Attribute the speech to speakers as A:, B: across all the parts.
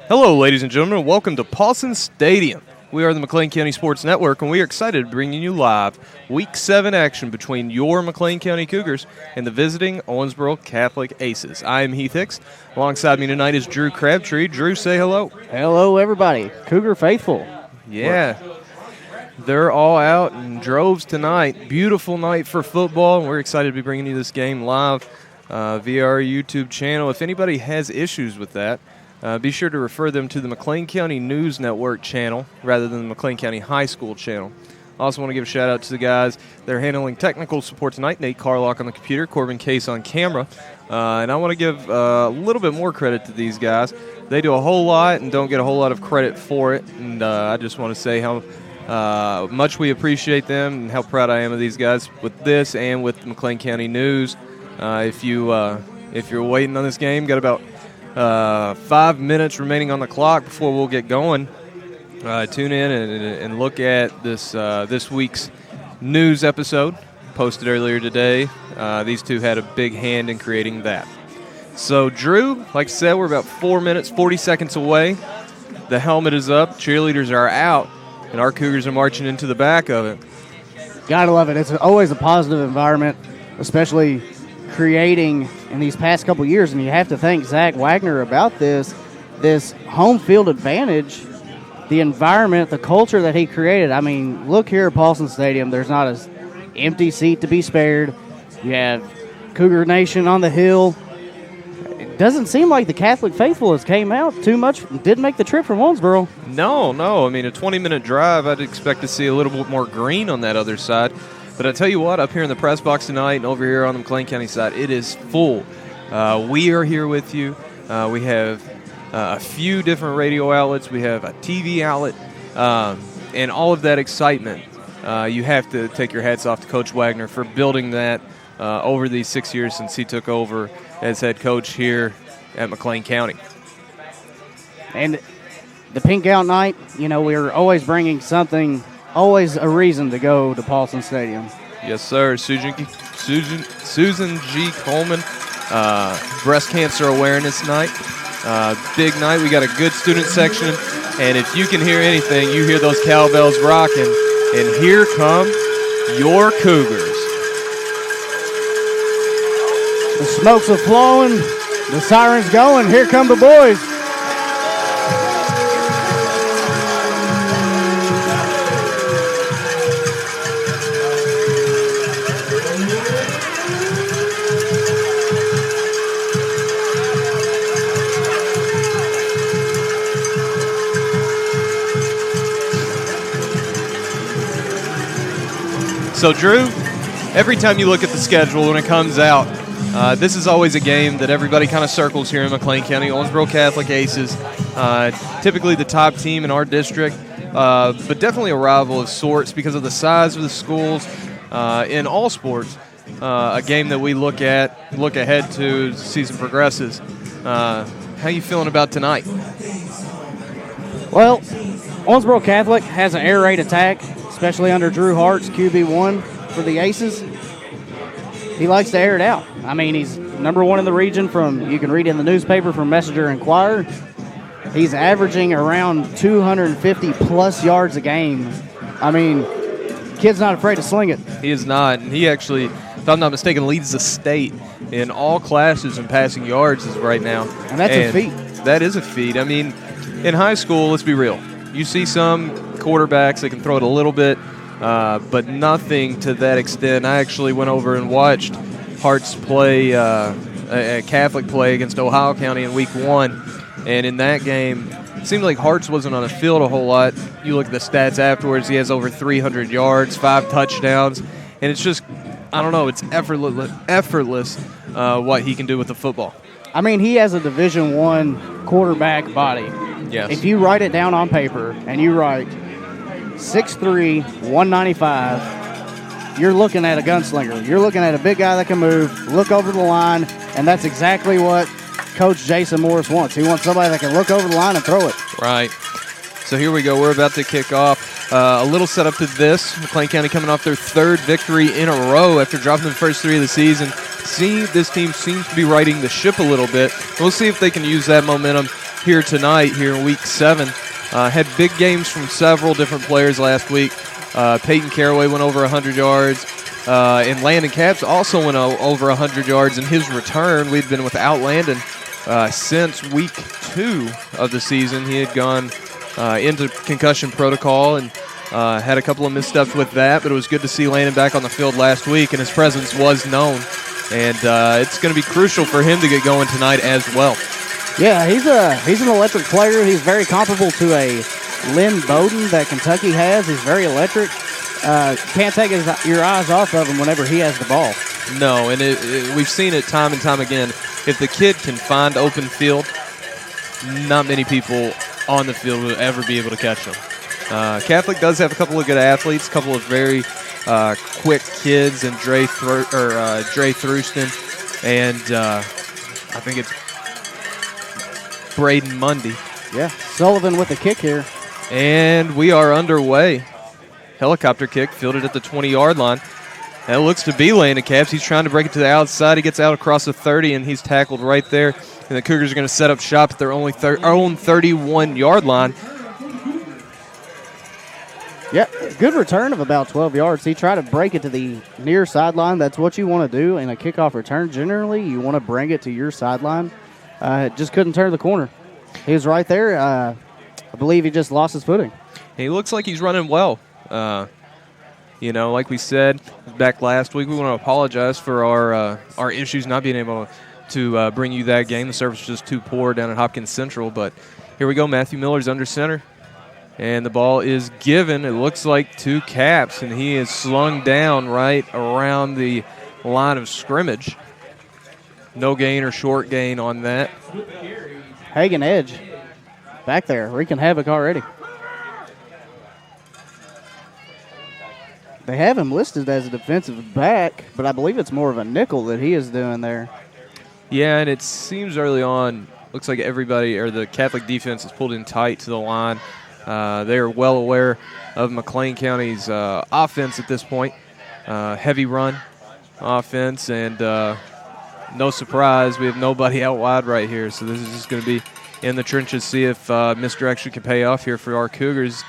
A: Hello, ladies and gentlemen. Welcome to Paulson Stadium. We are the McLean County Sports Network, and we are excited to bring you live Week 7 action between your McLean County Cougars and the visiting Owensboro Catholic Aces. I am Heath Hicks. Alongside me tonight is Drew Crabtree. Drew, say hello.
B: Hello, everybody. Cougar faithful.
A: Yeah. They're all out in droves tonight. Beautiful night for football, and we're excited to be bringing you this game live via our YouTube channel. If anybody has issues with that, be sure to refer them to the McLean County News Network channel rather than the McLean County High School channel. I also want to give a shout out to the guys that are handling technical support tonight. Nate Carlock on the computer, Corbin Case on camera. And I want to give a little bit more credit to these guys. They do a whole lot and don't get a whole lot of credit for it. And I just want to say how much we appreciate them and how proud I am of these guys with this and with the McLean County News. If you're waiting on this game, got about 5 minutes remaining on the clock before we'll get going. Tune in and look at this week's news episode posted earlier today. These two had a big hand in creating that. So, Drew, like I said, we're about 4 minutes, 40 seconds away. The helmet is up, cheerleaders are out, and our Cougars are marching into the back of it.
B: Gotta love it. It's always a positive environment, especially creating in these past couple years, and you have to thank Zach Wagner about this home field advantage, the environment, the culture that he created. I mean, look here at Paulson Stadium. There's not an empty seat to be spared. You have Cougar Nation on the hill. It doesn't seem like the Catholic faithful has came out too much, didn't make the trip from Owensboro.
A: No. I mean, a 20-minute drive, I'd expect to see a little bit more green on that other side. But I tell you what, up here in the press box tonight and over here on the McLean County side, it is full. We are here with you. We have a few different radio outlets. We have a TV outlet. And all of that excitement, you have to take your hats off to Coach Wagner for building that over these 6 years since he took over as head coach here at McLean County.
B: And the pink out night, we're always bringing something, always a reason to go to Paulson Stadium.
A: Yes, sir. Susan G. Coleman, breast cancer awareness night. Big night. We got a good student section. And if you can hear anything, you hear those cowbells rocking. And here come your Cougars.
B: The smokes are flowing. The sirens going. Here come the boys.
A: So, Drew, every time you look at the schedule when it comes out, this is always a game that everybody kind of circles here in McLean County. Owensboro Catholic Aces, typically the top team in our district, but definitely a rival of sorts because of the size of the schools in all sports. A game that we look ahead to as the season progresses. How you feeling about tonight?
B: Well, Owensboro Catholic has an air raid attack, especially under Drew Hart's QB1 for the Aces. He likes to air it out. I mean, he's number one in the region you can read in the newspaper from Messenger Inquirer. He's averaging around 250-plus yards a game. I mean, kid's not afraid to sling it.
A: He is not. And he actually, if I'm not mistaken, leads the state in all classes in passing yards as right now.
B: And that's a feat.
A: That is a feat. I mean, in high school, let's be real. You see some quarterbacks that can throw it a little bit, but nothing to that extent. I actually went over and watched Hart's play, a Catholic play against Ohio County in Week 1, and in that game, it seemed like Hart's wasn't on the field a whole lot. You look at the stats afterwards, he has over 300 yards, 5 touchdowns, and it's just, I don't know, it's effortless what he can do with the football.
B: I mean, he has a Division I quarterback body.
A: Yes.
B: If you write it down on paper and you write 6'3", 195, you're looking at a gunslinger. You're looking at a big guy that can move, look over the line, and that's exactly what Coach Jason Morris wants. He wants somebody that can look over the line and throw it.
A: Right. So here we go. We're about to kick off. A little setup to this. McLean County coming off their third victory in a row after dropping the first 3 of the season. This team seems to be riding the ship a little bit. We'll see if they can use that momentum here tonight, here in Week 7. Had big games from several different players last week. Peyton Caraway went over 100 yards. And Landon Capps also went over 100 yards in his return. We'd been without Landon since Week 2 of the season. He had gone into concussion protocol and had a couple of missteps with that, but it was good to see Landon back on the field last week, and his presence was known. And it's going to be crucial for him to get going tonight as well.
B: Yeah, he's an electric player. He's very comparable to a Lynn Bowden that Kentucky has. He's very electric. Can't take your eyes off of him whenever he has the ball.
A: No, and we've seen it time and time again. If the kid can find open field, not many people on the field will ever be able to catch him. Catholic does have a couple of good athletes, a couple of very quick kids, and Dre Thruston, and I think it's Braden Mundy.
B: Yeah, Sullivan with the kick here.
A: And we are underway. Helicopter kick fielded at the 20-yard line. That looks to be Landon Capps. He's trying to break it to the outside. He gets out across the 30, and he's tackled right there. And the Cougars are going to set up shop at their own 31-yard line.
B: Yeah, good return of about 12 yards. He tried to break it to the near sideline. That's what you want to do in a kickoff return. Generally, you want to bring it to your sideline. Just couldn't turn the corner. He was right there. I believe he just lost his footing.
A: He looks like he's running well. Like we said back last week, we want to apologize for our issues not being able to bring you that game. The service was just too poor down at Hopkins Central. But here we go. Matthew Miller's under center. And the ball is given, it looks like, to Capps. And he is slung down right around the line of scrimmage. No gain or short gain on that.
B: Hagen edge back there, wreaking havoc already. They have him listed as a defensive back, but I believe it's more of a nickel that he is doing there.
A: Yeah, and it seems early on, looks like everybody, or the Catholic defense is pulled in tight to the line. They are well aware of McLean County's offense at this point. Heavy run offense, and no surprise, we have nobody out wide right here. So this is just going to be in the trenches, see if misdirection can pay off here for our Cougars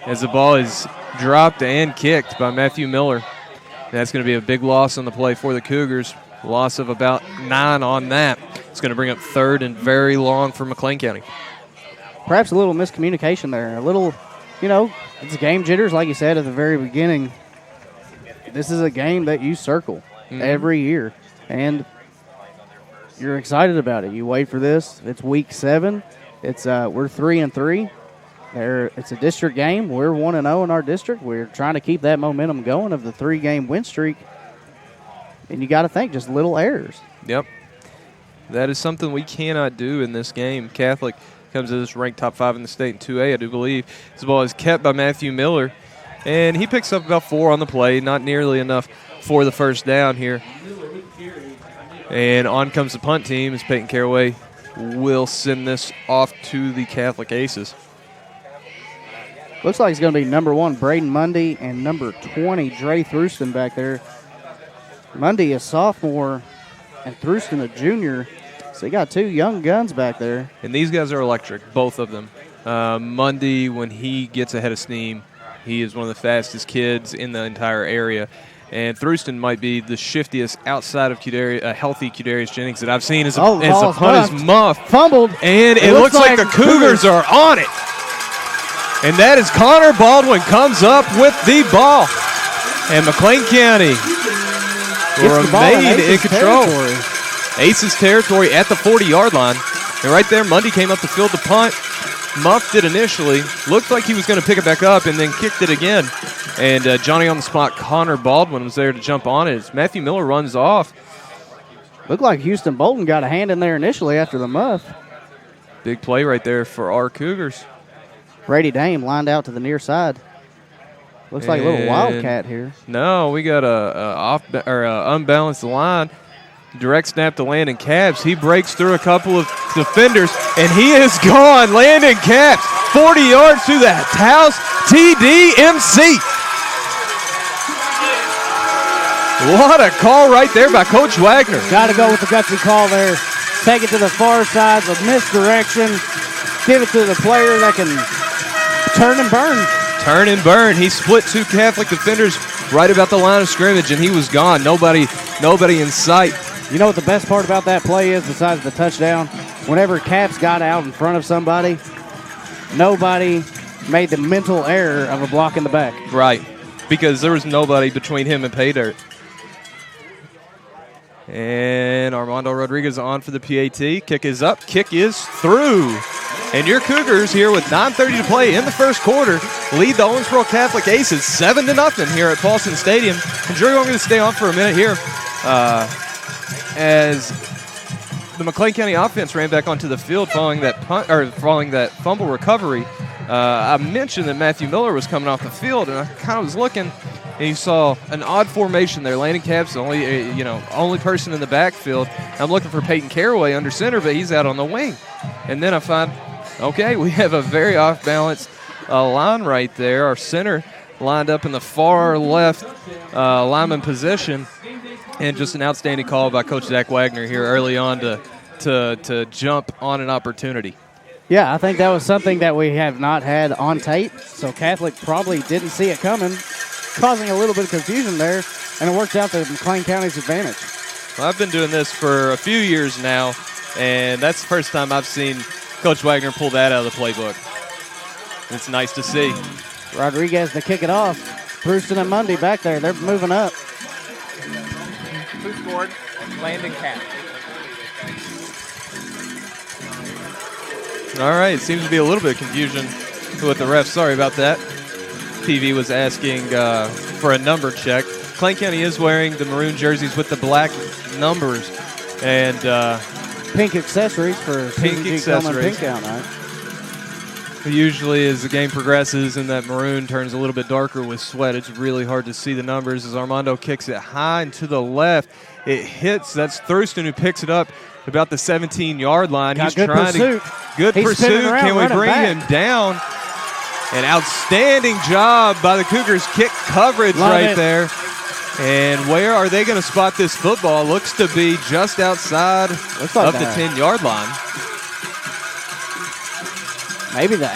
A: as the ball is dropped and kicked by Matthew Miller. And that's going to be a big loss on the play for the Cougars. Loss of about 9 on that. It's going to bring up third and very long for McLean County.
B: Perhaps a little miscommunication there. A little, it's game jitters, like you said at the very beginning. This is a game that you circle every year, and you're excited about it. You wait for this. It's Week 7. It's we're 3-3. It's a district game. We're 1-0 in our district. We're trying to keep that momentum going of the 3-game win streak, and you got to think just little errors.
A: Yep, that is something we cannot do in this game. Catholic comes to this ranked top 5 in the state in 2A, I do believe. This ball is kept by Matthew Miller, and he picks up about 4 on the play, not nearly enough for the first down here. And on comes the punt team as Peyton Caraway will send this off to the Catholic Aces.
B: Looks like it's going to be number 1, Braden Mundy, and number 20, Dre Thruston back there. Mundy, a sophomore, and Thruston, a junior. So you got 2 young guns back there.
A: And these guys are electric, both of them. Mundy, when he gets ahead of steam, he is one of the fastest kids in the entire area. And Thruston might be the shiftiest outside of healthy Qdarius Jennings that I've seen as the punt is muffed.
B: Fumbled.
A: And it looks like the Cougars are on it. And that is Connor Baldwin comes up with the ball. And McLean County remain in control. Aces territory at the 40-yard line. And right there, Mundy came up to field the punt. Muffed it initially. Looked like he was going to pick it back up and then kicked it again. And Johnny on the spot, Connor Baldwin, was there to jump on it as Matthew Miller runs off.
B: Looked like Houston Bolton got a hand in there initially after the muff.
A: Big play right there for our Cougars.
B: Brady Dame lined out to the near side. Looks like a little wildcat here.
A: No, we got a unbalanced line. Direct snap to Landon Capps. He breaks through a couple of defenders, and he is gone. Landon Capps, 40 yards to the house. TDMC. What a call right there by Coach Wagner.
B: Got to go with the gutsy call there. Take it to the far side, the misdirection. Give it to the player that can turn and burn.
A: Turn and burn. He split 2 Catholic defenders right about the line of scrimmage, and he was gone. Nobody in sight.
B: You know what the best part about that play is besides the touchdown? Whenever Caps got out in front of somebody, nobody made the mental error of a block in the back.
A: Right, because there was nobody between him and pay dirt. And Armando Rodriguez on for the PAT. Kick is up. Kick is through. And your Cougars here with 9:30 to play in the first quarter lead the Owensboro Catholic Aces 7-0 here at Paulson Stadium. And Drew, I'm going to stay on for a minute here as the McLean County offense ran back onto the field following that fumble recovery. I mentioned that Matthew Miller was coming off the field, and I kind of was looking, and you saw an odd formation there. Landon Cap's the only person in the backfield. I'm looking for Peyton Caraway under center, but he's out on the wing. And then I find, okay, we have a very off-balance line right there. Our center lined up in the far left lineman position, and just an outstanding call by Coach Zach Wagner here early on to jump on an opportunity.
B: Yeah, I think that was something that we have not had on tape, so Catholic probably didn't see it coming, causing a little bit of confusion there, and it worked out to McLean County's advantage.
A: Well, I've been doing this for a few years now, and that's the first time I've seen Coach Wagner pull that out of the playbook. It's nice to see.
B: Rodriguez to kick it off. Brewston and Mundy back there. They're moving up.
C: Who scored? Landon Cap.
A: All right, it seems to be a little bit of confusion with the refs. Sorry about that. TV was asking for a number check. McLean County is wearing the maroon jerseys with the black numbers and
B: pink accessories for
A: pink accessories.
B: Pink out night.
A: Usually as the game progresses and that maroon turns a little bit darker with sweat, it's really hard to see the numbers as Armando kicks it high and to the left. It hits. That's Thurston who picks it up about the 17-yard line.
B: He's trying to
A: good pursuit. Can we bring him down? An outstanding job by the Cougars. Kick coverage right there. And where are they going to spot this football? Looks to be just outside of the 10-yard line.
B: Maybe the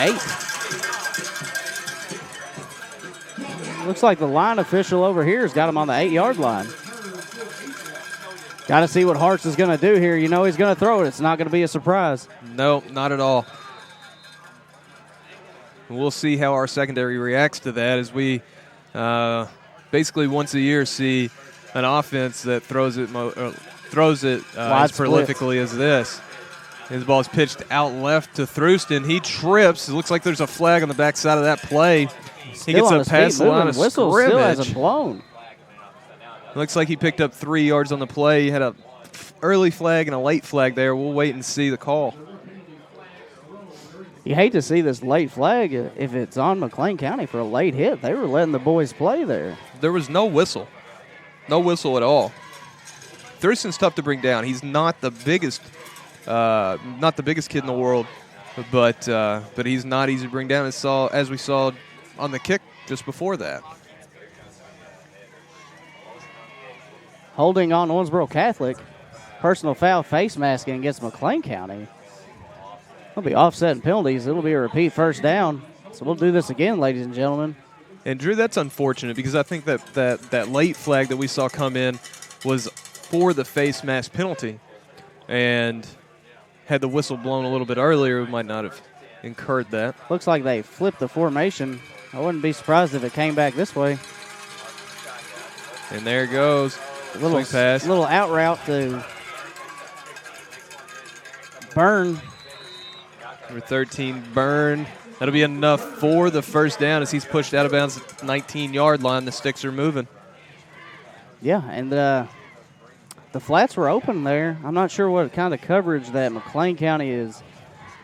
B: 8. Looks like the line official over here has got him on the 8-yard line. Got to see what Hartz is going to do here. You know he's going to throw it. It's not going to be a surprise.
A: No, not at all. We'll see how our secondary reacts to that as we basically once a year see an offense that throws it as prolifically as this. His ball is pitched out left to Thurston. He trips. It looks like there's a flag on the backside of that play. He gets up past the line of
B: whistle
A: scrimmage.
B: Still hasn't blown.
A: Looks like he picked up 3 yards on the play. He had a early flag and a late flag there. We'll wait and see the call.
B: You hate to see this late flag if it's on McLean County for a late hit. They were letting the boys play there.
A: There was no whistle. No whistle at all. Thurston's tough to bring down. He's not the biggest kid in the world, but he's not easy to bring down as we saw on the kick just before that.
B: Holding on Owensboro Catholic. Personal foul face masking against McLean County. It'll be offsetting penalties. It'll be a repeat first down. So we'll do this again, ladies and gentlemen.
A: And, Drew, that's unfortunate because I think that late flag that we saw come in was for the face mask penalty. And had the whistle blown a little bit earlier, we might not have incurred that.
B: Looks like they flipped the formation. I wouldn't be surprised if it came back this way.
A: And there it goes. Swing pass.
B: Little out route to Burn.
A: Number 13, Burn. That'll be enough for the first down as he's pushed out of bounds at the 19-yard line. The sticks are moving.
B: Yeah, and the flats were open there. I'm not sure what kind of coverage that McLean County is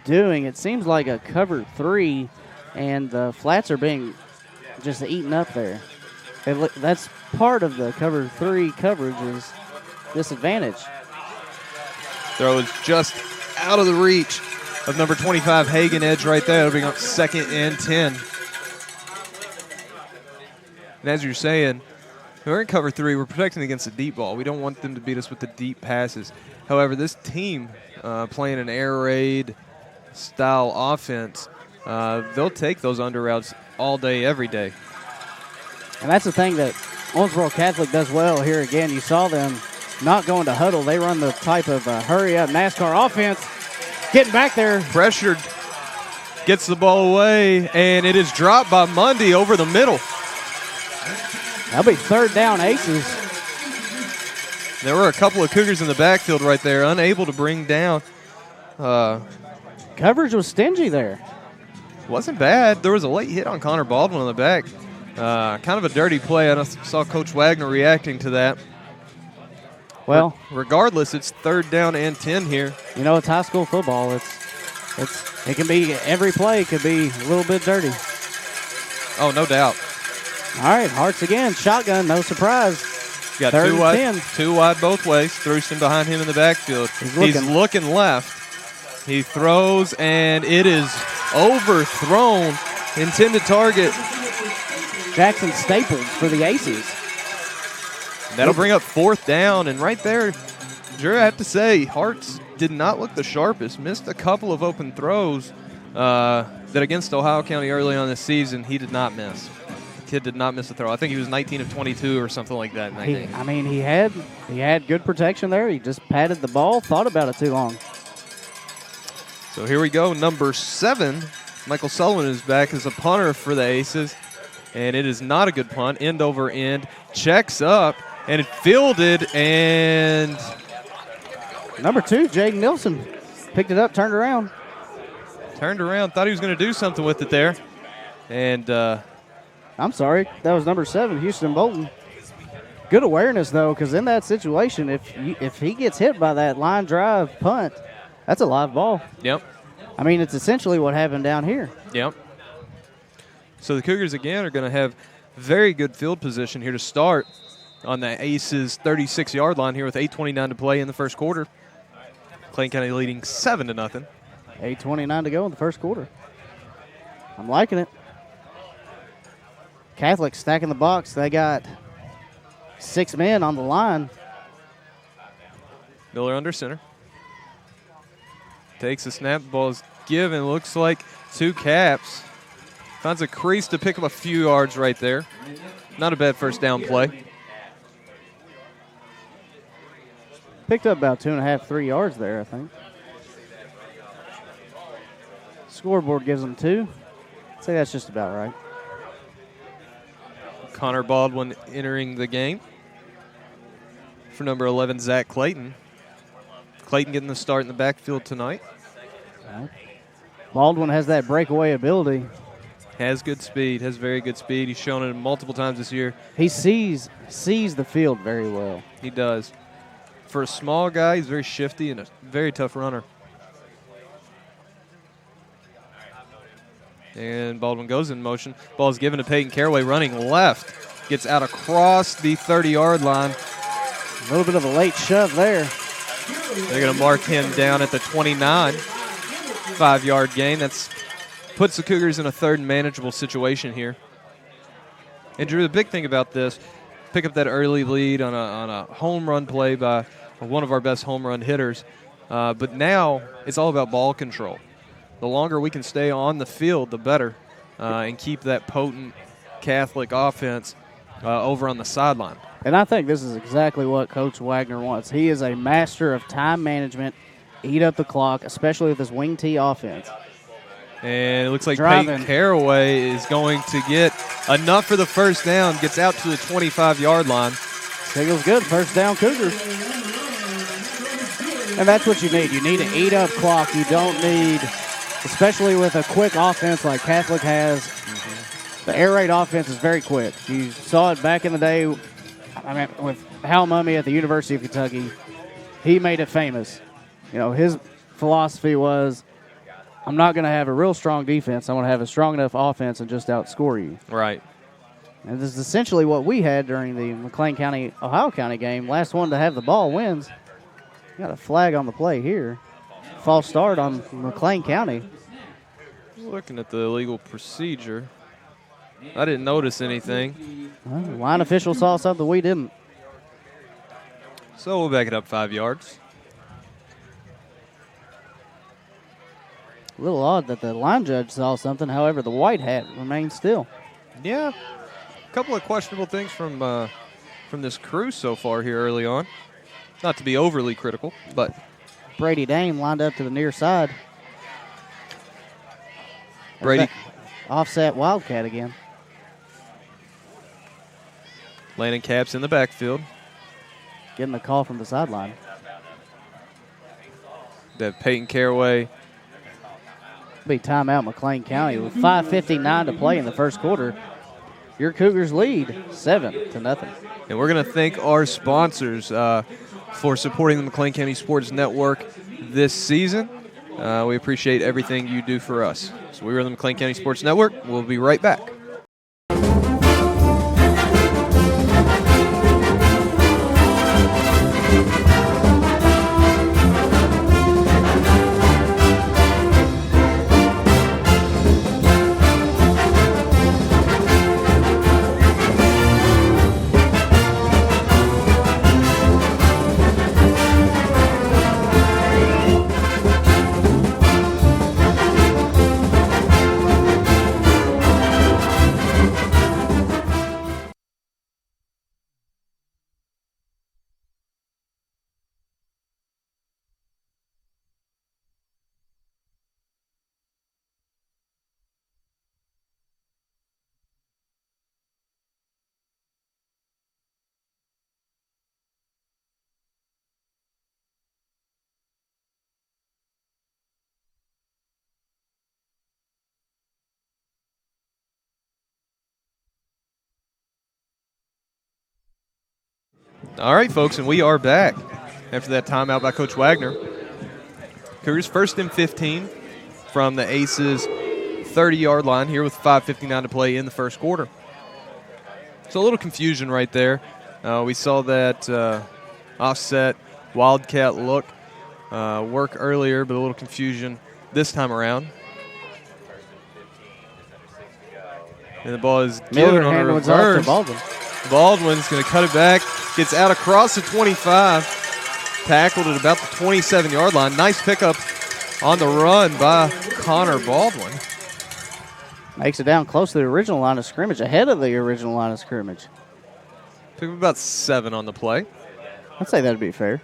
B: doing. It seems like a cover 3, and the flats are being just eaten up there. That's part of the cover 3 coverage is disadvantage. Throw
A: is just out of the reach of number 25, Hagen Edge right there. It'll bring up 2nd and 10. And as you're saying, we're in cover 3. We're protecting against the deep ball. We don't want them to beat us with the deep passes. However, this team playing an air raid style offense, they'll take those under routes all day, every day.
B: And that's the thing that Owensboro Catholic does well here again. You saw them not going to huddle. They run the type of hurry-up NASCAR offense. Getting back there.
A: Pressured, gets the ball away, and it is dropped by Mundy over the middle.
B: That'll be third down, Aces.
A: There were a couple of Cougars in the backfield right there, unable to bring down.
B: Coverage was stingy there.
A: Wasn't bad. There was a late hit on Connor Baldwin on the back. Kind of a dirty play. I saw Coach Wagner reacting to that.
B: Well,
A: regardless, it's third down and 10 here.
B: You know, it's high school football. It can be every play could be a little bit dirty.
A: Oh, no doubt.
B: All right, Harts again, shotgun, no surprise.
A: Got
B: third
A: two wide both ways. Thurston behind him in the backfield. He's looking left. He throws, and it is overthrown. Intended target.
B: Jackson Staples for the Aces.
A: That'll bring up fourth down, and right there, Drew, I have to say, Harts did not look the sharpest. Missed a couple of open throws that against Ohio County early on this season, he did not miss. The kid did not miss a throw. I think he was 19 of 22 or something like that.
B: He had good protection there. He just patted the ball, thought about it too long.
A: So here we go, number 7. Michael Sullivan is back as a punter for the Aces, and it is not a good punt. End over end, checks up, and it fielded, and
B: number 2, Jaden Nilsson, picked it up, turned around.
A: Thought he was going to do something with it there. And
B: I'm sorry, that was number 7, Houston Bolton. Good awareness, though, because in that situation, if he gets hit by that line drive punt, that's a live ball.
A: Yep.
B: I mean, it's essentially what happened down here.
A: Yep. So the Cougars, again, are going to have very good field position here to start on the Aces 36-yard line here with 8:29 to play in the first quarter. McLean County leading 7-0.
B: 8:29 to go in the first quarter. I'm liking it. Catholic stacking the box. They got 6 men on the line.
A: Miller under center. Takes the snap. Ball is given. Looks like 2 caps. Finds a crease to pick up a few yards right there. Not a bad first down play.
B: Picked up about 2.5, 3 yards there, I think. Scoreboard gives them 2. I'd say that's just about right.
A: Connor Baldwin entering the game for number 11, Zach Clayton. Clayton getting the start in the backfield tonight.
B: Baldwin has that breakaway ability.
A: Has good speed, has very good speed. He's shown it multiple times this year.
B: He sees the field very well.
A: He does. For a small guy, he's very shifty and a very tough runner. And Baldwin goes in motion. Ball is given to Peyton Caraway running left. Gets out across the 30-yard line.
B: A little bit of a late shove there.
A: They're going to mark him down at the 29. 5-yard gain. That's puts the Cougars in a third and manageable situation here. And Drew, the big thing about this, pick up that early lead on a home run play by one of our best home run hitters. But now it's all about ball control. The longer we can stay on the field, the better, and keep that potent Catholic offense over on the sideline.
B: And I think this is exactly what Coach Wagner wants. He is a master of time management, eat up the clock, especially with this wing T offense.
A: And it looks like Peyton Caraway is going to get enough for the first down, gets out to the 25-yard line.
B: Signal's good, first down Cougars. And that's what you need. You need to eat up clock. You don't need, especially with a quick offense like Catholic has, the air raid offense is very quick. You saw it back in the day, with Hal Mumme at the University of Kentucky. He made it famous. You know, his philosophy was, I'm not going to have a real strong defense. I'm going to have a strong enough offense and just outscore you.
A: Right.
B: And this is essentially what we had during the McLean County, Ohio County game. Last one to have the ball wins. Got a flag on the play here. False start on McLean County.
A: Looking at the legal procedure, I didn't notice anything.
B: Well, the line official saw something we didn't.
A: So we'll back it up 5 yards.
B: A little odd that the line judge saw something. However, the white hat remains still.
A: Yeah, a couple of questionable things from this crew so far here early on. Not to be overly critical, but
B: Brady Dame lined up to the near side.
A: Brady
B: Offset Wildcat again.
A: Landon Capps in the backfield.
B: Getting the call from the sideline.
A: They have Peyton Caraway.
B: Be timeout McLean County with 5:59 to play in the first quarter. Your Cougars lead 7-0.
A: And we're going to thank our sponsors for supporting the McLean County Sports Network this season. We appreciate everything you do for us. So we are the McLean County Sports Network. We'll be right back. All right, folks, and we are back after that timeout by Coach Wagner. Cougars 1st and 15 from the Aces 30-yard line here with 5:59 to play in the first quarter. So a little confusion right there. We saw that offset Wildcat look work earlier, but a little confusion this time around. And the ball is given on a reverse. Baldwin's going to cut it back. Gets out across the 25. Tackled at about the 27-yard line. Nice pickup on the run by Connor Baldwin.
B: Makes it down close to the original line of scrimmage, ahead of the original line of scrimmage.
A: Picked up about 7 on the play.
B: I'd say that'd be fair.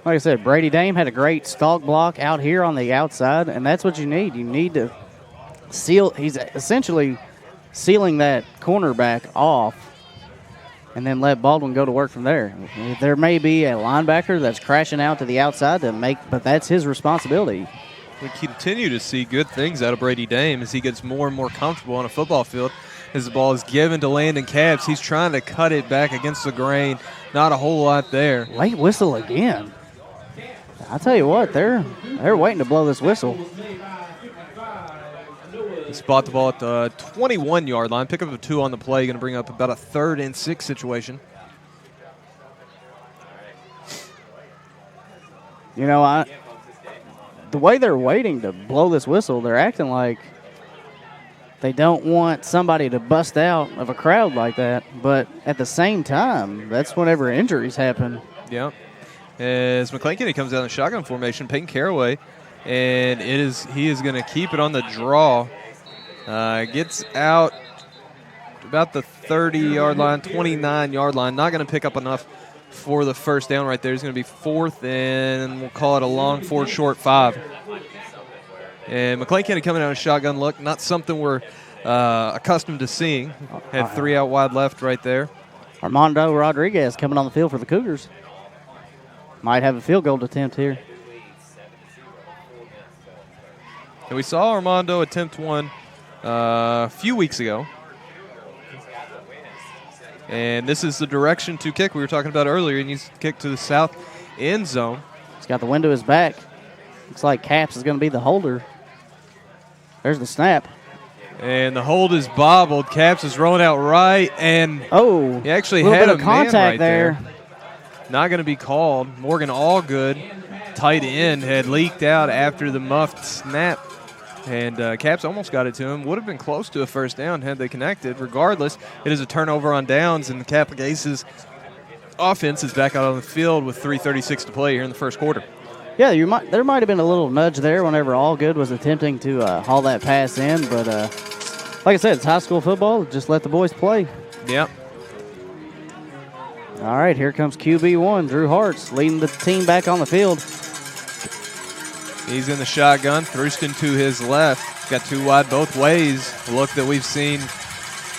B: Like I said, Brady Dame had a great stalk block out here on the outside, and that's what you need. You need to seal. He's essentially sealing that cornerback off and then let Baldwin go to work from there. There may be a linebacker that's crashing out to the outside to make, but that's his responsibility.
A: We continue to see good things out of Brady Dame as he gets more and more comfortable on a football field. As the ball is given to Landon Capps, he's trying to cut it back against the grain. Not a whole lot there.
B: Late whistle again. I tell you what, they're waiting to blow this whistle.
A: Spot the ball at the 21-yard line. Pick up a 2 on the play. Going to bring up about a 3rd and 6 situation.
B: You know, the way they're waiting to blow this whistle, they're acting like they don't want somebody to bust out of a crowd like that. But at the same time, that's whenever injuries happen.
A: Yeah. As McLean County comes down in shotgun formation, Peyton Caraway, and he is going to keep it on the draw. Gets out about the 30-yard line, 29-yard line. Not going to pick up enough for the first down right there. He's going to be 4th, and we'll call it a long 4 short 5. And McLean County coming out in shotgun look, not something we're accustomed to seeing. Had 3 out wide left right there.
B: Armando Rodriguez coming on the field for the Cougars. Might have a field goal attempt here.
A: And we saw Armando attempt one a few weeks ago. And this is the direction to kick we were talking about earlier. He needs to kick to the south end zone.
B: He's got the wind to his back. Looks like Capps is going to be the holder. There's the snap.
A: And the hold is bobbled. Capps is rolling out right, and
B: he
A: actually had a
B: contact
A: man right
B: there.
A: Not going to be called. Morgan Allgood, tight end, had leaked out after the muffed snap. And Capps almost got it to him. Would have been close to a first down had they connected. Regardless, it is a turnover on downs, and the Catholic Aces offense is back out on the field with 3:36 to play here in the first quarter.
B: Yeah, there might have been a little nudge there whenever Allgood was attempting to haul that pass in, but like I said, it's high school football. Just let the boys play.
A: Yep.
B: All right, here comes QB1, Drew Hartz, leading the team back on the field.
A: He's in the shotgun. Thurston to his left. Got two wide both ways. A look that we've seen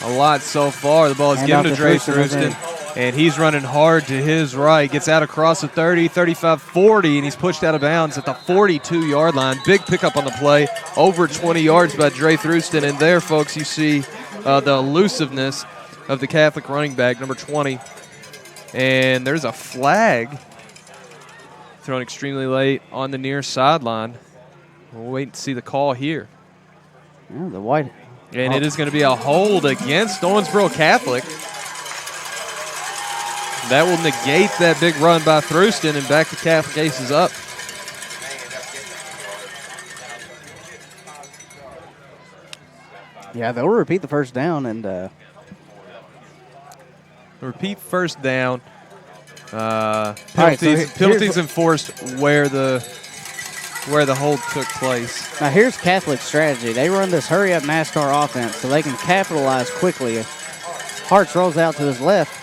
A: a lot so far. The ball is given to Dre Thurston, and he's running hard to his right. Gets out across the 30, 35, 40, and he's pushed out of bounds at the 42-yard line. Big pickup on the play. Over 20 yards by Dre Thurston. And there, folks, you see the elusiveness of the Catholic running back, number 20. And there's a flag thrown extremely late on the near sideline. We'll wait and see the call here.
B: Yeah, the white.
A: And it is going to be a hold against Owensboro Catholic. That will negate that big run by Thurston, and back to Catholic Aces up.
B: Yeah, they'll repeat the first down and
A: repeat first down.
B: Penalties,
A: penalties enforced where the hold took place.
B: Now here's Catholic's strategy. They run this hurry-up NASCAR offense so they can capitalize quickly. Hartz rolls out to his left.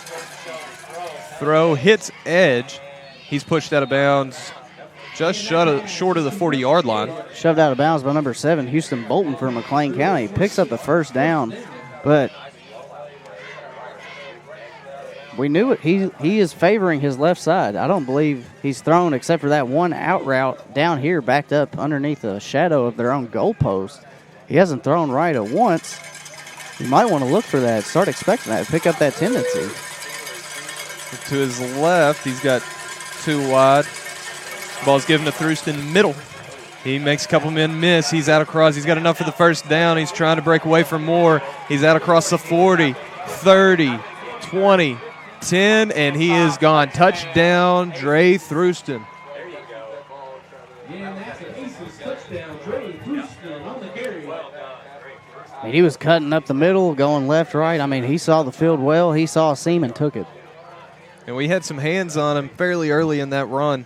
A: Throw hits edge. He's pushed out of bounds just short of the 40-yard line.
B: Shoved out of bounds by number 7, Houston Bolton from McLean County. Picks up the first down, but we knew it. He is favoring his left side. I don't believe he's thrown except for that one out route down here backed up underneath the shadow of their own goalpost. He hasn't thrown right at once. You might want to look for that. Start expecting that. Pick up that tendency.
A: To his left, he's got two wide. Ball's given to Thurston middle. He makes a couple men miss. He's out across. He's got enough for the first down. He's trying to break away for more. He's out across the 40, 30, 20, 10, and he is gone. Touchdown, Dre Thurston.
D: There you go. And that's an Aces touchdown, Dre Thurston on the carry. Well done.
B: I mean, he was cutting up the middle, going left, right. I mean, he saw the field well. He saw a seam and took it.
A: And we had some hands on him fairly early in that run.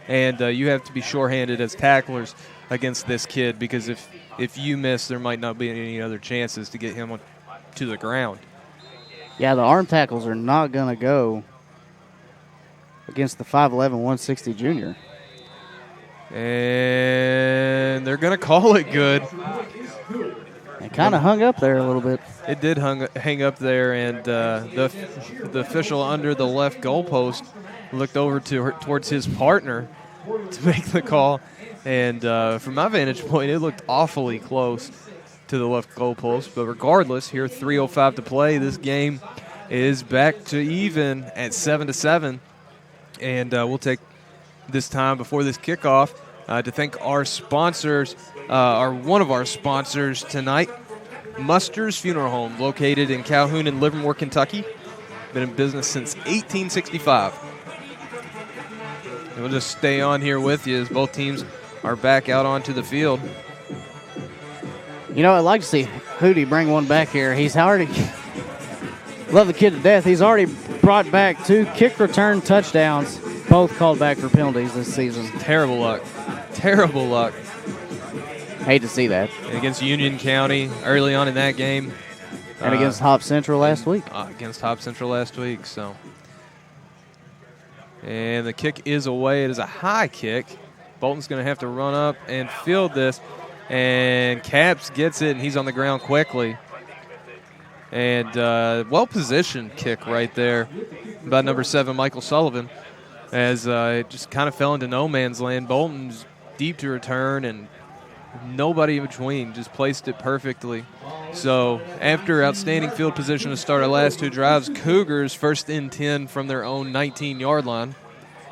A: And you have to be sure-handed as tacklers against this kid because if you miss, there might not be any other chances to get him to the ground.
B: Yeah, the arm tackles are not going to go against the 5'11", 160 junior.
A: And they're going to call it good.
B: It kind of hung up there a little bit.
A: It did hang up there, and the official under the left goalpost looked over towards his partner to make the call. And from my vantage point, it looked awfully close to the left goalpost. But regardless, here 3:05 to play. This game is back to even at 7-7. And we'll take this time before this kickoff to thank our sponsors, one of our sponsors tonight, Muster's Funeral Home, located in Calhoun and Livermore, Kentucky. Been in business since 1865. And we'll just stay on here with you as both teams are back out onto the field.
B: You know, I'd like to see Hootie bring one back here. He's already love the kid to death. He's already brought back 2 kick return touchdowns, both called back for penalties this season.
A: Terrible luck. Terrible luck.
B: Hate to see that.
A: And against Union County early on in that game.
B: And against Hop Central last week.
A: Against Hop Central last week. So, and the kick is away. It is a high kick. Bolton's going to have to run up and field this. And Caps gets it, and he's on the ground quickly. And well-positioned kick right there by number 7, Michael Sullivan, as it just kind of fell into no man's land. Bolton's deep to return, and nobody in between, just placed it perfectly. So after outstanding field position to start our last 2 drives, Cougars first and 10 from their own 19-yard line.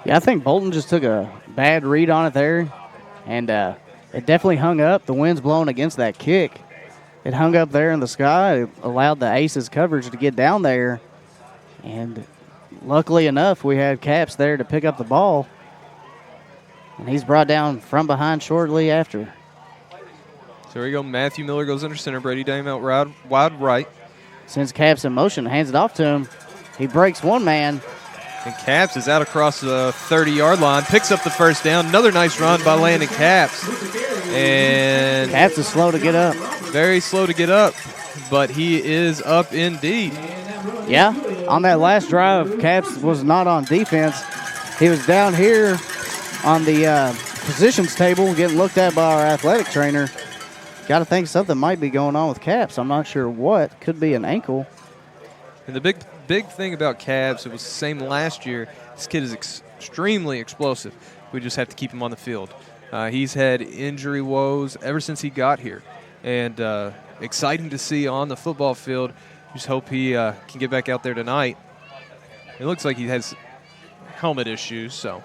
B: Yeah, I think Bolton just took a bad read on it there, and it definitely hung up. The wind's blowing against that kick. It hung up there in the sky. It allowed the Aces coverage to get down there, and luckily enough, we had Caps there to pick up the ball, and he's brought down from behind shortly after.
A: So here we go. Matthew Miller goes under center. Brady Dame out wide right.
B: Sends Caps in motion, hands it off to him. He breaks one man,
A: And Capps is out across the 30-yard line, picks up the first down. Another nice run by Landon Capps. And
B: Capps is slow to get up.
A: Very slow to get up, but he is up indeed.
B: Yeah, on that last drive, Capps was not on defense. He was down here on the positions table getting looked at by our athletic trainer. Got to think something might be going on with Capps. I'm not sure what. Could be an ankle.
A: And the big thing about Capps, it was the same last year. This kid is extremely explosive. We just have to keep him on the field. He's had injury woes ever since he got here. And exciting to see on the football field. Just hope he can get back out there tonight. It looks like he has helmet issues, so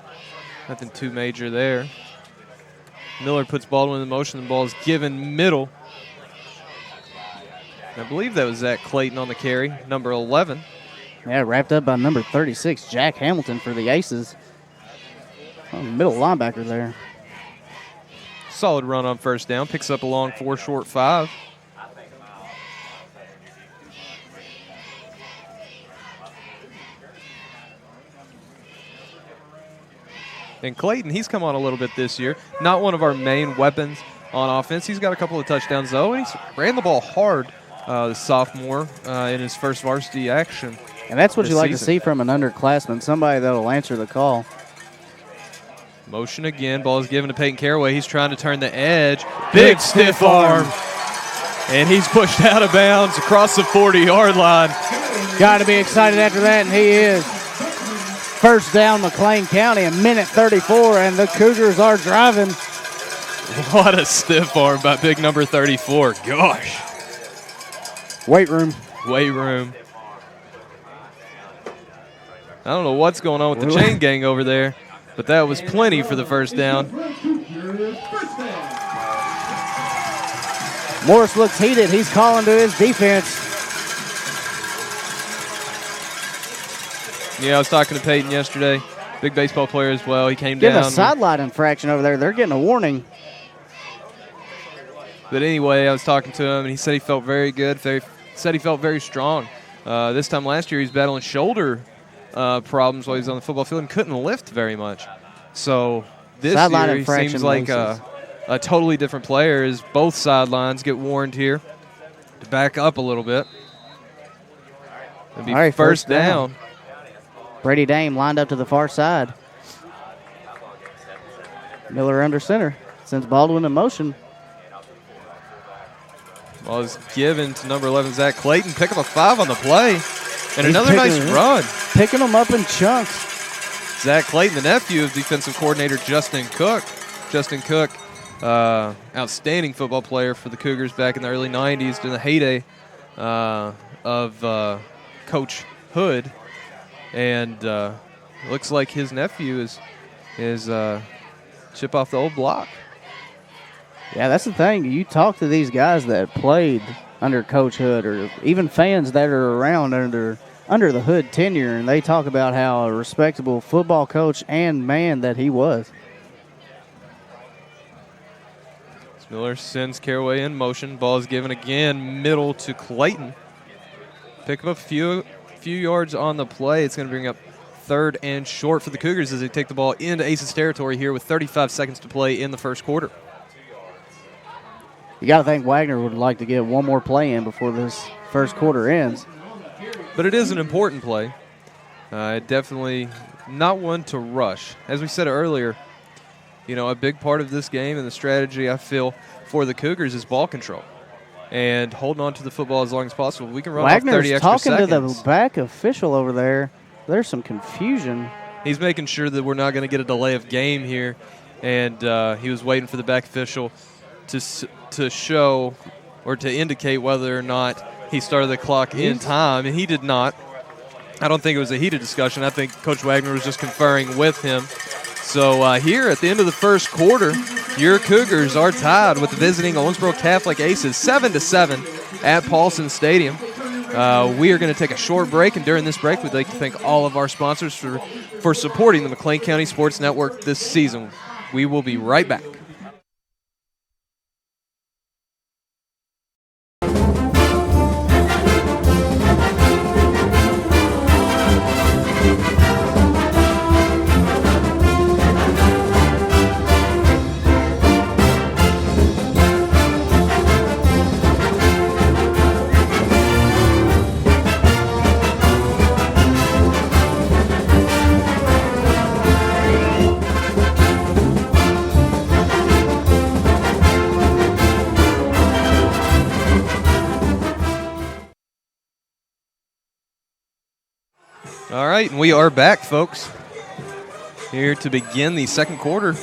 A: nothing too major there. Miller puts Baldwin in motion. The ball is given middle. I believe that was Zach Clayton on the carry, number 11.
B: Yeah, wrapped up by number 36, Jack Hamilton for the Aces. Middle linebacker there.
A: Solid run on first down. Picks up a long 4, short 5. And Clayton, he's come on a little bit this year. Not one of our main weapons on offense. He's got a couple of touchdowns, though, and he's ran the ball hard, the sophomore, in his first varsity action.
B: And that's what you like to see from an underclassman, somebody that will answer the call.
A: Motion again. Ball is given to Peyton Caraway. He's trying to turn the edge. Big stiff arm. And he's pushed out of bounds across the 40-yard line.
B: Got to be excited after that, and he is. First down, McLean County, a minute 34, and the Cougars are driving.
A: What a stiff arm by big number 34. Gosh.
B: Weight room.
A: Weight room. I don't know what's going on with the chain gang over there, but that was plenty for the first down.
B: Morris looks heated. He's calling to his defense.
A: Yeah, I was talking to Peyton yesterday. Big baseball player as well. He came
B: Getting
A: down.
B: a sideline infraction over there. They're getting a warning.
A: But anyway, I was talking to him, and he said he felt very good. Said he felt very strong. This time last year, he was battling shoulder problems while he was on the football field and couldn't lift very much. So this
B: sideline
A: year, he seems like a totally different player as both sidelines get warned here to back up a little bit. It'll be first down.
B: Brady Dame lined up to the far side. Miller under center. Sends Baldwin in motion.
A: Ball is given to number 11, Zach Clayton. Pick up a 5 on the play. And another nice run.
B: Picking them up in chunks.
A: Zach Clayton, the nephew of defensive coordinator Justin Cook. Justin Cook, outstanding football player for the Cougars back in the early 90s during the heyday of Coach Hood. And looks like his nephew is chip off the old block.
B: Yeah, that's the thing. You talk to these guys that played under Coach Hood, or even fans that are around under the Hood tenure, and they talk about how a respectable football coach and man that he was.
A: Miller sends Caraway in motion. Ball is given again, middle to Clayton. Pick up a few yards on the play. It's going to bring up 3rd and short for the Cougars as they take the ball into Aces territory here with 35 seconds to play in the first quarter.
B: You got to think Wagner would like to get one more play in before this first quarter ends.
A: But it is an important play. Definitely not one to rush. As we said earlier, a big part of this game and the strategy I feel for the Cougars is ball control and holding on to the football as long as possible. We can run off 30 extra seconds.
B: Wagner's talking to the back official over there. There's some confusion.
A: He's making sure that we're not going to get a delay of game here, and he was waiting for the back official to show or to indicate whether or not he started the clock in time, and he did not. I don't think it was a heated discussion. I think Coach Wagner was just conferring with him. So here at the end of the first quarter, your Cougars are tied with the visiting Owensboro Catholic Aces 7-7 at Paulson Stadium. We are going to take a short break, and during this break, we'd like to thank all of our sponsors for supporting the McLean County Sports Network this season. We will be right back. All right, and we are back, folks. Here to begin the second quarter.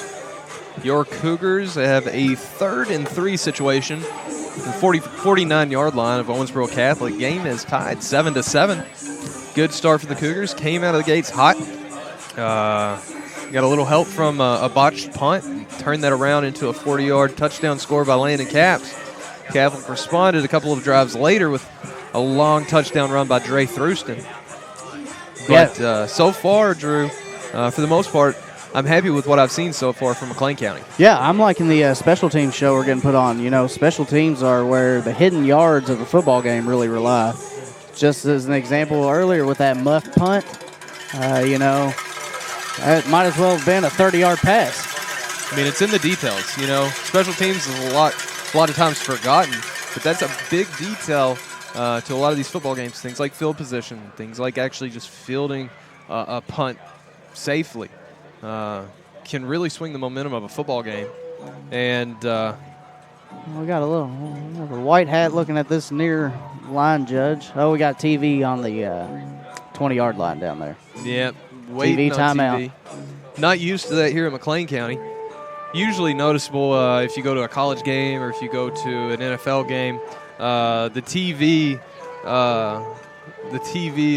A: Your Cougars have a 3rd and 3 situation. The 49-yard line of Owensboro Catholic. Game is tied 7-7. Good start for the Cougars. Came out of the gates hot. Got a little help from a botched punt. And turned that around into a 40-yard touchdown score by Landon Capps. Catholic responded a couple of drives later with a long touchdown run by Dre Thruston. But so far, Drew, for the most part, I'm happy with what I've seen so far from McLean County.
B: Yeah, I'm liking the special teams show we're getting put on. You know, special teams are where the hidden yards of the football game really rely. Just as an example earlier with that muffed punt, you know, that might as well have been a 30-yard pass.
A: I mean, it's in the details. You know, special teams is a lot of times forgotten, but that's a big detail to a lot of these football games. Things like field position, things like actually just fielding a punt safely can really swing the momentum of a football game. And
B: we got a little white hat looking at this near line judge. Oh, we got TV on the 20-yard line down there.
A: Yeah, waiting
B: TV
A: on
B: timeout.
A: TV. Not used to that here at McLean County. Usually noticeable if you go to a college game or if you go to an NFL game. The TV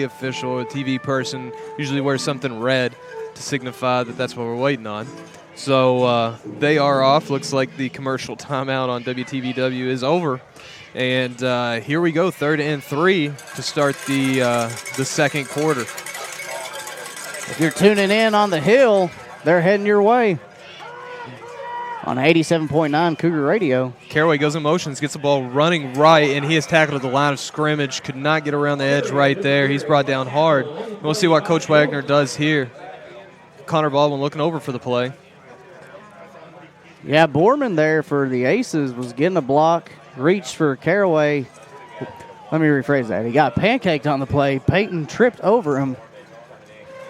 A: official or TV person usually wears something red to signify that that's what we're waiting on. So they are off. Looks like the commercial timeout on WTVW is over. And here we go, 3rd and 3 to start the second quarter.
B: If you're tuning in on the hill, they're heading your way on 87.9 Cougar Radio.
A: Caraway goes in motions, gets the ball running right, and he is tackled at the line of scrimmage. Could not get around the edge right there. He's brought down hard. We'll see what Coach Wagner does here. Connor Baldwin looking over for the play.
B: Yeah, Borman there for the Aces was getting a block, reached for Caraway. Let me rephrase that. He got pancaked on the play. Peyton tripped over him.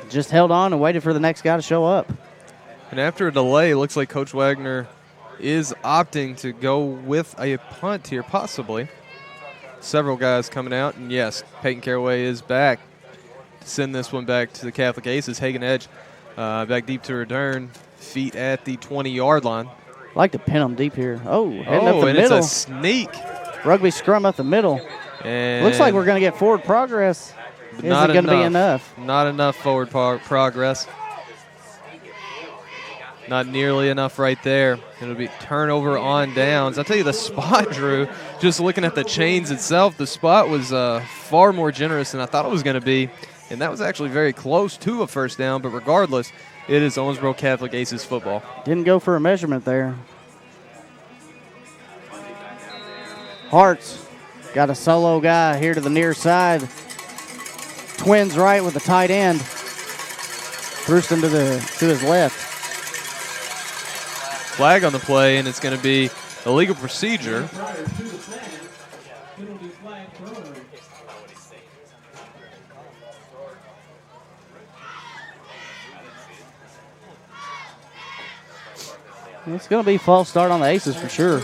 B: Just held on and waited for the next guy to show up.
A: And after a delay, it looks like Coach Wagner is opting to go with a punt here, possibly. Several guys coming out, and yes, Peyton Caraway is back to send this one back to the Catholic Aces. Hagen Edge back deep to return, feet at the 20-yard line.
B: I like to pin him deep here. Oh, heading up the
A: and
B: middle.
A: It's a sneak.
B: Rugby scrum up the middle.
A: And
B: looks like we're going to get forward progress. Isn't going to be enough.
A: Not enough forward progress. Not nearly enough right there. It'll be turnover on downs. I'll tell you the spot, Drew, just looking at the chains itself, the spot was far more generous than I thought it was going to be. And that was actually very close to a first down. But regardless, it is Owensboro Catholic Aces football.
B: Didn't go for a measurement there. Hart's got a solo guy here to the near side. Twins right with the tight end. Thruston to his left.
A: Flag on the play, and it's going to be a legal procedure.
B: It's going to be false start on the Aces for sure.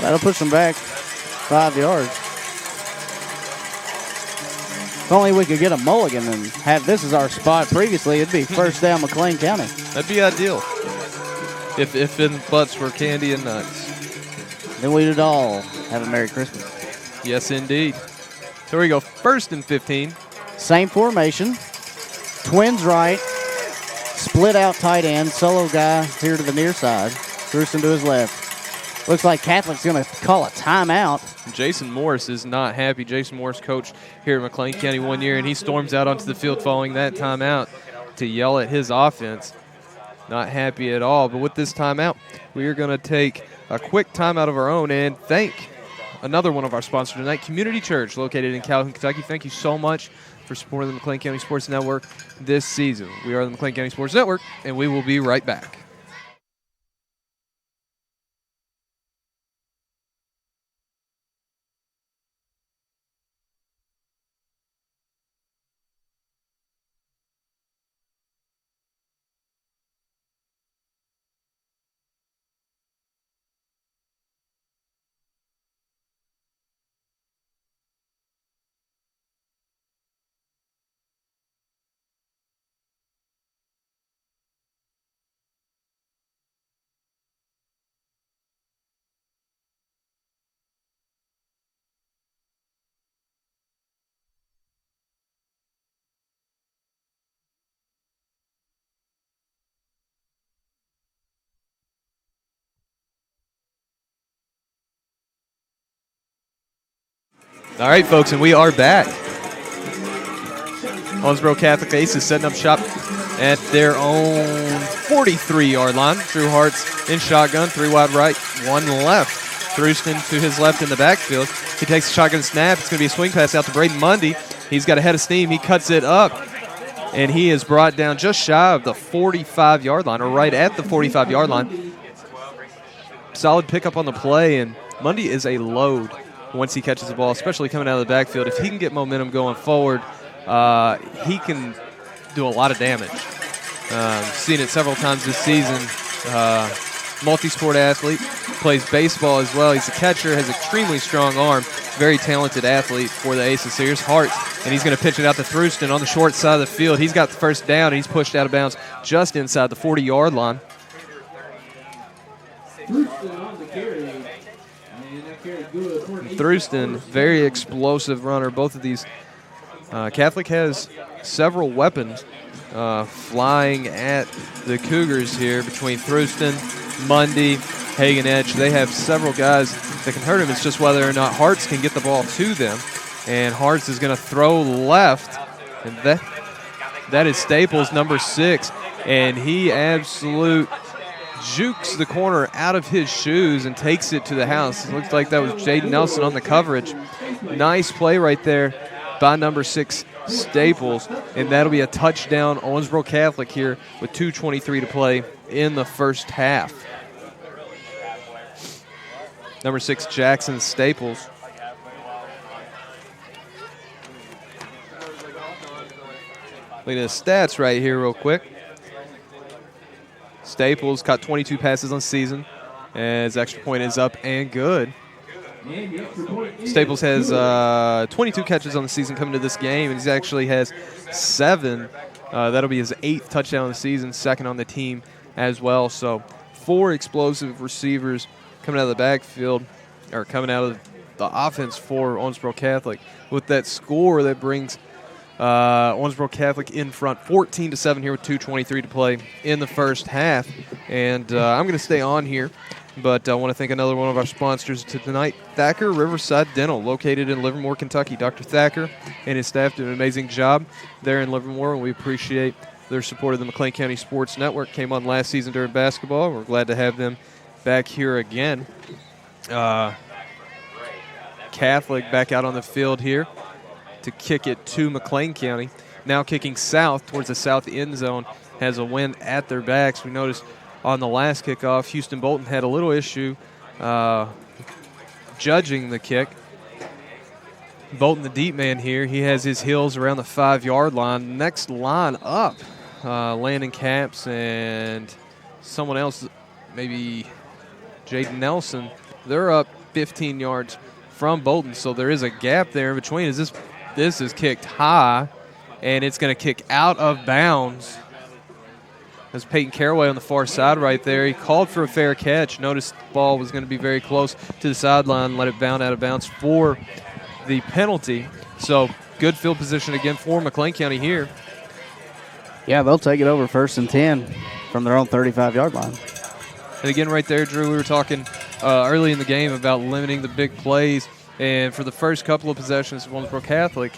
B: That'll push them back 5 yards. If only we could get a mulligan and have this as our spot previously, it'd be first down McLean County.
A: That'd be ideal. If in butts were candy and nuts.
B: Then we'd all have a Merry Christmas.
A: Yes, indeed. So here we go, 1st and 15.
B: Same formation. Twins right. Split out tight end. Solo guy here to the near side. Thruston to his left. Looks like Catholic's going to call a timeout.
A: Jason Morris is not happy. Jason Morris coached here at McLean County 1 year, and he storms out onto the field following that timeout to yell at his offense. Not happy at all. But with this timeout, we are going to take a quick timeout of our own and thank another one of our sponsors tonight, Community Church, located in Calhoun, Kentucky. Thank you so much for supporting the McLean County Sports Network this season. We are the McLean County Sports Network, and we will be right back. All right, folks, and we are back. Owensboro Catholic Aces setting up shop at their own 43-yard line. Drew Hart's in shotgun, 3 wide right, 1 left. Thruston to his left in the backfield. He takes a shotgun snap. It's going to be a swing pass out to Braden Mundy. He's got a head of steam. He cuts it up, and he is brought down just shy of the 45-yard line, or right at the 45-yard line. Solid pickup on the play, and Mundy is a load once he catches the ball, especially coming out of the backfield. If he can get momentum going forward, he can do a lot of damage. Seen it several times this season. Multi-sport athlete, plays baseball as well. He's a catcher, has extremely strong arm, very talented athlete for the Aces. So here's Hart, and he's going to pitch it out to Thruston on the short side of the field. He's got the first down, and he's pushed out of bounds just inside the 40-yard line. Thruston, very explosive runner. Both of these. Catholic has several weapons flying at the Cougars here between Thruston, Mundy, Hagen Edge. They have several guys that can hurt him. It's just whether or not Hartz can get the ball to them. And Hartz is going to throw left. And that is Staples, number 6. And he absolute jukes the corner out of his shoes and takes it to the house. It looks like that was Jaden Nelson on the coverage. Nice play right there by number 6, Staples, and that'll be a touchdown. Owensboro Catholic here with 2:23 to play in the first half. Number 6, Jackson Staples. Look at the stats right here real quick. Staples caught 22 passes on the season, as extra point is up and good. Staples has 22 catches on the season coming to this game, and he actually has 7. That'll be his 8th touchdown of the season, 2nd on the team as well. So 4 explosive receivers coming out of the backfield, or coming out of the offense for Owensboro Catholic. With that score, that brings Owensboro Catholic in front 14-7 here with 2:23 to play in the first half. And I'm going to stay on here. But I want to thank another one of our sponsors tonight, Thacker Riverside Dental, located in Livermore, Kentucky. Dr. Thacker and his staff do an amazing job there in Livermore, and we appreciate their support of the McLean County Sports Network. Came on last season during basketball. We're glad to have them back here again. Catholic back out on the field here to kick it to McLean County. Now kicking south towards the south end zone, has a wind at their backs. We noticed on the last kickoff, Houston Bolton had a little issue judging the kick. Bolton, the deep man here, he has his heels around the 5-yard line. Next line up, Landon Capps and someone else, maybe Jaden Nelson. They're up 15 yards from Bolton, so there is a gap there in between. This is kicked high, and it's going to kick out of bounds. That's Peyton Caraway on the far side right there. He called for a fair catch. Noticed the ball was going to be very close to the sideline. Let it bound out of bounds for the penalty. So good field position again for McLean County here.
B: Yeah, they'll take it over 1st and 10 from their own 35-yard line.
A: And again right there, Drew, we were talking early in the game about limiting the big plays. And for the first couple of possessions of Owensboro Catholic,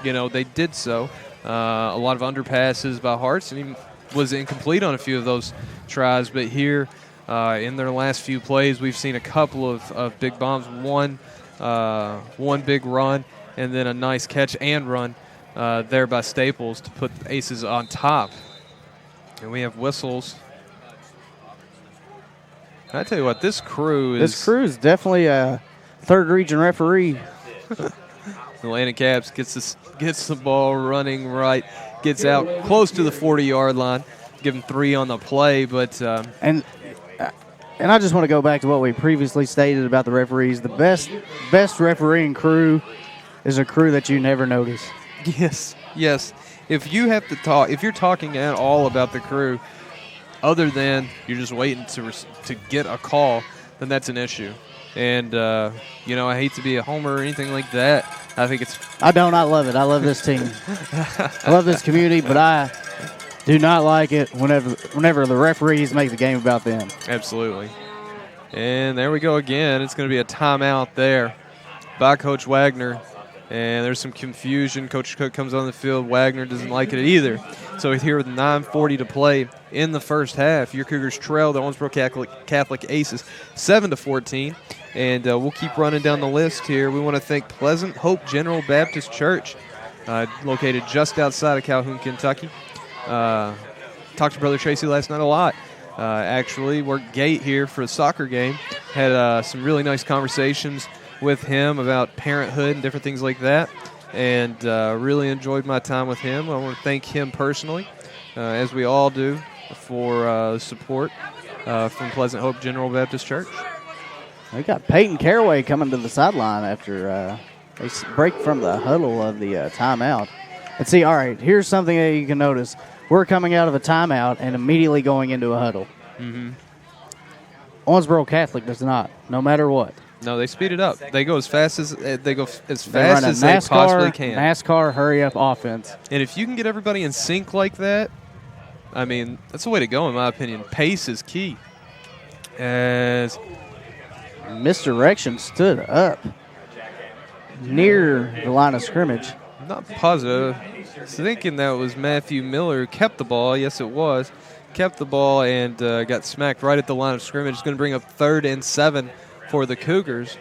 A: they did so. A lot of underpasses by Hartz, and he was incomplete on a few of those tries. But here in their last few plays, we've seen a couple of big bombs, one big run, and then a nice catch and run there by Staples to put the Aces on top. And we have whistles. I tell you what, this crew is
B: definitely a third region referee.
A: Landon Capps gets the ball running right, gets out close to the 40-yard line. Give him 3 on the play, but
B: and I just want to go back to what we previously stated about the referees. The best refereeing crew is a crew that you never notice.
A: Yes. If you have to talk, if you're talking at all about the crew, other than you're just waiting to get a call, then that's an issue. And I hate to be a homer or anything like that. I think it's.
B: I love it. I love this team. I love this community, but I do not like it whenever the referees make the game about them.
A: Absolutely. And there we go again. It's going to be a timeout there by Coach Wagner. And there's some confusion. Coach Cook comes on the field. Wagner doesn't like it either. So here with 9:40 to play in the first half, your Cougars trail the Owensboro Catholic Aces 7-14. And we'll keep running down the list here. We want to thank Pleasant Hope General Baptist Church, located just outside of Calhoun, Kentucky. Talked to Brother Tracy last night a lot. Actually worked gate here for a soccer game. Had some really nice conversations with him about parenthood and different things like that, and really enjoyed my time with him. I want to thank him personally, as we all do, for support from Pleasant Hope General Baptist Church.
B: We got Peyton Caraway coming to the sideline after they break from the huddle of the timeout. And see, all right, here's something that you can notice. We're coming out of a timeout and immediately going into a huddle. Owensboro Catholic does not, no matter what.
A: No, they speed it up. They go as fast as
B: They
A: they
B: NASCAR,
A: possibly can.
B: NASCAR hurry up offense.
A: And if you can get everybody in sync like that, I mean, that's the way to go in my opinion. Pace is key. As
B: Misdirection stood up near the line of scrimmage.
A: I'm not positive. I was thinking that was Matthew Miller who kept the ball. Yes, it was. Kept the ball and got smacked right at the line of scrimmage. It's going to bring up 3rd and 7 for the Cougars.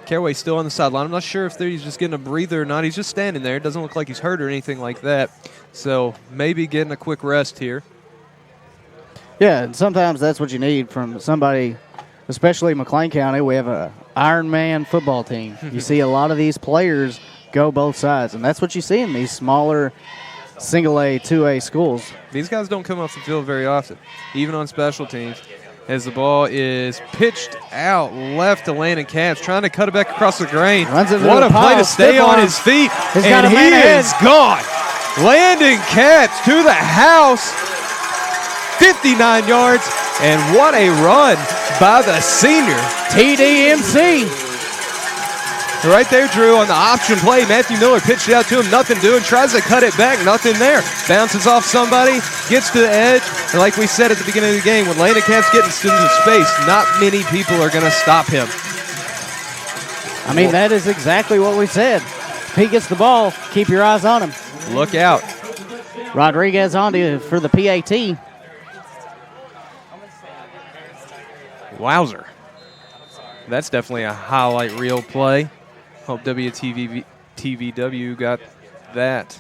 A: Caraway still on the sideline. I'm not sure if he's just getting a breather or not. He's just standing there. It doesn't look like he's hurt or anything like that. So maybe getting a quick rest here.
B: Yeah, and sometimes that's what you need from somebody, especially McLean County. We have a Iron Man football team. You see a lot of these players go both sides, and that's what you see in these smaller single A, 2A schools.
A: These guys don't come off the field very often, even on special teams. As the ball is pitched out left to Landon Capps, trying to cut it back across the grain.
B: Runs into
A: What
B: the
A: a play
B: pile,
A: to stay
B: stiff
A: on
B: arm.
A: his feet.
B: He's got
A: And
B: a
A: he
B: man ahead.
A: is gone. Landon Capps to the house. 59 yards. And what a run by the senior.
B: TDMC.
A: Right there, Drew, on the option play. Matthew Miller pitched it out to him. Nothing doing. Tries to cut it back. Nothing there. Bounces off somebody. Gets to the edge. And like we said at the beginning of the game, when Landon Capps gets into space, not many people are going to stop him.
B: I mean, that is exactly what we said. If he gets the ball, keep your eyes on him.
A: Look out.
B: Rodriguez on to for the PAT.
A: Wowzer. That's definitely a highlight reel play. Hope WTVW got that.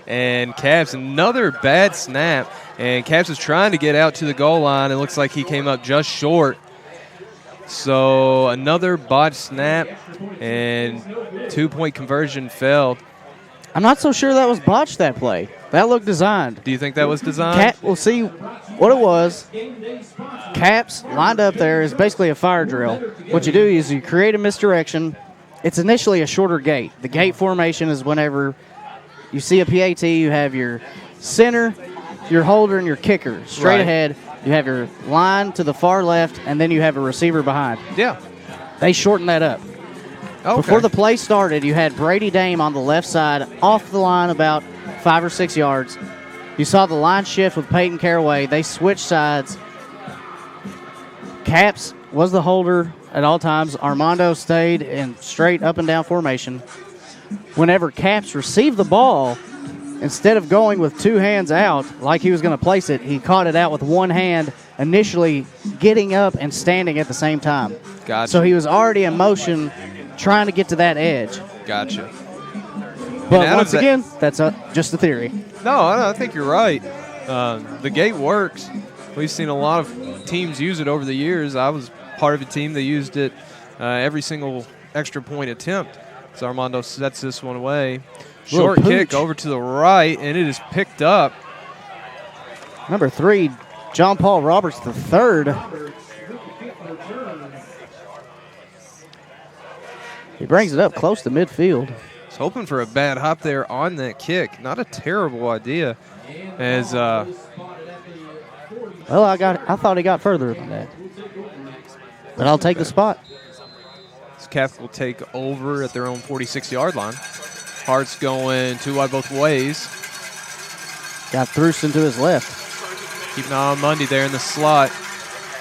A: And Capps, another bad snap. And Capps is trying to get out to the goal line. It looks like he came up just short. So another botched snap and 2-point conversion failed.
B: I'm not so sure that was botched, that play. That looked designed.
A: Do you think that was designed?
B: We'll see what it was. Capps lined up there is basically a fire drill. What you do is you create a misdirection. It's initially a shorter gate. The gate formation is whenever you see a PAT, you have your center, your holder, and your kicker straight ahead. You have your line to the far left, and then you have a receiver behind.
A: Yeah.
B: They shortened that up.
A: Okay.
B: Before the play started, you had Brady Dame on the left side, off the line about 5 or 6 yards. You saw the line shift with Peyton Caraway. They switched sides. Capps was the holder at all times. Armando stayed in straight up and down formation. Whenever Capps received the ball, instead of going with 2 hands out like he was going to place it, he caught it out with 1 hand, initially getting up and standing at the same time.
A: Gotcha.
B: So he was already in motion trying to get to that edge.
A: Gotcha.
B: But once again, that's just a theory.
A: No, I think you're right. The gate works. We've seen a lot of teams use it over the years. I was part of a team that used it every single extra point attempt. So Armando sets this one away. Short kick over to the right, and it is picked up.
B: Number 3, John Paul Roberts III. He brings it up close to midfield.
A: Was hoping for a bad hop there on that kick. Not a terrible idea. As
B: well, I thought he got further than that. But I'll take the spot.
A: Catholic will take over at their own 46-yard line. Hart's going 2 wide both ways.
B: Got Thurston to his left.
A: Keep an eye on Mundy there in the slot.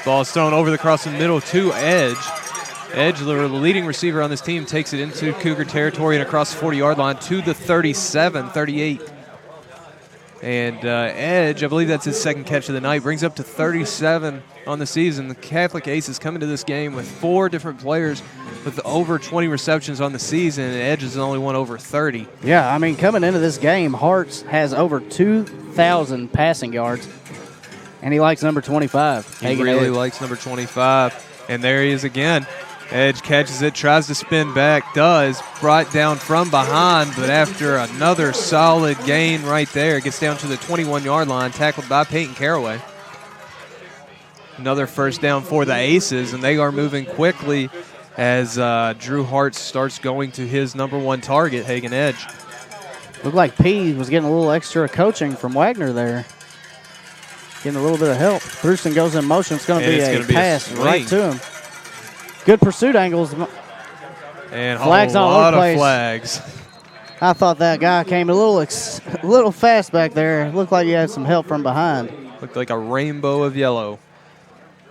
A: Ball is thrown over across the middle to edge. Edge, the leading receiver on this team, takes it into Cougar territory and across the 40-yard line to the 37, 38. And Edge, I believe that's his second catch of the night, brings up to 37 on the season. The Catholic Aces come into this game with 4 different players with over 20 receptions on the season, and Edge is the only one over 30.
B: Yeah, I mean, coming into this game, Hart's has over 2,000 passing yards, and he likes number 25.
A: He really likes number 25. And there he is again. Edge catches it, tries to spin back, does, brought down from behind, but after another solid gain right there, gets down to the 21-yard line, tackled by Peyton Caraway. Another first down for the Aces, and they are moving quickly as Drew Hart starts going to his number 1 target, Hagen Edge.
B: Looked like P was getting a little extra coaching from Wagner there. Getting a little bit of help. Thurston goes in motion. It's going to be a pass right to him. Good pursuit angles.
A: And
B: flags
A: a
B: all
A: lot
B: over the
A: of
B: place.
A: flags.
B: I thought that guy came a little fast back there. Looked like he had some help from behind.
A: Looked like a rainbow of yellow.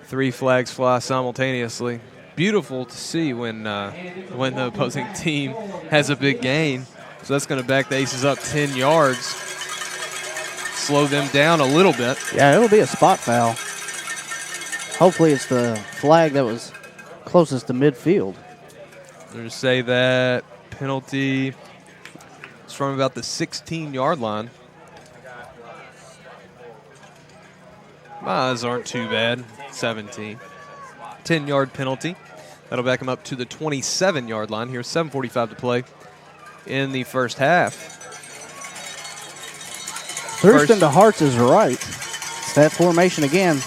A: 3 flags fly simultaneously. Beautiful to see when the opposing team has a big gain. So that's going to back the Aces up 10 yards. Slow them down a little bit.
B: Yeah, it'll be a spot foul. Hopefully it's the flag that was closest to midfield.
A: They're to say that penalty is from about the 16-yard line. My eyes aren't too bad. 17. 10-yard penalty. That'll back him up to the 27-yard line. Here's 7:45 to play in the first half.
B: Thurston to Hart's is right. It's that formation again.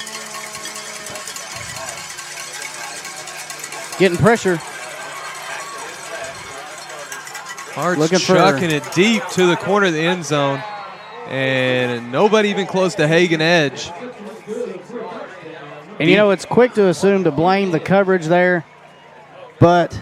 B: Getting pressure.
A: Hart's chucking it deep to the corner of the end zone. And nobody even close to Hagen Edge.
B: And, you know, it's quick to assume to blame the coverage there, but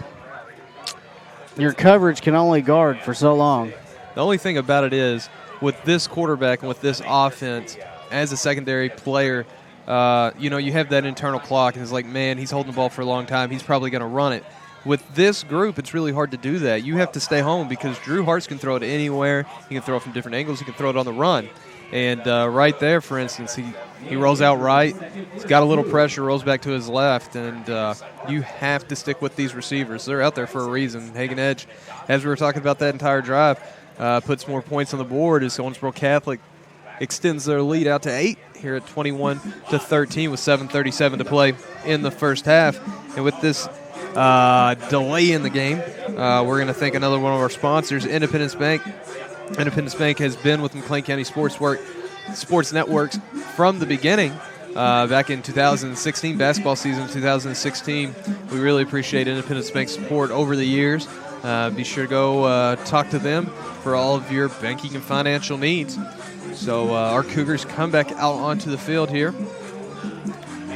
B: your coverage can only guard for so long.
A: The only thing about it is, with this quarterback and with this offense, as a secondary player, you have that internal clock, and it's like, man, he's holding the ball for a long time. He's probably going to run it. With this group, it's really hard to do that. You have to stay home because Drew Hart's can throw it anywhere. He can throw it from different angles. He can throw it on the run. And right there, for instance, he rolls out right. He's got a little pressure, rolls back to his left, and you have to stick with these receivers. They're out there for a reason. Hagen Edge, as we were talking about that entire drive, puts more points on the board as Owensboro Catholic extends their lead out to 8 here at 21-13 with 7:37 to play in the first half. And with this delay in the game, we're going to thank another one of our sponsors, Independence Bank. Independence Bank has been with McLean County Sports Networks from the beginning. Back in 2016, basketball season 2016. We really appreciate Independence Bank's support over the years. Be sure to go talk to them for all of your banking and financial needs. So our Cougars come back out onto the field here.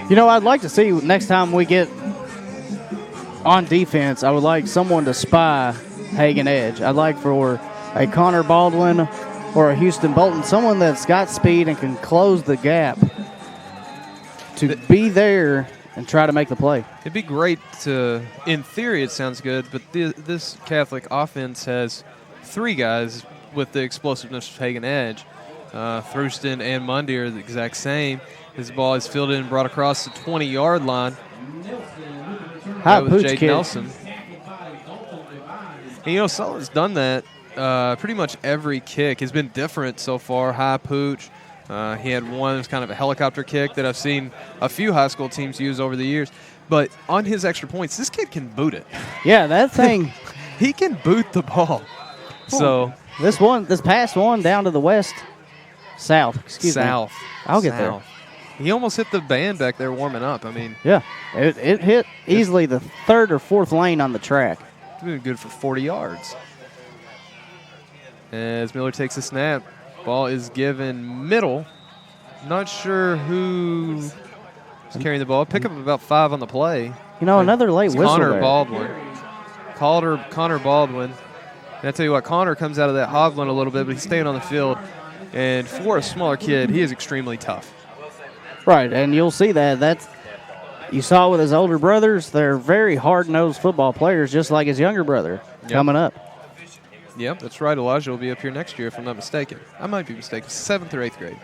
B: You know, I'd like to see next time we get on defense, I would like someone to spy Hagen Edge. I'd like for a Connor Baldwin or a Houston Bolton, someone that's got speed and can close the gap, to be there and try to make the play.
A: It'd be great to, in theory it sounds good, but this Catholic offense has 3 guys with the explosiveness of Hagen Edge. Thurston and Mundy are the exact same. His ball is fielded and brought across the 20-yard line.
B: High
A: with
B: pooch
A: Jade
B: kid.
A: Nelson. And, Sullivan's done that pretty much every kick. Has been different so far. High pooch. He had one that was kind of a helicopter kick that I've seen a few high school teams use over the years. But on his extra points, this kid can boot it.
B: Yeah, that thing.
A: He can boot the ball. So
B: this past one down to the south. Excuse me. I'll get there.
A: He almost hit the band back there warming up. I mean,
B: yeah, it hit easily the 3rd or 4th lane on the track.
A: It's been good for 40 yards. As Miller takes a snap, ball is given middle. Not sure who is carrying the ball. Pick up about 5 on the play.
B: Another late whistle
A: Connor
B: there.
A: Baldwin. Connor Baldwin. And I tell you what, Connor comes out of that hovland a little bit, but he's staying on the field. And for a smaller kid, he is extremely tough.
B: Right, and you'll see that. You saw with his older brothers, they're very hard-nosed football players, just like his younger brother coming up.
A: Yep, that's right. Elijah will be up here next year, if I'm not mistaken. I might be mistaken. 7th or 8th grade.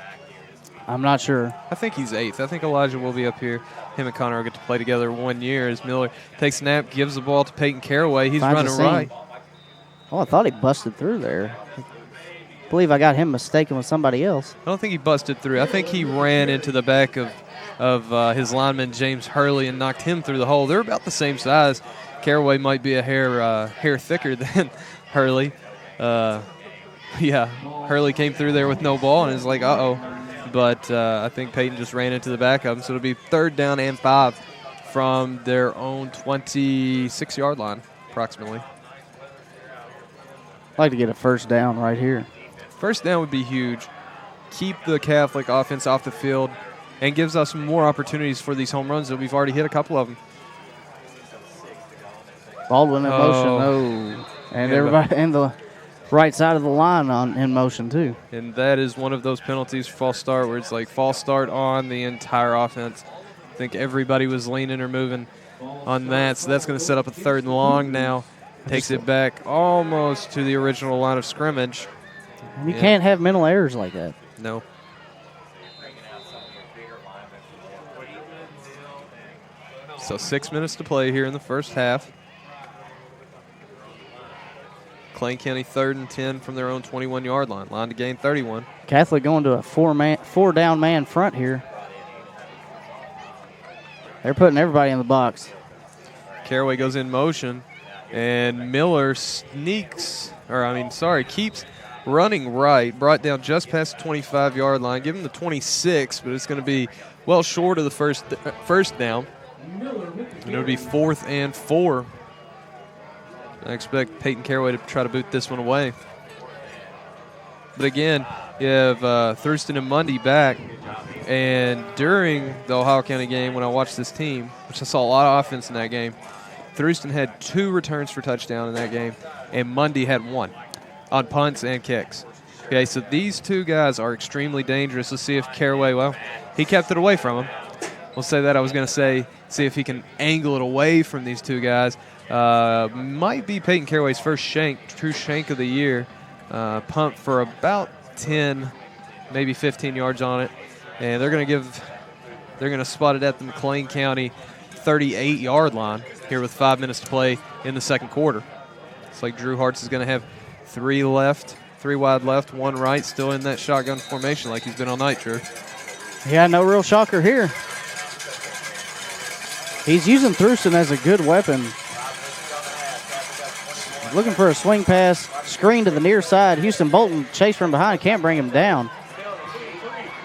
B: I'm not sure.
A: I think he's 8th. I think Elijah will be up here. Him and Connor will get to play together 1 year as Miller takes a snap, gives the ball to Peyton Caraway. He's
B: Finds a
A: running
B: seam.
A: right.
B: Oh, I thought he busted through there. I believe I got him mistaken with somebody else.
A: I don't think he busted through. I think he ran into the back of his lineman, James Hurley, and knocked him through the hole. They're about the same size. Caraway might be a hair thicker than Hurley. Hurley came through there with no ball, and it's like, uh-oh. But I think Peyton just ran into the back of him, so it'll be 3rd down and 5 from their own 26-yard line, approximately.
B: I'd like to get a first down right here.
A: First down would be huge. Keep the Catholic offense off the field and gives us more opportunities for these home runs that we've already hit a couple of them.
B: Baldwin in motion, no. And everybody and the right side of the line in motion too.
A: And that is one of those penalties for false start where it's like false start on the entire offense. I think everybody was leaning or moving on that, so that's going to set up a 3rd and long now. Takes it back almost to the original line of scrimmage.
B: You can't have mental errors like that.
A: No. So 6 minutes to play here in the first half. McLean County 3rd and 10 from their own 21-yard line. Line to gain 31.
B: Catholic going to a four-down man front here. They're putting everybody in the box.
A: Caraway goes in motion, and Miller keeps running right, brought down just past the 25-yard line. Give him the 26, but it's going to be well short of the first down. And it'll be 4th and 4. I expect Peyton Caraway to try to boot this one away. But again, you have Thurston and Mundy back. And during the Ohio County game, when I watched this team, which I saw a lot of offense in that game, Thurston had 2 returns for touchdown in that game, and Mundy had 1 on punts and kicks. Okay, so these 2 guys are extremely dangerous. Let's see if Caraway, he kept it away from him. We'll say that. I was going to say, see if he can angle it away from these 2 guys. Might be Peyton Caraway's first true shank of the year. Pumped for about 10, maybe 15 yards on it. And they're going to spot it at the McLean County 38-yard line here with 5 minutes to play in the second quarter. It's like Drew Hartz is going to have 3 wide left, 1 right, still in that shotgun formation like he's been all night, Drew.
B: Yeah, no real shocker here. He's using Thurston as a good weapon. Looking for a swing pass, screen to the near side. Houston Bolton chased from behind, can't bring him down.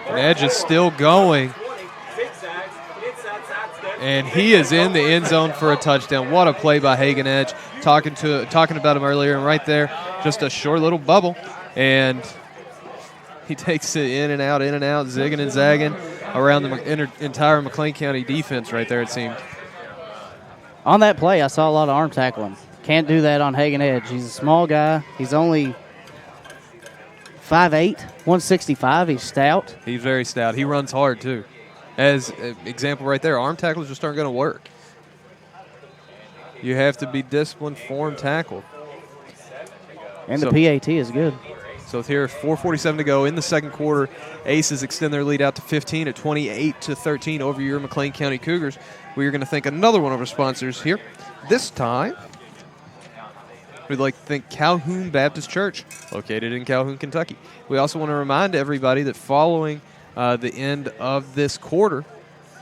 A: And Edge is still going. And he is in the end zone for a touchdown. What a play by Hagan Edge. Talking about him earlier, and right there, just a short little bubble. And he takes it in and out, zigging and zagging around the entire McLean County defense right there, it seemed.
B: On that play, I saw a lot of arm tackling. Can't do that on Hagan Edge. He's a small guy. He's only 5'8", 165. He's stout.
A: He's very stout. He runs hard, too. As an example right there, arm tackles just aren't going to work. You have to be disciplined, form tackled.
B: And the PAT is good.
A: So here, 4:47 to go in the second quarter. Aces extend their lead out to 15 at 28-13 over your McLean County Cougars. We are going to thank another one of our sponsors here. This time, we'd like to thank Calhoun Baptist Church, located in Calhoun, Kentucky. We also want to remind everybody that following the end of this quarter,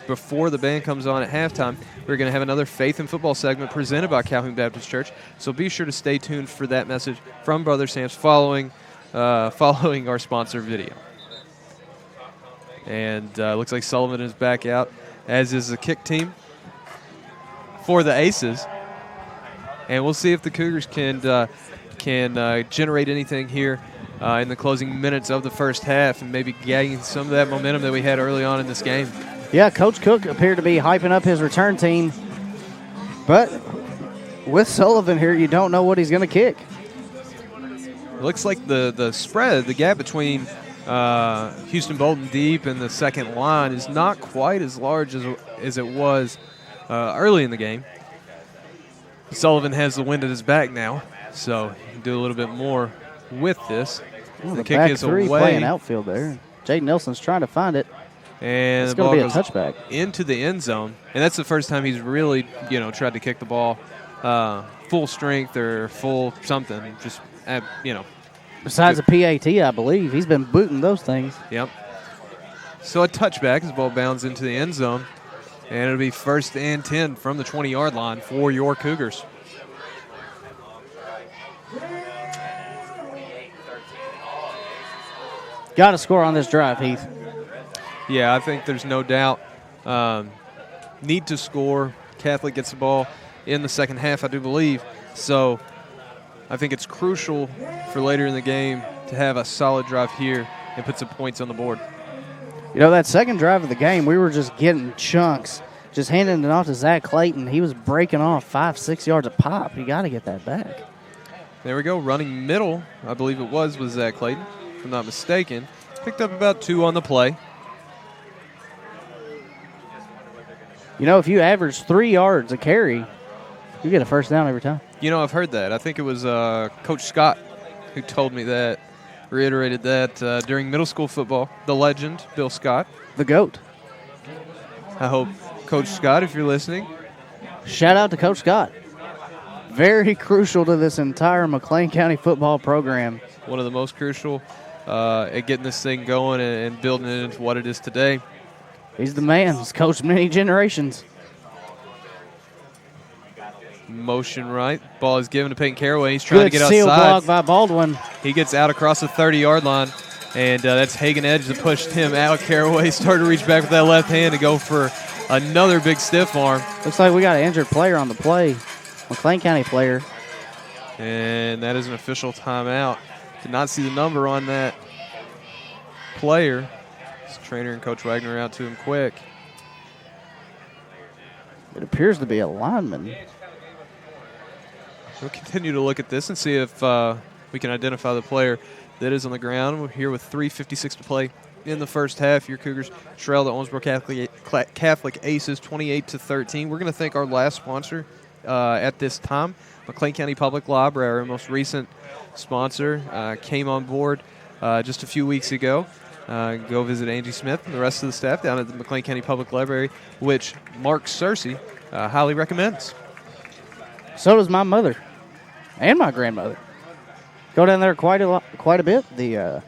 A: before the band comes on at halftime, we're going to have another Faith and Football segment presented by Calhoun Baptist Church. So be sure to stay tuned for that message from Brother Sam's following our sponsor video. And looks like Sullivan is back out, as is the kick team for the Aces. And we'll see if the Cougars can generate anything here in the closing minutes of the first half and maybe gain some of that momentum that we had early on in this game.
B: Yeah, Coach Cook appeared to be hyping up his return team. But with Sullivan here, you don't know what he's going to kick.
A: It looks like the spread, the gap between Houston Bolton deep in the second line is not quite as large as it was early in the game. Sullivan has the wind at his back now, so he can do a little bit more with this.
B: Well,
A: the
B: the
A: kick
B: back
A: is
B: three
A: away.
B: playing outfield there. Jaden Nelson's trying to find it.
A: And
B: it's
A: the ball
B: going to be a
A: goes
B: touchback
A: into the end zone. And that's the first time he's really, tried to kick the ball full strength or full something. Just,
B: Besides a PAT, I believe. He's been booting those things.
A: Yep. So a touchback as the ball bounds into the end zone. And it'll be 1st and 10 from the 20-yard line for your Cougars.
B: Got to score on this drive, Heath.
A: Yeah, I think there's no doubt. Need to score. Catholic gets the ball in the second half, I do believe. So I think it's crucial for later in the game to have a solid drive here and put some points on the board.
B: That second drive of the game, we were just getting chunks, just handing it off to Zach Clayton. He was breaking off 5-6 yards a pop. You got to get that back.
A: There we go. Running middle, I believe it was Zach Clayton, if I'm not mistaken. Picked up about 2 on the play.
B: If you average 3 yards a carry, you get a first down every time.
A: I've heard that. I think it was Coach Scott who told me that, reiterated that during middle school football. The legend, Bill Scott.
B: The GOAT.
A: I hope, Coach Scott, if you're listening.
B: Shout out to Coach Scott. Very crucial to this entire McLean County football program.
A: One of the most crucial at getting this thing going and building it into what it is today.
B: He's the man. He's coached many generations.
A: Motion right. Ball is given to Peyton Caraway. He's trying to get outside.
B: Good seal block by Baldwin.
A: He gets out across the 30-yard line, and that's Hagen Edge that pushed him out. Caraway started to reach back with that left hand to go for another big stiff arm.
B: Looks like we got an injured player on the play. McLean County player.
A: And that is an official timeout. Did not see the number on that player. His trainer and Coach Wagner out to him quick.
B: It appears to be a lineman.
A: We'll continue to look at this and see if we can identify the player that is on the ground. We're here with 3:56 to play in the first half. Your Cougars trail the Owensboro Catholic Aces 28-13. We're going to thank our last sponsor at this time, McLean County Public Library, our most recent sponsor, came on board just a few weeks ago. Go visit Angie Smith and the rest of the staff down at the McLean County Public Library, which Mark Searcy highly recommends.
B: So does my mother and my grandmother. Go down there quite a bit. The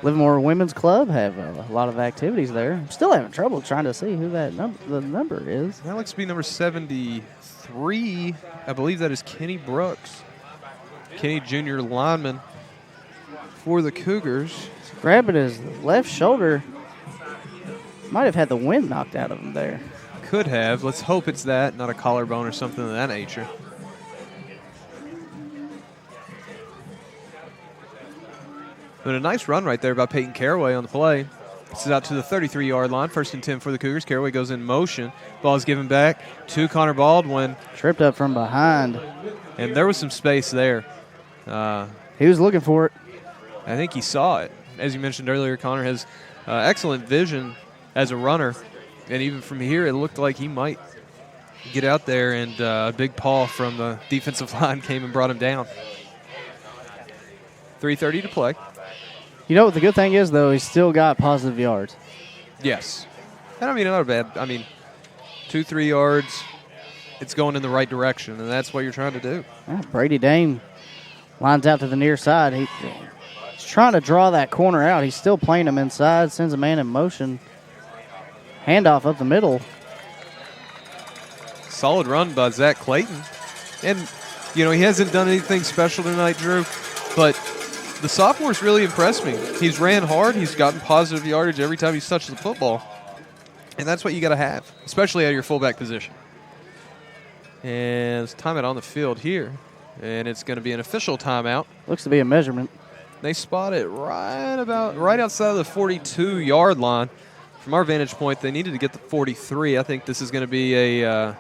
B: Livermore Women's Club have a lot of activities there. I'm still having trouble trying to see who the number is.
A: That looks to be number 73. I believe that is Kenny Brooks. Kenny, junior lineman for the Cougars.
B: Grabbing his left shoulder. Might have had the wind knocked out of him there.
A: Could have. Let's hope it's that, not a collarbone or something of that nature. But a nice run right there by Peyton Caraway on the play. This is out to the 33-yard line. 1st and 10 for the Cougars. Caraway goes in motion. Ball is given back to Connor Baldwin.
B: Tripped up from behind.
A: And there was some space there.
B: He was looking for it.
A: I think he saw it. As you mentioned earlier, Connor has excellent vision as a runner. And even from here, it looked like he might get out there, and a big paw from the defensive line came and brought him down. 3:30 to play.
B: You know what the good thing is, though? He's still got positive yards.
A: Yes. And not bad. 2-3 yards. It's going in the right direction, and that's what you're trying to do.
B: Yeah, Brady Dame lines out to the near side. He's trying to draw that corner out. He's still playing him inside, sends a man in motion. Handoff up the middle.
A: Solid run by Zach Clayton. And, he hasn't done anything special tonight, Drew, but the sophomore's really impressed me. He's ran hard. He's gotten positive yardage every time he's touched the football. And that's what you got to have, especially at your fullback position. And it's timeout on the field here. And it's going to be an official timeout.
B: Looks to be a measurement.
A: They spot it right outside of the 42-yard line. From our vantage point, they needed to get the 43. I think this is going to be an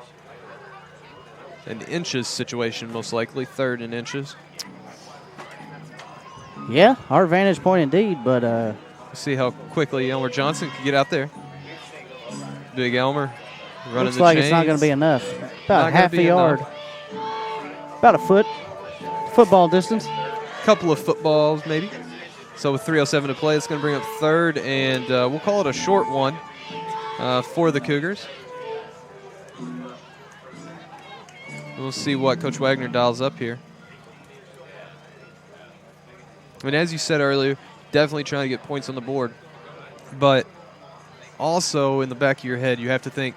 A: inches situation, most likely, 3rd and inches.
B: Yeah, our vantage point indeed, but
A: See how quickly Elmer Johnson can get out there. Big Elmer running
B: Looks
A: the
B: like
A: chains.
B: it's not going to be enough. About
A: Not
B: half
A: gonna
B: a
A: be
B: yard.
A: enough.
B: About a foot. Football distance.
A: Couple of footballs maybe. So with 3:07 to play, it's going to bring up third, and we'll call it a short one for the Cougars. We'll see what Coach Wagner dials up here. I mean, as you said earlier, definitely trying to get points on the board. But also in the back of your head, you have to think,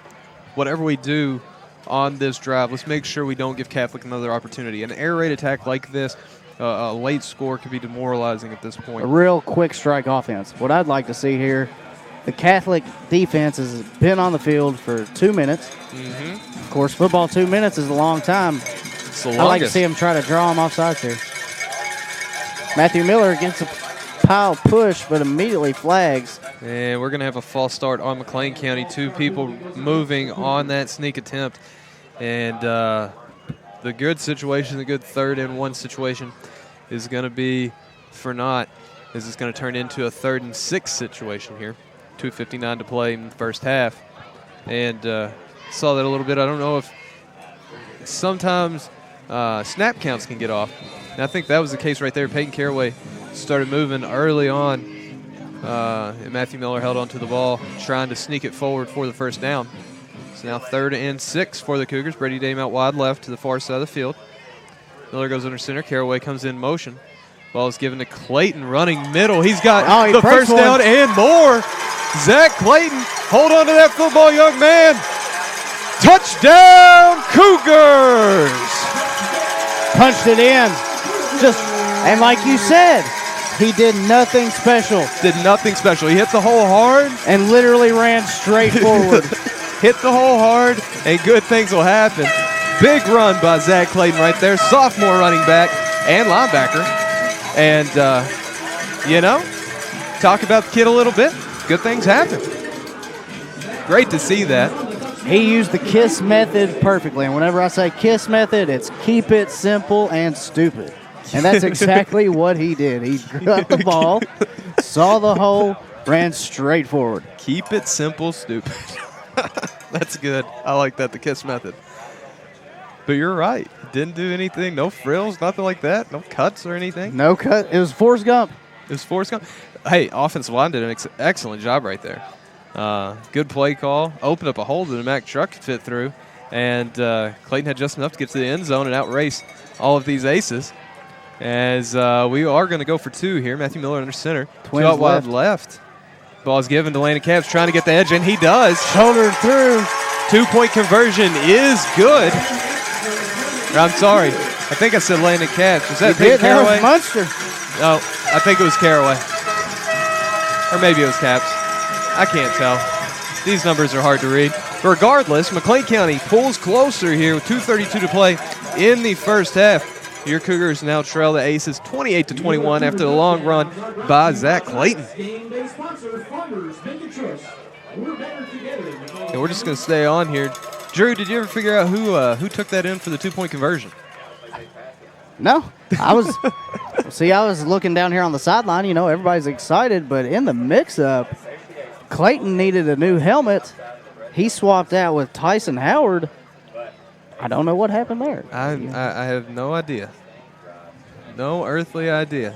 A: whatever we do on this drive, let's make sure we don't give Catholic another opportunity. An air raid attack like this, a late score could be demoralizing at this point.
B: A real quick strike offense. What I'd like to see here, the Catholic defense has been on the field for 2 minutes.
A: Mm-hmm.
B: Of course, football 2 minutes is a long time.
A: It's the
B: I'd like to
A: longest.
B: see him try to draw him off sides here. Matthew Miller gets a pile push, but immediately flags.
A: And we're going to have a false start on McLean County. 2 people moving on that sneak attempt. And the good situation, the good 3rd and 1 situation is going to be for naught. This is going to turn into a 3rd and 6 situation here. 2:59 to play in the first half. And saw that a little bit. I don't know if sometimes snap counts can get off. And I think that was the case right there. Peyton Caraway started moving early on. And Matthew Miller held onto the ball, trying to sneak it forward for the first down. So now 3rd and 6 for the Cougars. Brady Dame out wide left to the far side of the field. Miller goes under center. Caraway comes in motion. Ball is given to Clayton running middle. He's got
B: he
A: the
B: breaks
A: first down
B: one.
A: and more. Zach Clayton, hold on to that football, young man. Touchdown, Cougars!
B: Punched it in. And like you said, he did nothing special
A: Did nothing special. He hit the hole hard,
B: and literally ran straight forward.
A: hit the hole hard, and good things will happen. Big run by Zach Clayton right there, sophomore running back and linebacker. And, talk about the kid a little bit. Good things happen. Great to see that.
B: He used the KISS method perfectly. And whenever I say KISS method, it's keep it simple and stupid. And that's exactly what he did. He got the ball, saw the hole, ran straight forward.
A: Keep it simple, stupid. That's good. I like that, the KISS method. But you're right. Didn't do anything. No frills, nothing like that. No cuts or anything.
B: No cut. It was Forrest Gump.
A: It was Forrest Gump. Hey, offensive line did an excellent job right there. Good play call. Opened up a hole that the Mack truck could fit through. And Clayton had just enough to get to the end zone and outrace all of these aces. As we are going to go for 2 here. Matthew Miller under center.
B: Twins
A: 2 out wide left. Ball is given to Landon Capps, trying to get the edge, and he does.
B: Shouldered through.
A: 2-point conversion is good. I'm sorry. I think I said Landon Capps. Was that Peyton
B: That
A: Caraway?
B: was Munster.
A: No, I think it was Caraway. Or maybe it was Capps. I can't tell. These numbers are hard to read. Regardless, McLean County pulls closer here with 2:32 to play in the first half. Your Cougars now trail the Aces 28-21 after the long run by Zach Clayton. And we're just going to stay on here. Drew, did you ever figure out who took that in for the 2-point conversion?
B: No, I was looking down here on the sideline. Everybody's excited, but in the mix-up, Clayton needed a new helmet. He swapped out with Tyson Howard. I don't know what happened there.
A: I have no idea. No earthly idea.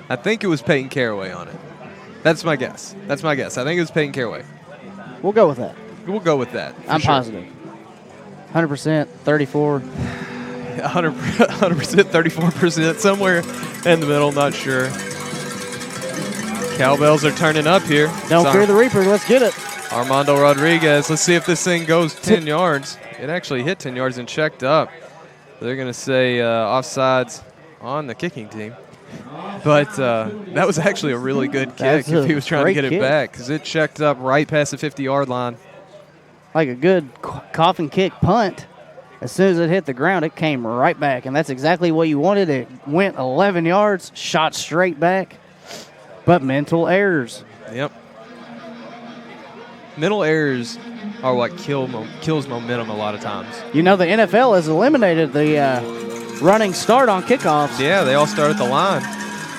A: I think it was Peyton Caraway on it. That's my guess. I think it was Peyton Caraway.
B: We'll go with that.
A: We'll go with that.
B: I'm
A: sure.
B: positive. 100%, 34.
A: 100%, 34%, somewhere in the middle, not sure. Cowbells are turning up here.
B: Don't fear the Reaper. Let's get it.
A: Armando Rodriguez. Let's see if this thing goes 10 yards. It actually hit 10 yards and checked up. They're going to say offsides on the kicking team. But that was actually a really good kick if he was trying to get it back, because it checked up right past the 50-yard line.
B: Like a good coffin kick punt. As soon as it hit the ground, it came right back, and that's exactly what you wanted. It went 11 yards, shot straight back, but mental errors.
A: Yep. Mental errors are what kills momentum a lot of times.
B: The NFL has eliminated the running start on kickoffs.
A: Yeah, they all start at the line.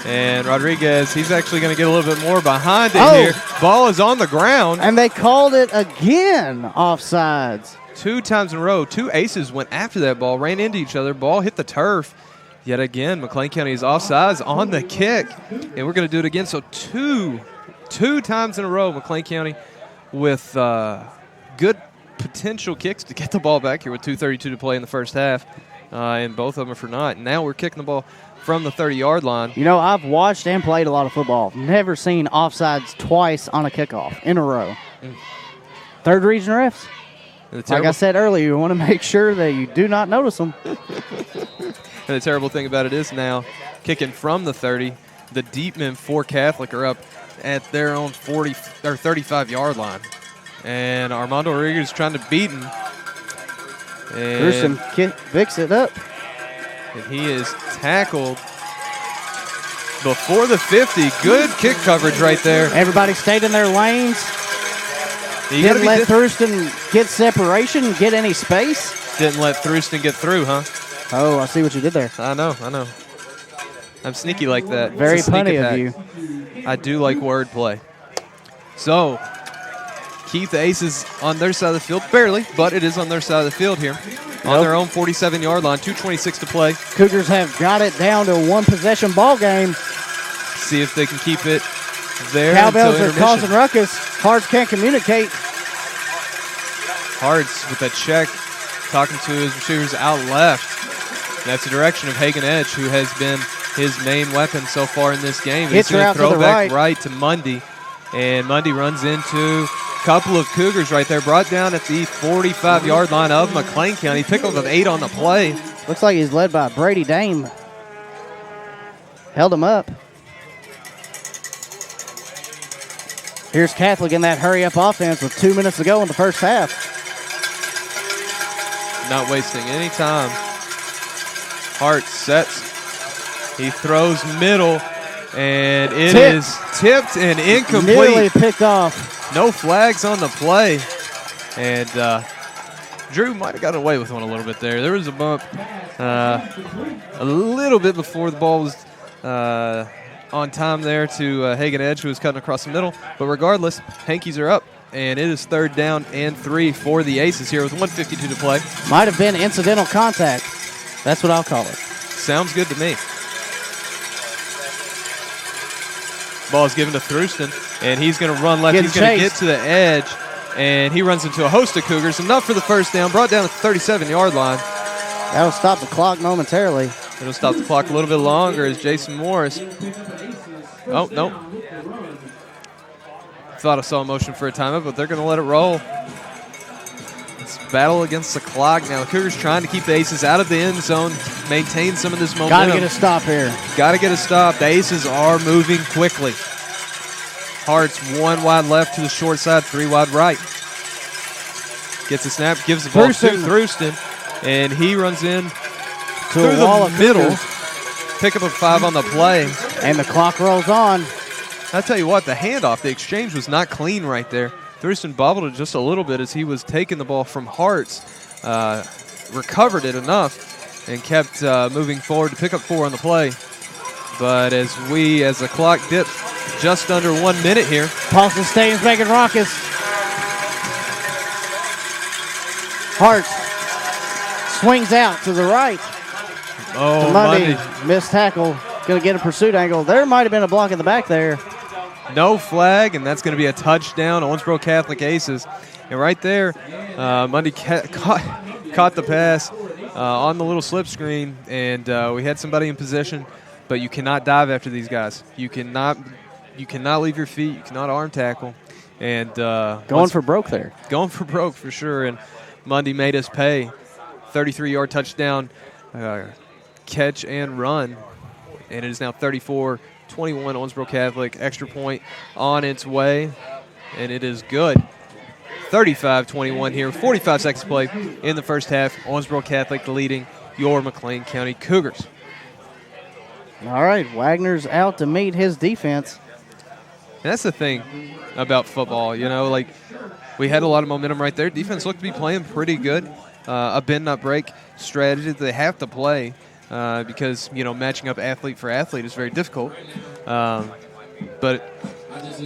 A: And Rodriguez, he's actually going to get a little bit more behind it
B: Oh.
A: here. Ball is on the ground.
B: And they called it again, offsides.
A: 2 times in a row. 2 aces went after that ball, ran into each other. Ball hit the turf. Yet again, McLean County is offsides on the kick. And we're going to do it again. So two times in a row, McLean County with good potential kicks to get the ball back here with 2:32 to play in the first half. And both of them are for naught. And now we're kicking the ball from the 30-yard line.
B: You know, I've watched and played a lot of football. Never seen offsides twice on a kickoff in a row. Third region refs. Like I said earlier, you want to make sure that you do not notice them.
A: And the terrible thing about it is now, kicking from the 30, the deep men for Catholic are up at their own 40 or 35-yard line. And Armando Rodriguez is trying to beat him.
B: Thurston picks it up.
A: And he is tackled before the 50. Good kick coverage right there.
B: Everybody stayed in their lanes.
A: You gotta
B: Didn't
A: be
B: let Thurston get separation, get any space.
A: Didn't let Thurston get through, huh?
B: Oh, I see what you did there.
A: I know. I'm sneaky like that.
B: Very
A: It's a sneak
B: punny
A: attack.
B: of you.
A: I do like wordplay. So, keep the Aces on their side of the field. Barely, but it is on their side of the field here. On their own 47-yard line, 2:26 to play.
B: Cougars have got it down to a one-possession ball game.
A: See if they can keep it there.
B: Cowbells
A: until
B: are
A: intermission.
B: causing ruckus. Hearts can't communicate.
A: Hards with a check, talking to his receivers out left. That's the direction of Hagen Edge, who has been his main weapon so far in this game.
B: Hits
A: He's
B: her
A: going
B: out
A: to
B: to
A: throw
B: the
A: back
B: right.
A: to Mundy. And Mundy runs into a couple of Cougars right there, brought down at the 45-yard line of McLean County. Pickup of 8 on the play.
B: Looks like he's led by Brady Dame. Held him up. Here's Catholic in that hurry-up offense with 2 minutes to go in the first half.
A: Not wasting any time. Hart sets. He throws middle, and it is tipped and incomplete.
B: Nearly picked off.
A: No flags on the play. And Drew might have gotten away with one a little bit there. There was a bump a little bit before the ball was on time there to Hagen Edge, who was cutting across the middle. But regardless, Hankies are up. And it is 3rd down and 3 for the Aces here with 1:52 to play.
B: Might have been incidental contact. That's what I'll call it.
A: Sounds good to me. Ball is given to Thurston, and he's going to run left.
B: Getting
A: He's going to
B: chased.
A: get to the edge, and he runs into a host of Cougars. Enough for the first down. Brought down at the 37-yard line.
B: That'll stop the clock momentarily.
A: It'll stop the clock a little bit longer as Jason Morris. Oh, no. Thought I saw a motion for a timeout, but they're going to let it roll. It's battle against the clock now. The Cougars trying to keep the Aces out of the end zone, maintain some of this momentum.
B: Got to get a stop here.
A: Got to get a stop. The Aces are moving quickly. Hart's 1 wide left to the short side, 3 wide right. Gets a snap, gives the ball to Thurston, and he runs in through
B: a wall
A: the
B: of
A: middle.
B: Cougars.
A: Pick up a 5 on the play.
B: And the clock rolls on.
A: I'll tell you what, the handoff, the exchange was not clean right there. Thurston bobbled it just a little bit as he was taking the ball from Hart's, recovered it enough, and kept moving forward to pick up 4 on the play. But as the clock dips just under 1 minute here.
B: Paulson Stadium's making raucous. Hart swings out to the right.
A: Oh,
B: Mundy, missed tackle. Going to get a pursuit angle. There might have been a block in the back there.
A: No flag, and that's going to be a touchdown. Owensboro Catholic Aces. And right there, Mundy caught the pass on the little slip screen, and we had somebody in position, but you cannot dive after these guys. You cannot leave your feet. You cannot arm tackle. And
B: going for broke there.
A: Going for broke for sure, and Mundy made us pay. 33-yard touchdown, catch and run. And it is now 34-21 Owensboro Catholic. Extra point on its way, and it is good. 35-21 here. 45 seconds to play in the first half. Owensboro Catholic leading your McLean County Cougars.
B: All right, Wagner's out to meet his defense.
A: And that's the thing about football. You know, like we had a lot of momentum right there. Defense looked to be playing pretty good. A bend not break strategy that they have to play. because, matching up athlete for athlete is very difficult. But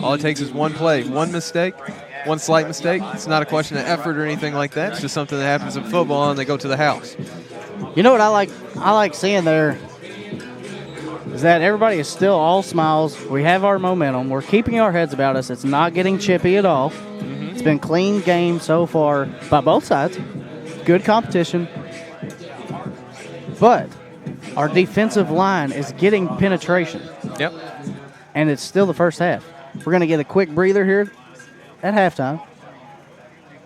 A: all it takes is one play, one mistake, one slight mistake. It's not a question of effort or anything like that. It's just something that happens in football, and they go to the house.
B: You know what I like seeing there is that everybody is still all smiles. We have our momentum. We're keeping our heads about us. It's not getting chippy at all. It's been clean game so far by both sides. Good competition. But our defensive line is getting penetration.
A: Yep.
B: And it's still the first half. We're going to get a quick breather here at halftime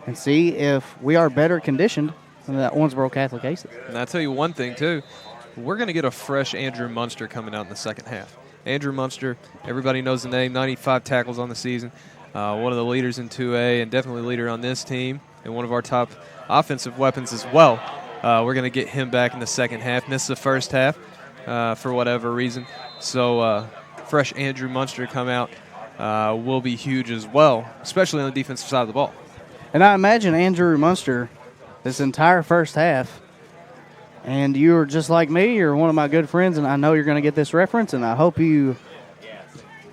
B: and see if we are better conditioned than the Owensboro Catholic Aces.
A: And I'll tell you one thing, too. We're going to get a fresh Andrew Munster coming out in the second half. Andrew Munster, everybody knows the name, 95 tackles on the season, one of the leaders in 2A and definitely leader on this team and one of our top offensive weapons as well. We're going to get him back in the second half. Missed the first half for whatever reason. So fresh Andrew Munster come out will be huge as well, especially on the defensive side of the ball.
B: And I imagine Andrew Munster this entire first half, and you are just like me. You're one of my good friends, and I know you're going to get this reference, and I hope you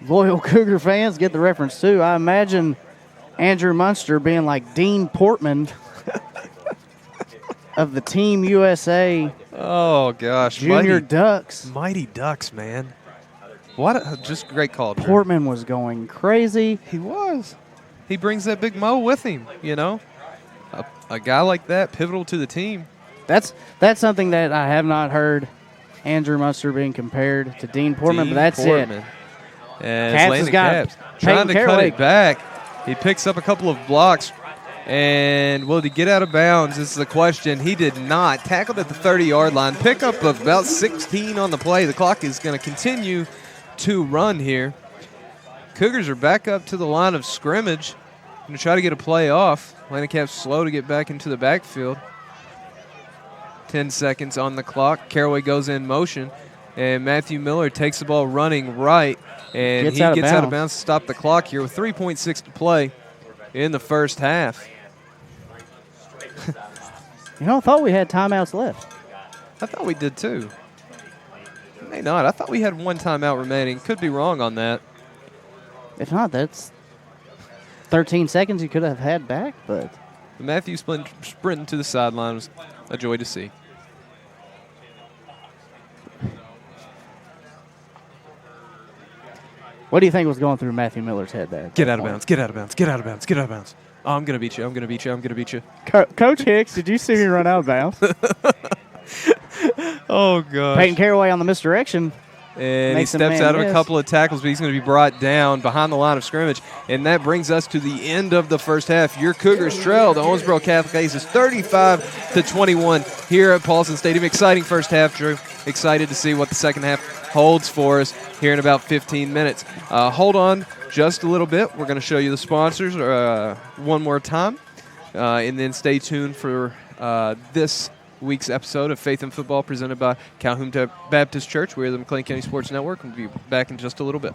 B: loyal Cougar fans get the reference too. I imagine Andrew Munster being like Dean Portman of the Team USA
A: Oh, gosh.
B: Junior Ducks.
A: Mighty Ducks, man. What a just great call, Drew.
B: Portman was going crazy.
A: He was. He brings that big mo with him, A guy like that, pivotal to the team.
B: That's something that I have not heard Andrew Munster being compared to Dean Portman, but that's
A: Portman.
B: it.
A: And
B: Caps
A: Landon
B: has got
A: Caps trying to cut
B: Caraway.
A: it back. He picks up a couple of blocks. And will he get out of bounds? This is the question. He did not. Tackled at the 30-yard line. Pickup of about 16 on the play. The clock is going to continue to run here. Cougars are back up to the line of scrimmage. Going to try to get a play off. Landon Caps slow to get back into the backfield. 10 seconds on the clock. Caraway goes in motion. And Matthew Miller takes the ball running right. And he gets out of bounds to stop the clock here with 3.6 to play in the first half.
B: I thought we had timeouts left.
A: I thought we did too. May not. I thought we had one timeout remaining. Could be wrong on that.
B: If not, that's 13 seconds you could have had back, but
A: Matthew sprinting to the sideline was a joy to see.
B: what do you think was going through Matthew Miller's head there?
A: Get out of bounds. Get out of bounds. Get out of bounds. Get out of bounds. Oh, I'm going to beat you. I'm going to beat you. I'm going to beat you.
B: Coach Hicks, did you see me run out of bounds?
A: Oh, gosh.
B: Peyton Caraway on the misdirection.
A: And he steps out of a couple of tackles, but he's going to be brought down behind the line of scrimmage. And that brings us to the end of the first half. Your Cougars trail the Owensboro Catholic Aces 35-21 here at Paulson Stadium. Exciting first half, Drew. Excited to see what the second half holds for us here in about 15 minutes. Hold on just a little bit. We're going to show you the sponsors one more time. And then stay tuned for this week's episode of Faith in Football presented by Calhoun Baptist Church. We're the McLean County Sports Network. We'll be back in just a little bit.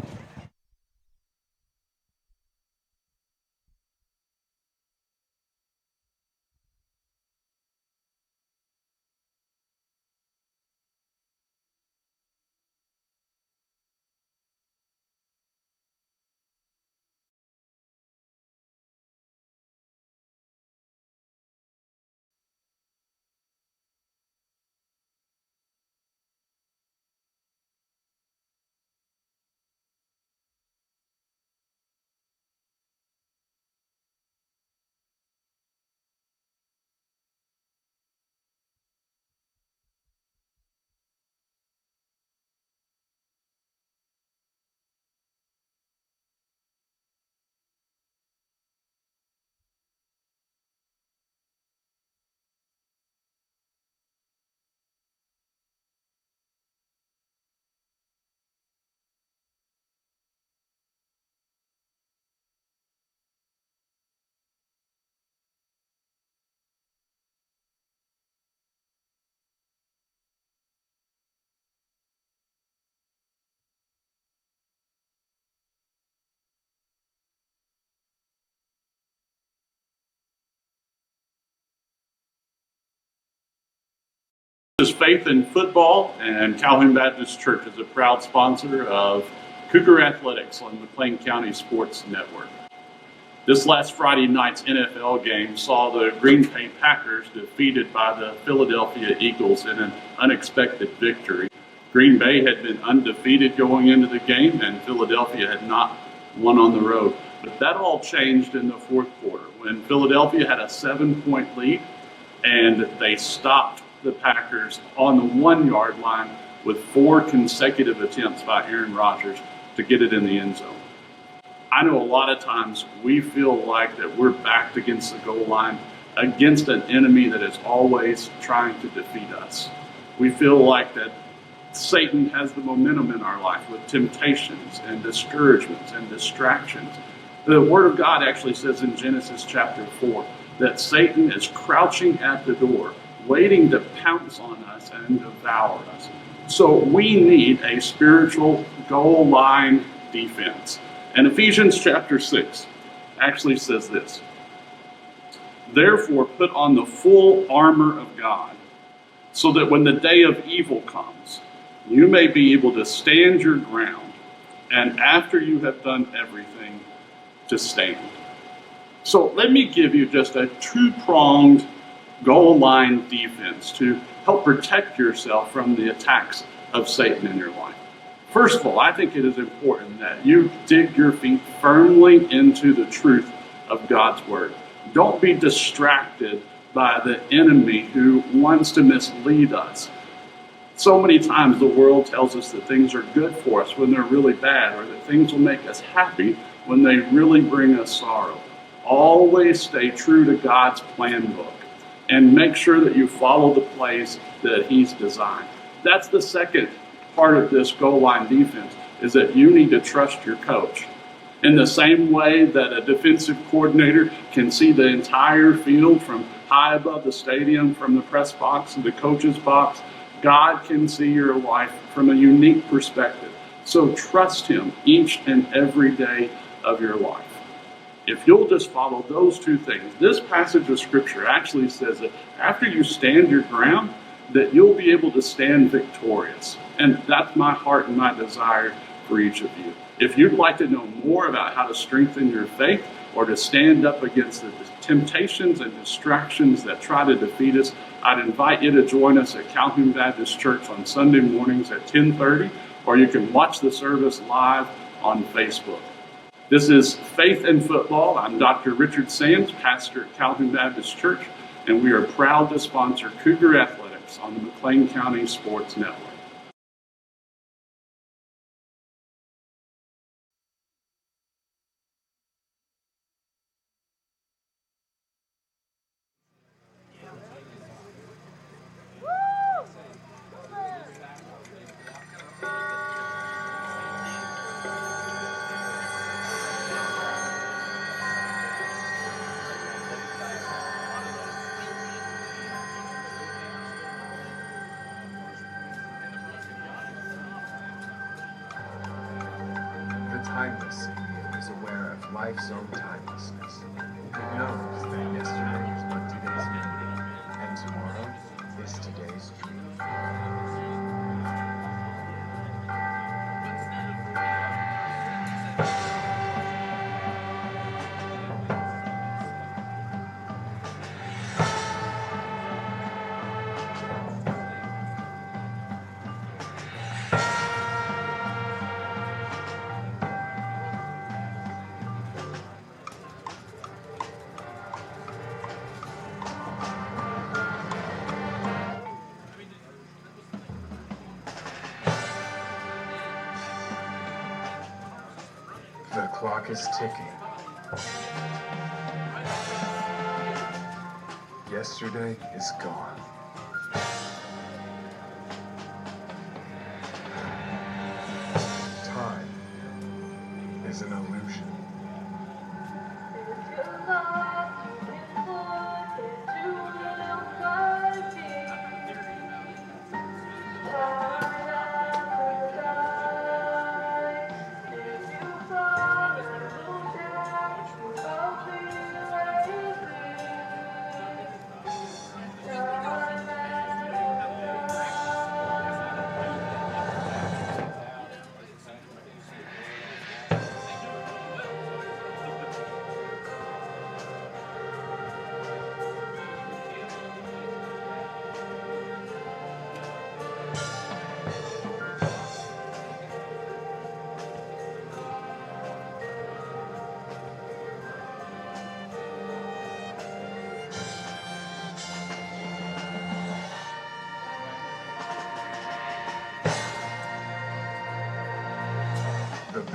E: This is Faith in Football, and Calhoun Baptist Church is a proud sponsor of Cougar Athletics on McLean County Sports Network. This last Friday night's NFL game saw the Green Bay Packers defeated by the Philadelphia Eagles in an unexpected victory. Green Bay had been undefeated going into the game, and Philadelphia had not won on the road. But that all changed in the fourth quarter when Philadelphia had a 7-point lead, and they stopped the Packers on the 1-yard line with 4 consecutive attempts by Aaron Rodgers to get it in the end zone. I know a lot of times we feel like that we're backed against the goal line against an enemy that is always trying to defeat us. We feel like that Satan has the momentum in our life with temptations and discouragements and distractions. The Word of God actually says in Genesis chapter 4 that Satan is crouching at the door, waiting to pounce on us and devour us. So we need a spiritual goal line defense. And Ephesians chapter 6 actually says this: "Therefore put on the full armor of God, so that when the day of evil comes, you may be able to stand your ground, and after you have done everything, to stand." So let me give you just a 2-pronged goal line defense to help protect yourself from the attacks of Satan in your life. First of all, I think it is important that you dig your feet firmly into the truth of God's Word. Don't be distracted by the enemy who wants to mislead us. So many times the world tells us that things are good for us when they're really bad, or that things will make us happy when they really bring us sorrow. Always stay true to God's plan book and make sure that you follow the plays that He's designed. That's the second part of this goal line defense, is that you need to trust your coach. In the same way that a defensive coordinator can see the entire field from high above the stadium, from the press box to the coach's box, God can see your life from a unique perspective. So trust Him each and every day of your life. If you'll just follow those 2 things, this passage of Scripture actually says that after you stand your ground, that you'll be able to stand victorious. And that's my heart and my desire for each of you. If you'd like to know more about how to strengthen your faith or to stand up against the temptations and distractions that try to defeat us, I'd invite you to join us at Calhoun Baptist Church on Sunday mornings at 10:30, or you can watch the service live on Facebook. This is Faith in Football. I'm Dr. Richard Sands, pastor at Calhoun Baptist Church, and we are proud to sponsor Cougar Athletics on the McLean County Sports Network.
F: Timeless is aware of life's own timelessness. It knows that yesterday was but today's memory, and tomorrow is today's dream. The clock is ticking. Yesterday is gone. Time is an illusion.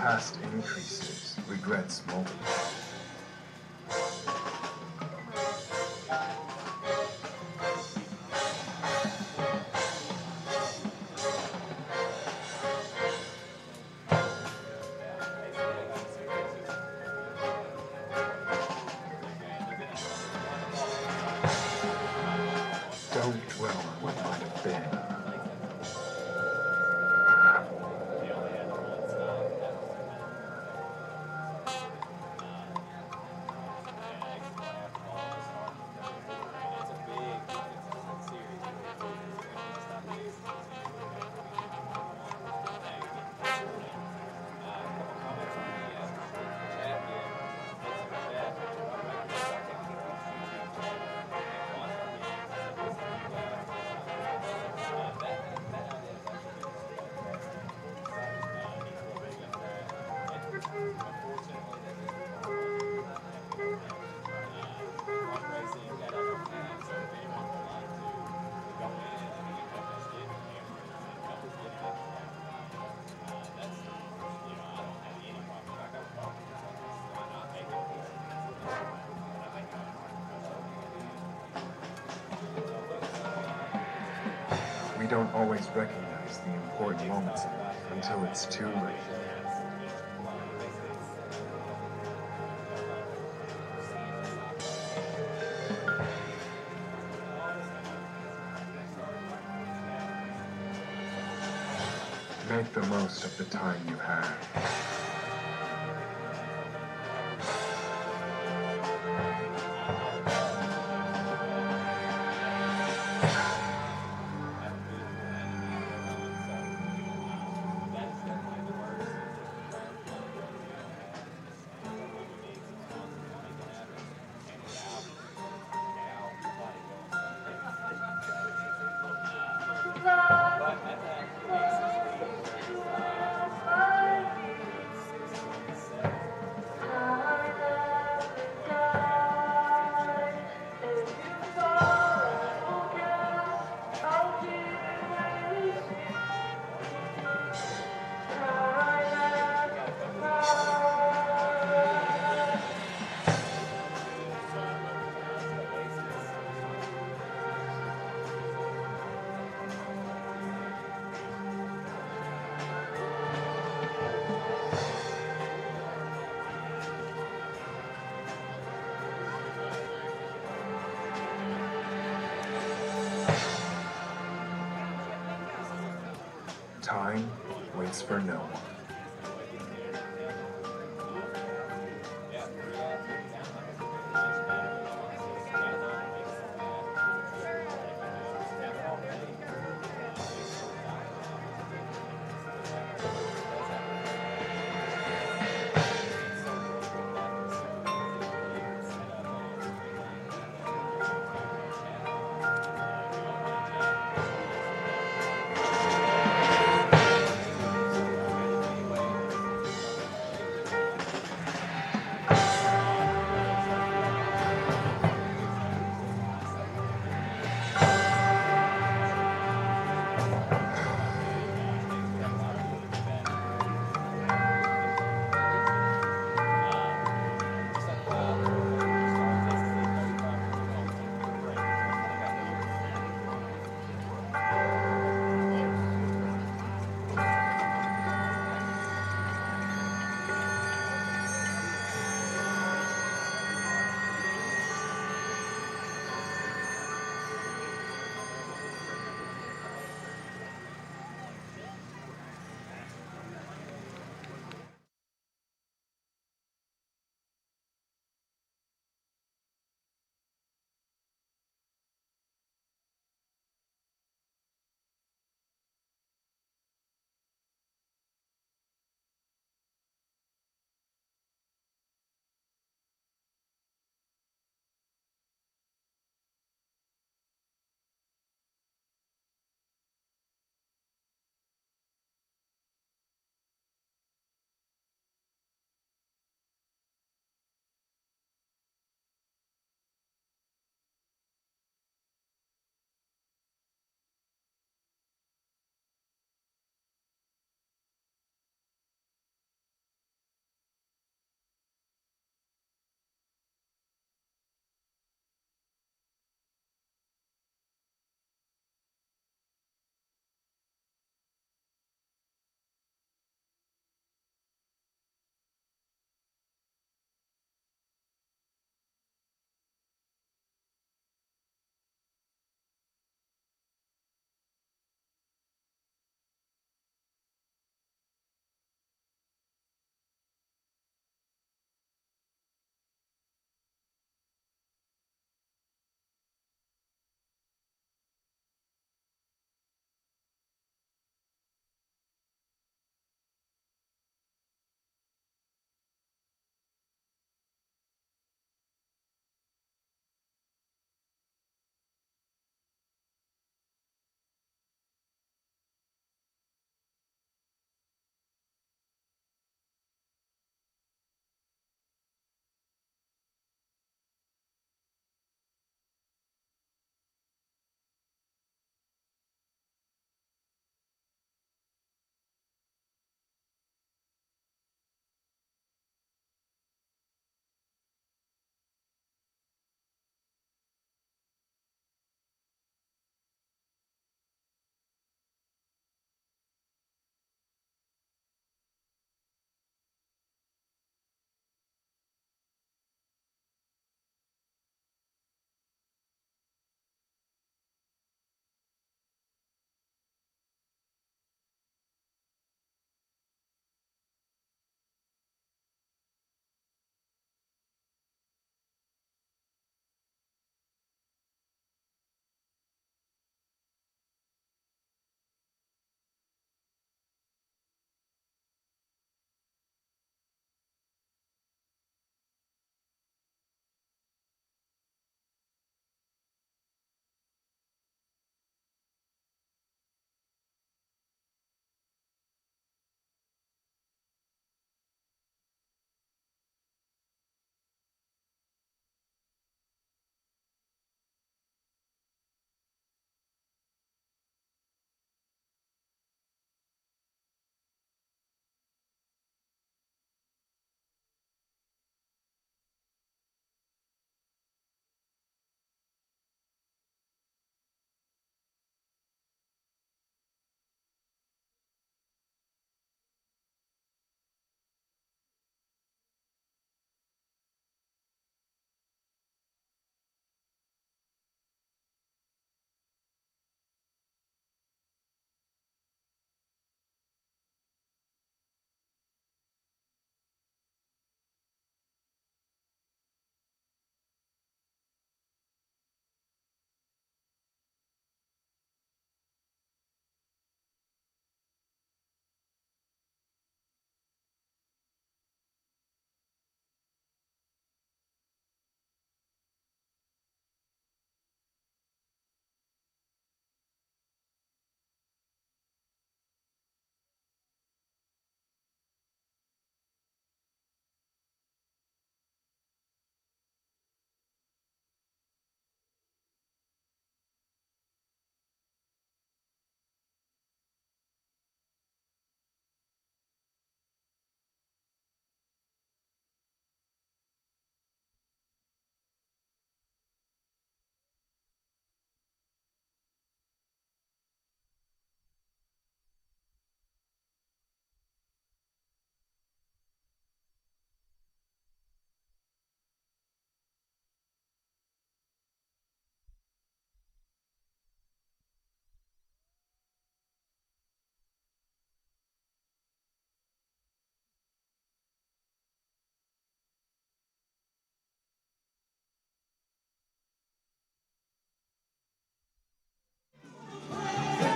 F: past increases, regrets multiply. Don't dwell on what might have been. We don't always recognize the important moments in life until it's too late. Make the most of the time you have. Time waits for no one.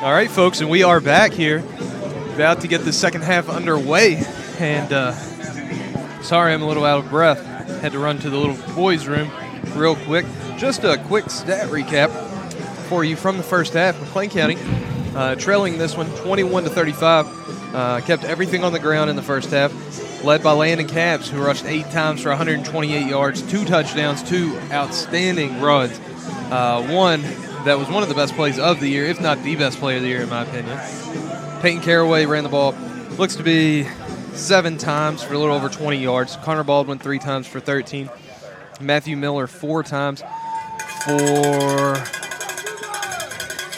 A: All right, folks, and we are back here, about to get the second half underway. And sorry, I'm a little out of breath. Had to run to the little boys' room real quick. Just a quick stat recap for you from the first half. McLean County trailing this one 21-35. Kept everything on the ground in the first half, led by Landon Capps, who rushed 8 times for 128 yards, 2 touchdowns, 2 outstanding runs. One that was one of the best plays of the year, if not the best play of the year, in my opinion. Peyton Caraway ran the ball, looks to be 7 times for a little over 20 yards. Connor Baldwin 3 times for 13. Matthew Miller 4 times for,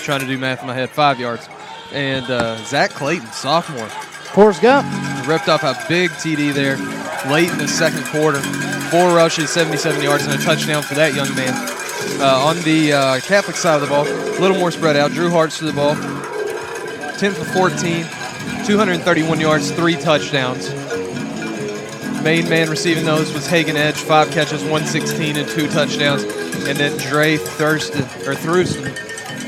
A: trying to do math in my head, 5 yards. And Zach Clayton, sophomore,
B: Forrest Gump.
A: ripped off a big TD there late in the second quarter. 4 rushes, 77 yards, and a touchdown for that young man. On the Catholic side of the ball, a little more spread out. Drew Hartz to the ball, 10 for 14, 231 yards, 3 touchdowns. Main man receiving those was Hagen Edge, 5 catches, 116 and 2 touchdowns. And then Dre Thurston,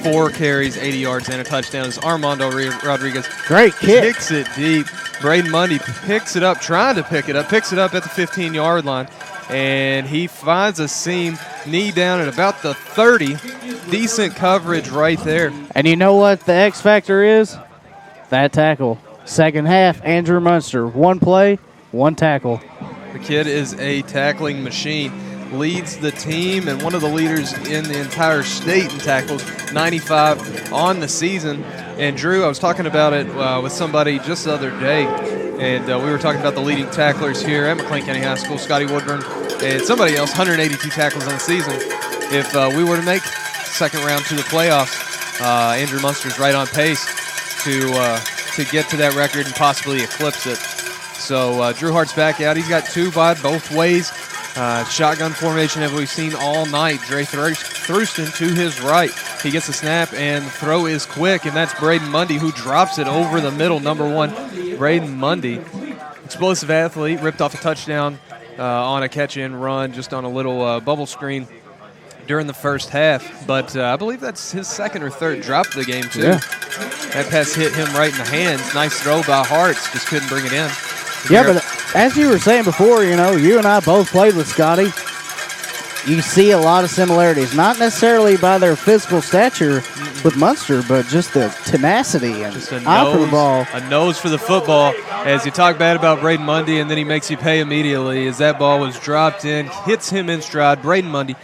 A: 4 carries, 80 yards and a touchdown. As Armando Rodriguez
B: Great kick.
A: kicks it deep. Braden Mundy picks it up, trying to pick it up, picks it up at the 15-yard line. And he finds a seam, knee down at about the 30. Decent coverage right there.
B: And you know what the X factor is? That tackle. Second half, Andrew Munster. 1 play, 1 tackle.
A: The kid is a tackling machine. Leads the team and one of the leaders in the entire state in tackles, 95 on the season. And Drew, I was talking about it with somebody just the other day, and we were talking about the leading tacklers here at McLean County High School, Scotty Woodburn, and somebody else, 182 tackles on the season. If we were to make second round to the playoffs, Andrew Munster's right on pace to get to that record and possibly eclipse it. So Drew Hart's back out. He's got 2 wide both ways. Shotgun formation that we've seen all night. Dre Thurston to his right. He gets a snap, and the throw is quick, and that's Braden Mundy who drops it over the middle. Number 1, Braden Mundy. Explosive athlete, ripped off a touchdown on a catch-and run, just on a little bubble screen during the first half. But I believe that's his second or third drop of the game, too.
B: Yeah.
A: That pass hit him right in the hands. Nice throw by Hartz, just couldn't bring it in.
B: Yeah, but as you were saying before, you know, you and I both played with Scotty. You see a lot of similarities, not necessarily by their physical stature with Munster, but just the tenacity and
A: just a
B: eye for the ball.
A: A nose for the football. As you talk bad about Braden Mundy, and then he makes you pay immediately as that ball was dropped in, hits him in stride. Braden Mundy,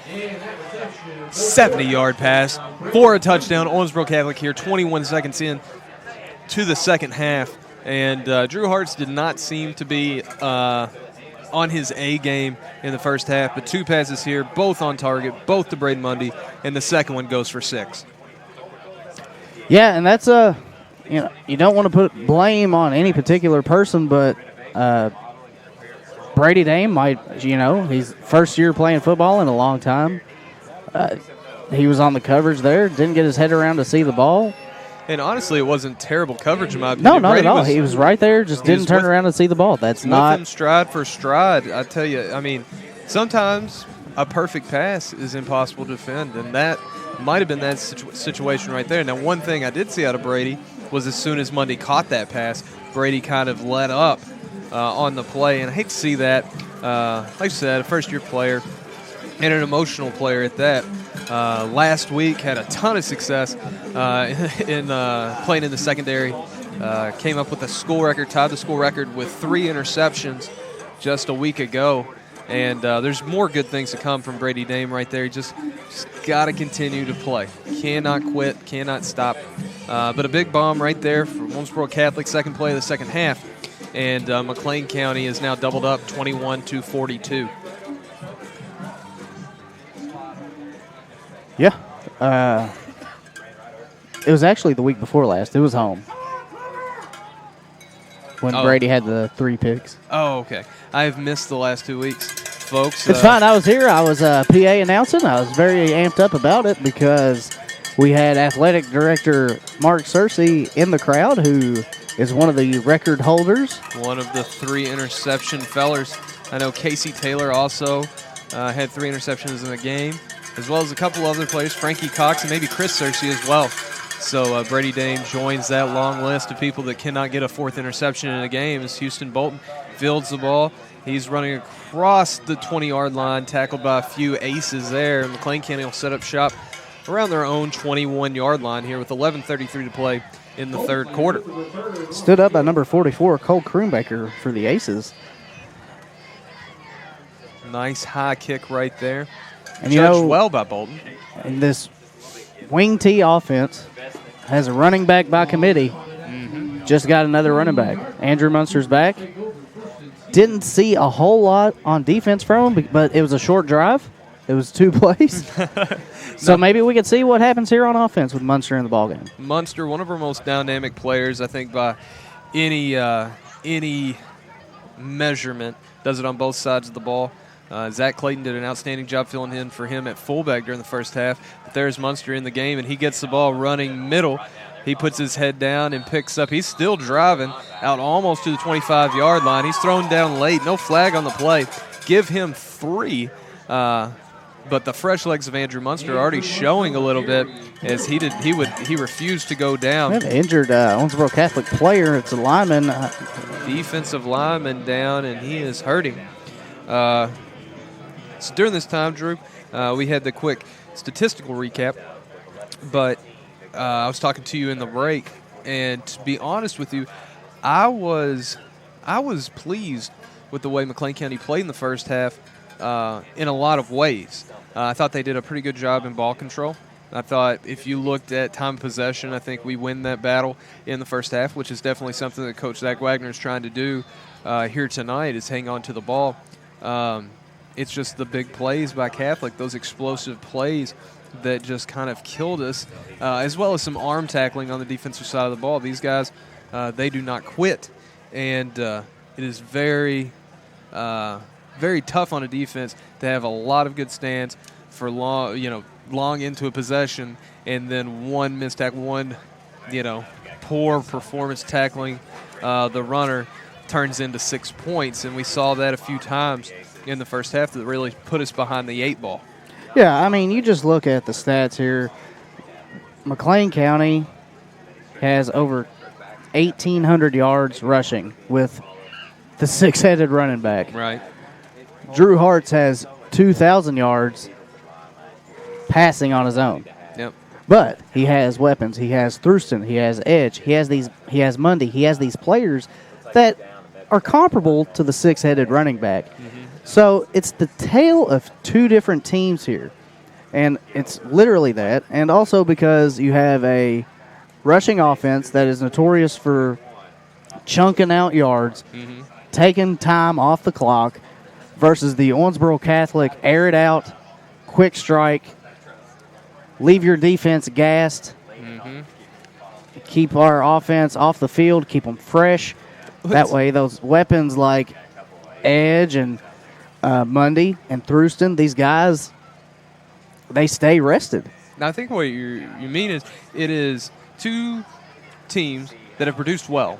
A: 70-yard pass for a touchdown. Owensboro Catholic here, 21 seconds in to the second half. And Drew Hartz did not seem to be on his A game in the first half, but 2 passes here, both on target, both to Braden Mundy, and the second one goes for 6.
B: Yeah, and that's you know, you don't want to put blame on any particular person, but Brady Dame might, you know, he's first year playing football in a long time. He was on the coverage there, didn't get his head around to see the ball.
A: And honestly, it wasn't terrible coverage in my opinion.
B: No, not
A: Brady
B: at all. He was right there, just didn't turn around and see the ball. That's not
A: with him stride for stride. I tell you, I mean, sometimes a perfect pass is impossible to defend, and that might have been that situation right there. Now, one thing I did see out of Brady was as soon as Mundy caught that pass, Brady kind of let up on the play, and I hate to see that. Like I said, a first-year player and an emotional player at that. Last week had a ton of success in playing in the secondary. Came up with a school record, tied the school record with 3 interceptions just a week ago. And there's more good things to come from Brady Dame right there. He just got to continue to play. Cannot quit, cannot stop. But a big bomb right there for Owensboro Catholic, second play of the second half. And McLean County is now doubled up 21-42.
B: Yeah. It was actually the week before last. It was home when Brady had the 3 picks.
A: Oh, okay. I have missed the last 2 weeks, folks.
B: It's fine. I was here. I was PA announcing. I was very amped up about it because we had athletic director Mark Searcy in the crowd, who is one of the record holders.
A: One of the 3 interception fellers. I know Casey Taylor also had 3 interceptions in the game, as well as a couple other players, Frankie Cox and maybe Chris Searcy as well. So Brady Dame joins that long list of people that cannot get a fourth interception in a game as Houston Bolton fields the ball. He's running across the 20-yard line, tackled by a few aces there. McLean County will set up shop around their own 21-yard line here with 11:33 to play in the third quarter.
B: Stood up by number 44, Cole Kroonbaker, for the Aces.
A: Nice high kick right there.
B: And
A: Judged well by Bolton.
B: And this wing T offense has a running back by committee. Just got another running back. Andrew Munster's back. Didn't see a whole lot on defense from him, but it was a short drive. It was 2 plays. So maybe we could see what happens here on offense with Munster in the ballgame.
A: Munster, one of our most dynamic players, I think, by any measurement, does it on both sides of the ball. Zach Clayton did an outstanding job filling in for him at fullback during the first half. But there's Munster in the game, and he gets the ball running middle. He puts his head down and picks up. He's still driving out almost to the 25-yard line. He's thrown down late. No flag on the play. Give him 3. But the fresh legs of Andrew Munster are already showing a little bit as he refused to go down.
B: We have an injured Owensboro Catholic player. It's a lineman.
A: Defensive lineman down, and he is hurting. So during this time, Drew, we had the quick statistical recap, but I was talking to you in the break, and to be honest with you, I was pleased with the way McLean County played in the first half in a lot of ways. I thought they did a pretty good job in ball control. I thought if you looked at time of possession, I think we win that battle in the first half, which is definitely something that Coach Zach Wagner is trying to do here tonight, is hang on to the ball. It's just the big plays by Catholic, those explosive plays that just kind of killed us, as well as some arm tackling on the defensive side of the ball. These guys, they do not quit, and it is very, very tough on a defense to have a lot of good stands for long into a possession, and then one missed tackle, one, poor performance tackling the runner turns into 6 points, and we saw that a few times in the first half that really put us behind the 8 ball.
B: Yeah, I mean, you just look at the stats here. McLean County has over 1,800 yards rushing with the 6-headed running back.
A: Right.
B: Drew Hartz has 2,000 yards passing on his own.
A: Yep.
B: But he has weapons. He has Thurston. He has Edge. He has Mundy. He has these players that are comparable to the 6-headed running back. So it's the tale of 2 different teams here. And it's literally that. And also because you have a rushing offense that is notorious for chunking out yards, taking time off the clock, versus the Owensboro Catholic air it out, quick strike, leave your defense gassed, keep our offense off the field, keep them fresh. That way those weapons like Edge and Mundy and Thurston, these guys, they stay rested.
A: Now, I think what you mean is it is 2 teams that have produced well.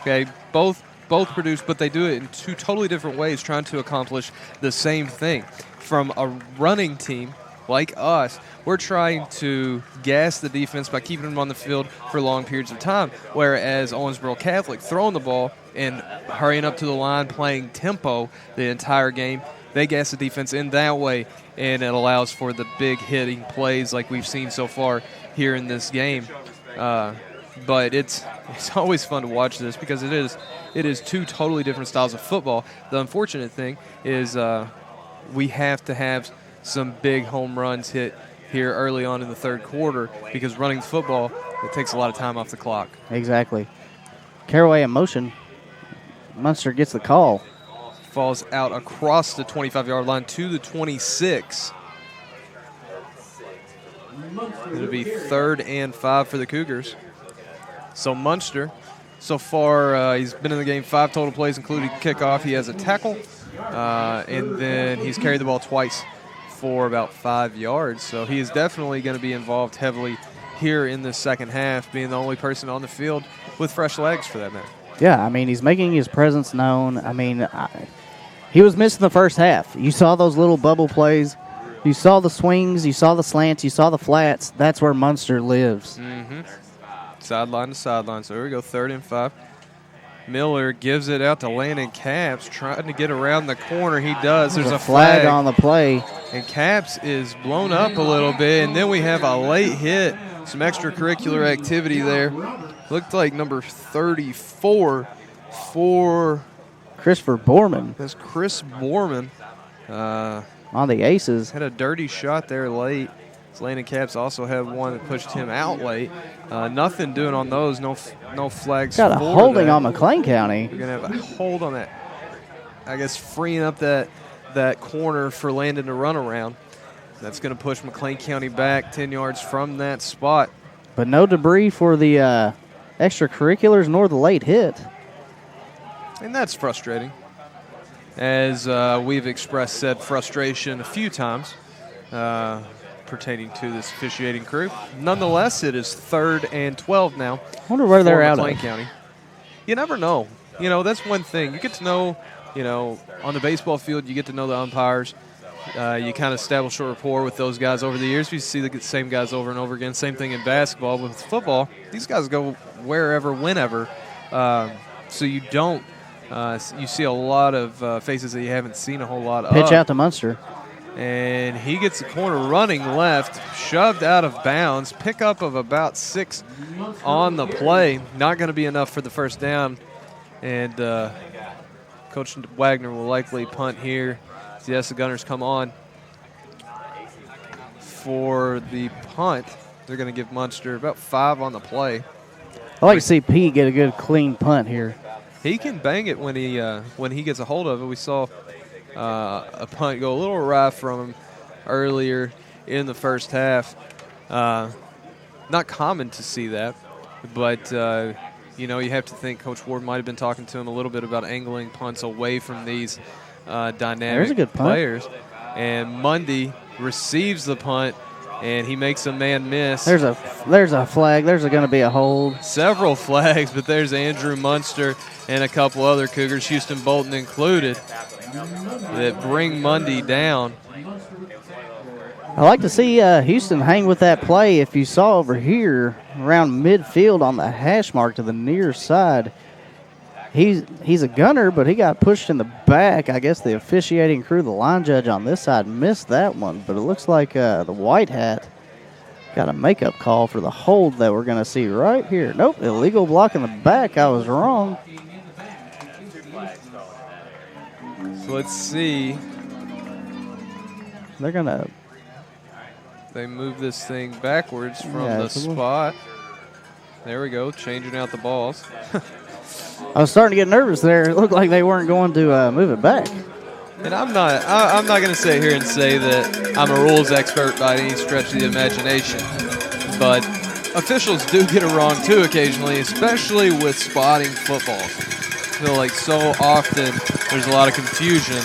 A: Okay, both produce, but they do it in 2 totally different ways, trying to accomplish the same thing. From a running team like us, we're trying to gas the defense by keeping them on the field for long periods of time, whereas Owensboro Catholic throwing the ball and hurrying up to the line, playing tempo the entire game, they gas the defense in that way, and it allows for the big hitting plays like we've seen so far here in this game. But it's always fun to watch this because it is 2 totally different styles of football. The unfortunate thing is we have to have some big home runs hit here early on in the third quarter because running the football, it takes a lot of time off the clock.
B: Exactly. Caraway in motion. Munster gets the call.
A: Falls out across the 25-yard line to the 26. It'll be 3rd and 5 for the Cougars. So Munster, so far he's been in the game 5 total plays, including kickoff. He has a tackle, and then he's carried the ball twice for about 5 yards. So he is definitely going to be involved heavily here in the second half, being the only person on the field with fresh legs for that matter.
B: Yeah, I mean, he's making his presence known. I mean, he was missing the first half. You saw those little bubble plays You saw the swings, you saw the slants, you saw the flats. That's where Munster lives.
A: Sideline to sideline. So here we go, 3rd and 5. Miller gives it out to Landon Capps, trying to get around the corner. He does. There's a
B: flag on the play.
A: And Capps is blown up a little bit, and then we have a late hit. Some extracurricular activity there. Looked like number 34 for
B: Christopher Borman.
A: That's Chris Borman.
B: On the Aces.
A: Had a dirty shot there late. Landon Capps also had one that pushed him out late. Nothing doing on those. No flags.
B: Got a holding on McLean County.
A: You're going to have a hold on that. I guess freeing up that corner for Landon to run around. That's going to push McLean County back 10 yards from that spot.
B: But no debris for the extracurriculars nor the late hit.
A: And that's frustrating. As we've expressed said frustration a few times pertaining to this officiating crew. Nonetheless, it is 3rd and 12 now.
B: I wonder where they're out
A: McLean
B: of.
A: County. You never know. You know, that's one thing. You get to know, on the baseball field, you get to know the umpires. You kind of establish a rapport with those guys over the years. You see the same guys over and over again. Same thing in basketball. With football, these guys go wherever, whenever. So you don't. You see a lot of faces that you haven't seen a whole lot of.
B: Pitch out to Munster.
A: And he gets the corner running left, shoved out of bounds. Pickup of about 6 on the play. Not going to be enough for the first down. And Coach Wagner will likely punt here. Yes, the Gunners come on for the punt. They're going to give Munster about 5 on the play.
B: I like to see Pete get a good clean punt here.
A: He can bang it when he gets a hold of it. We saw a punt go a little awry from him earlier in the first half. Not common to see that, but you have to think Coach Ward might have been talking to him a little bit about angling punts away from these dynamic
B: a good punt.
A: players. And Mundy receives the punt, and he makes a man miss.
B: There's a flag. There's going to be a hold.
A: Several flags, but there's Andrew Munster and a couple other Cougars, Houston Bolton included, that bring Mundy down.
B: I like to see Houston hang with that play. If you saw over here around midfield on the hash mark to the near side, he's a gunner, but he got pushed in the back. I guess the officiating crew, the line judge on this side, missed that one, but it looks like the white hat got a makeup call for the hold that we're going to see right here. Nope, illegal block in the back. I was wrong.
A: So let's see.
B: They're going to...
A: They move this thing backwards from the spot. There we go, changing out the balls.
B: I was starting to get nervous there. It looked like they weren't going to move it back.
A: And I'm not going to sit here and say that I'm a rules expert by any stretch of the imagination, but officials do get it wrong too occasionally, especially with spotting footballs. I feel like so often there's a lot of confusion,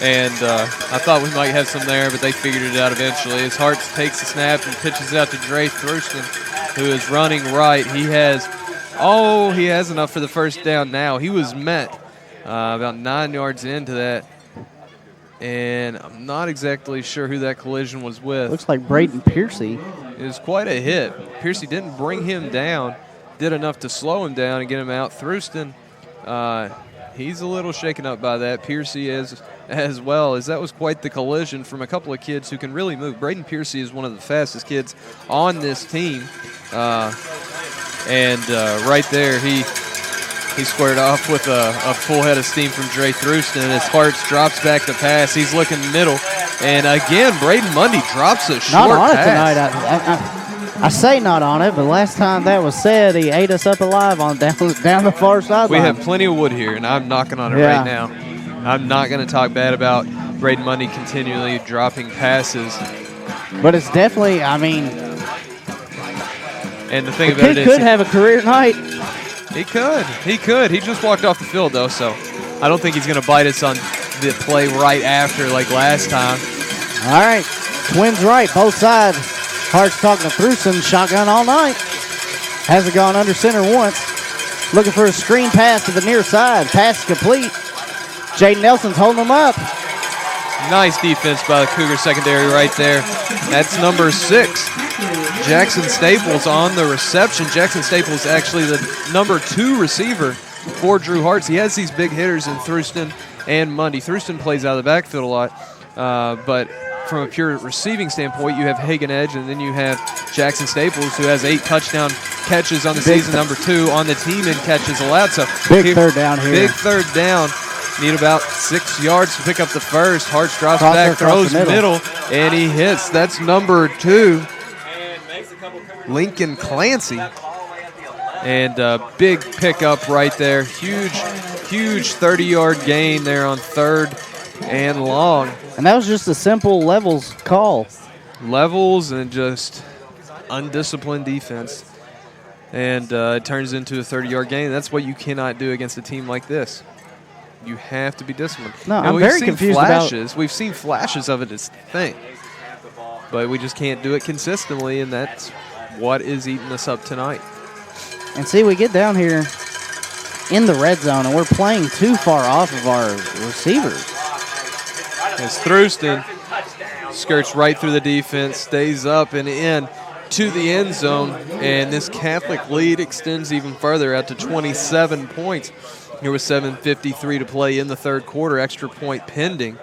A: and I thought we might have some there, but they figured it out eventually. As Hartz takes the snap and pitches out to Dre Thurston, who is running right. He has enough for the first down now. He was met about 9 yards into that, and I'm not exactly sure who that collision was with.
B: Looks like Braden Piercy.
A: It was quite a hit. Piercy didn't bring him down, did enough to slow him down and get him out. Thurston, he's a little shaken up by that. Piercy as well, as that was quite the collision from a couple of kids who can really move. Braden Piercy is one of the fastest kids on this team. Right there, he squared off with a full head of steam from Dre Thurston, and his Hartz drops back to pass. He's looking middle. And again, Braden Mundy drops a short
B: pass. Not on
A: pass.
B: it tonight. I say not on it, but last time that was said, he ate us up alive on down the far sideline.
A: We have plenty of wood here, and I'm knocking on it right now. I'm not going to talk bad about Braden Mundy continually dropping passes.
B: But it's definitely,
A: and the thing
B: the
A: about
B: kid
A: it
B: could have a career night.
A: He could. He just walked off the field, though, so I don't think he's going to bite us on the play right after like last time.
B: All right. Twins right, both sides. Hart's talking to Thurston, shotgun all night. Hasn't gone under center once. Looking for a screen pass to the near side. Pass complete. Jaden Nelson's holding him up.
A: Nice defense by the Cougar secondary right there. That's number 6. Jackson Staples on the reception. Jackson Staples actually the number 2 receiver for Drew Hartz. He has these big hitters in Thurston and Mundy. Thurston plays out of the backfield a lot, but from a pure receiving standpoint, you have Hagen Edge, and then you have Jackson Staples, who has 8 touchdown catches on the season, number 2 on the team in catches allowed. So
B: Big third down here.
A: Big third down. Need about 6 yards to pick up the first. Hartz drops
B: Crosser
A: back,
B: across
A: throws
B: the
A: middle, and he hits. That's number 2, Lincoln Clancy. And big pickup right there. Huge 30-yard gain there on 3rd and long.
B: And that was just a simple levels call.
A: Levels and just undisciplined defense. And it turns into a 30-yard gain. That's what you cannot do against a team like this. You have to be disciplined.
B: No,
A: and
B: I'm very confused about.
A: We've seen flashes of it as the thing, but we just can't do it consistently, and that's what is eating us up tonight.
B: And see, we get down here in the red zone, and we're playing too far off of our receivers.
A: As Thurston skirts right through the defense, stays up and in to the end zone, and this Catholic lead extends even further out to 27 points. There was 7:53 to play in the third quarter, extra point pending.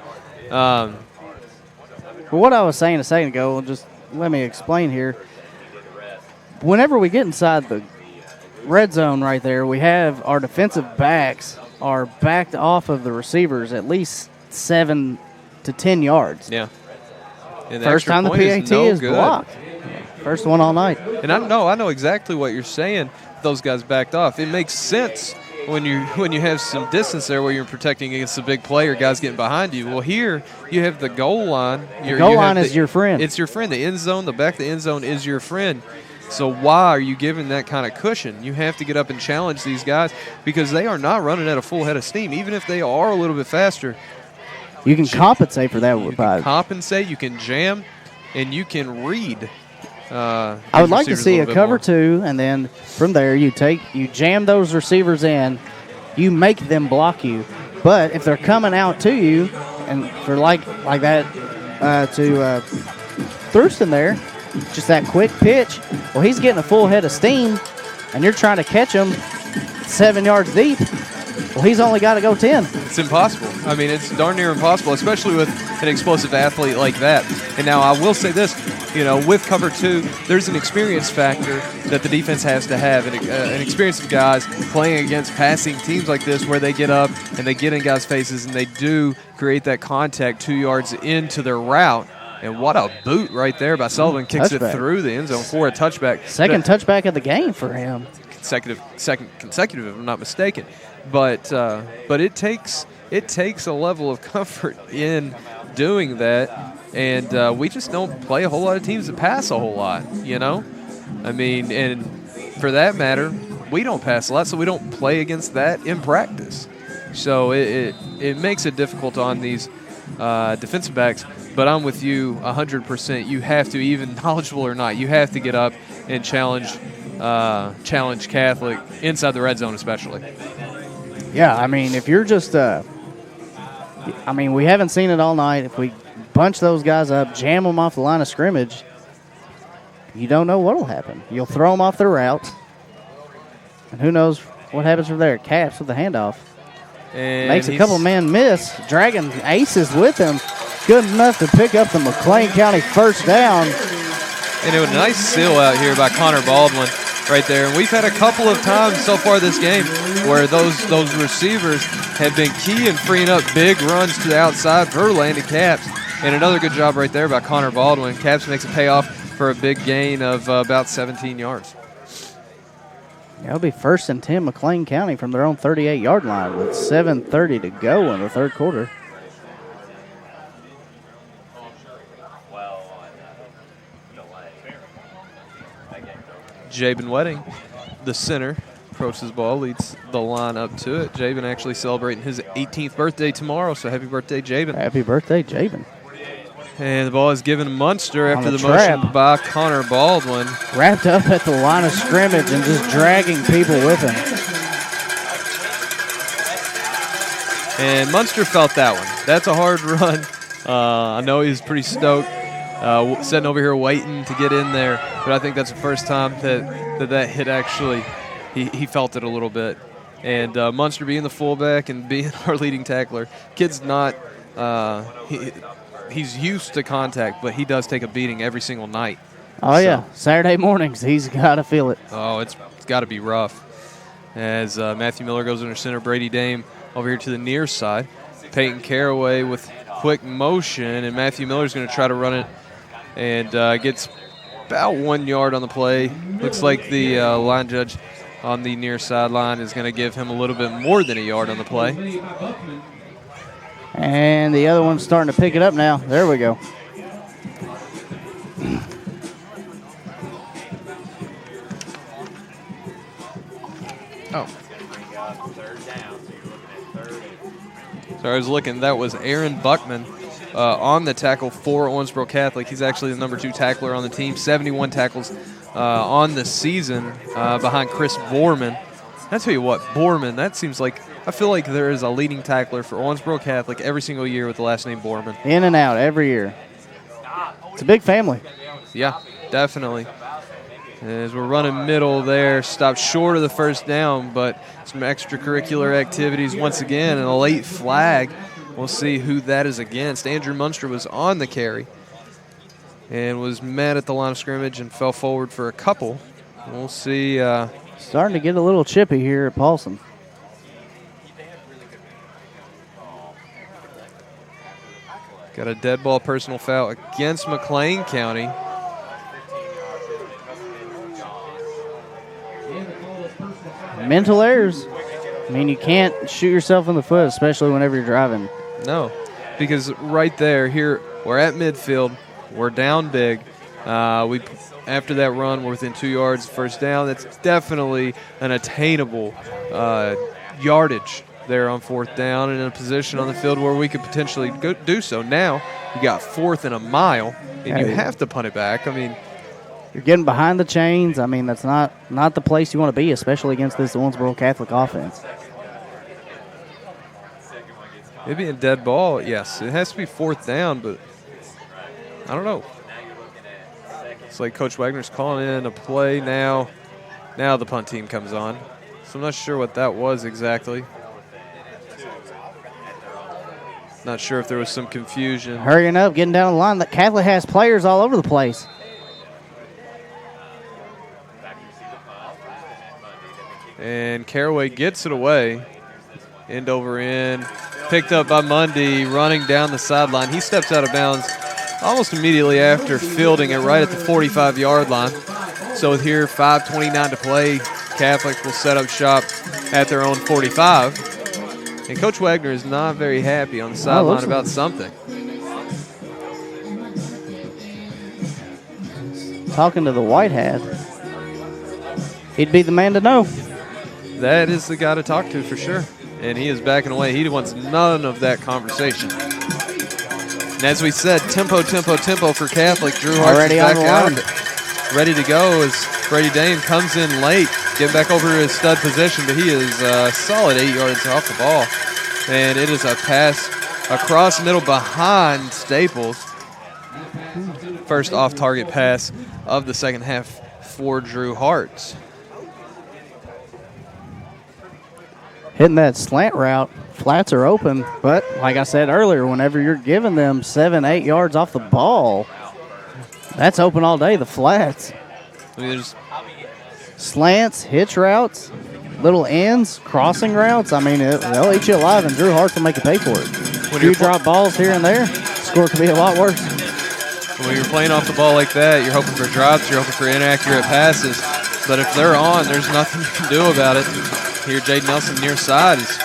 B: Well, what I was saying a second ago, just let me explain here. Whenever we get inside the red zone right there, we have our defensive backs are backed off of the receivers at least 7 to 10 yards.
A: Yeah. And
B: First time the PAT is blocked. First one all night.
A: And I know exactly what you're saying. Those guys backed off. It makes sense when you have some distance there where you're protecting against a big player, guys getting behind you. Well, here you have the goal line.
B: The goal line is your friend.
A: It's your friend. The end zone, the back of the end zone is your friend. So why are you giving that kind of cushion? You have to get up and challenge these guys because they are not running at a full head of steam. Even if they are a little bit faster,
B: you can compensate for that.
A: You can compensate, you can jam, and you can read.
B: I would like to see a cover 2, and then from there you jam those receivers in, you make them block you. But if they're coming out to you, and for like that to Thurston there, just that quick pitch, well, he's getting a full head of steam, and you're trying to catch him 7 yards deep. Well, he's only got to go 10.
A: It's impossible. I mean, it's darn near impossible, especially with an explosive athlete like that. And now I will say this, with cover 2, there's an experience factor that the defense has to have, an experience of guys playing against passing teams like this where they get up and they get in guys' faces and they do create that contact 2 yards into their route. And what a boot right there by Sullivan. Kicks it through the end zone for a touchback.
B: Second touchback of the game for him.
A: Second consecutive, if I'm not mistaken. But it takes a level of comfort in doing that, and we just don't play a whole lot of teams that pass a whole lot, I mean, and for that matter, we don't pass a lot, so we don't play against that in practice. So it makes it difficult on these defensive backs. But I'm with you 100%. You have to, even knowledgeable or not, you have to get up and challenge Catholic inside the red zone especially.
B: Yeah, I mean, if you're just we haven't seen it all night. If we bunch those guys up, jam them off the line of scrimmage, you don't know what will happen. You'll throw them off their route, and who knows what happens from there. Caps with the handoff.
A: And
B: makes a couple men miss, dragging aces with him. Good enough to pick up the McLean County first down.
A: And it was a nice seal out here by Connor Baldwin right there. And we've had a couple of times so far this game where those receivers have been key in freeing up big runs to the outside for Landon Caps. And another good job right there by Connor Baldwin. Caps makes a payoff for a big gain of about 17 yards.
B: It'll be 1st and 10 McLean County from their own 38-yard line with 7:30 to go in the third quarter.
A: Jabin Wedding, the center, approaches the ball, leads the line up to it. Jabin actually celebrating his 18th birthday tomorrow, so happy birthday, Jabin.
B: Happy birthday, Jabin.
A: And the ball is given to Munster after the motion by Connor Baldwin.
B: Wrapped up at the line of scrimmage and just dragging people with him.
A: And Munster felt that one. That's a hard run I know he's pretty stoked, sitting over here waiting to get in there. But I think that's the first time that hit actually, he felt it a little bit. And Munster being the fullback and being our leading tackler, kid's not he's used to contact, but he does take a beating every single night.
B: Oh, yeah. Saturday mornings, he's got to feel it.
A: Oh, it's got to be rough. As Matthew Miller goes under center, Brady Dame over here to the near side. Peyton Caraway with quick motion, and Matthew Miller's going to try to run it and gets about 1 yard on the play. Looks like the line judge on the near sideline is going to give him a little bit more than a yard on the play.
B: And the other one's starting to pick it up now. There we go.
A: Oh. So I was looking. That was Aaron Buckman on the tackle for Owensboro Catholic. He's actually the number 2 tackler on the team. 71 tackles on the season behind Chris Borman. I tell you what, Borman, that seems like, I feel like there is a leading tackler for Owensboro Catholic every single year with the last name Borman.
B: In and out every year. It's a big family.
A: Yeah, definitely. As we're running middle there, stopped short of the first down, but some extracurricular activities once again, and a late flag. We'll see who that is against. Andrew Munster was on the carry and was met at the line of scrimmage and fell forward for a couple. We'll see.
B: Starting to get a little chippy here at Paulson.
A: Got a dead ball personal foul against McLean County.
B: Mental errors. I mean, you can't shoot yourself in the foot, especially whenever you're driving.
A: No, because right there, here, we're at midfield. We're down big. After that run, we're within 2 yards, first down. That's definitely an attainable yardage there on fourth down and in a position on the field where we could potentially do so. Now, you got 4th and a mile, and you have to punt it back. I mean,
B: you're getting behind the chains. I mean, that's not the place you want to be, especially against this Owensboro Catholic offense.
A: Maybe a dead ball, yes. It has to be 4th down, but I don't know. It's like Coach Wagner's calling in a play now. Now the punt team comes on. So I'm not sure what that was exactly. Not sure if there was some confusion.
B: Hurrying up, getting down the line. The Catholic has players all over the place.
A: And Caraway gets it away. End over end. Picked up by Mundy, running down the sideline. He steps out of bounds almost immediately after fielding it right at the 45-yard line. So with here, 5:29 to play, Catholic will set up shop at their own 45. And Coach Wagner is not very happy on the sideline about something.
B: Talking to the white hat. He'd be the man to know.
A: That is the guy to talk to for sure. And he is backing away. He wants none of that conversation. And as we said, tempo for Catholic. Drew Hart is back out, ready to go as Brady Dame comes in late, getting back over to his stud position, but he is solid 8 yards off the ball. And it is a pass across the middle behind Staples. First off-target pass of the second half for Drew Hart.
B: Hitting that slant route, flats are open, but like I said earlier, whenever you're giving them 7-8 yards off the ball, that's open all day, the flats.
A: I mean, there's
B: slants, hitch routes, little ends, crossing routes. I mean, they'll eat you alive, and Drew Hart will make you pay for it. When you drop balls here and there, score could be a lot worse.
A: When you're playing off the ball like that, you're hoping for drops, you're hoping for inaccurate passes. But if they're on, there's nothing you can do about it. Here, Jade Nelson near side is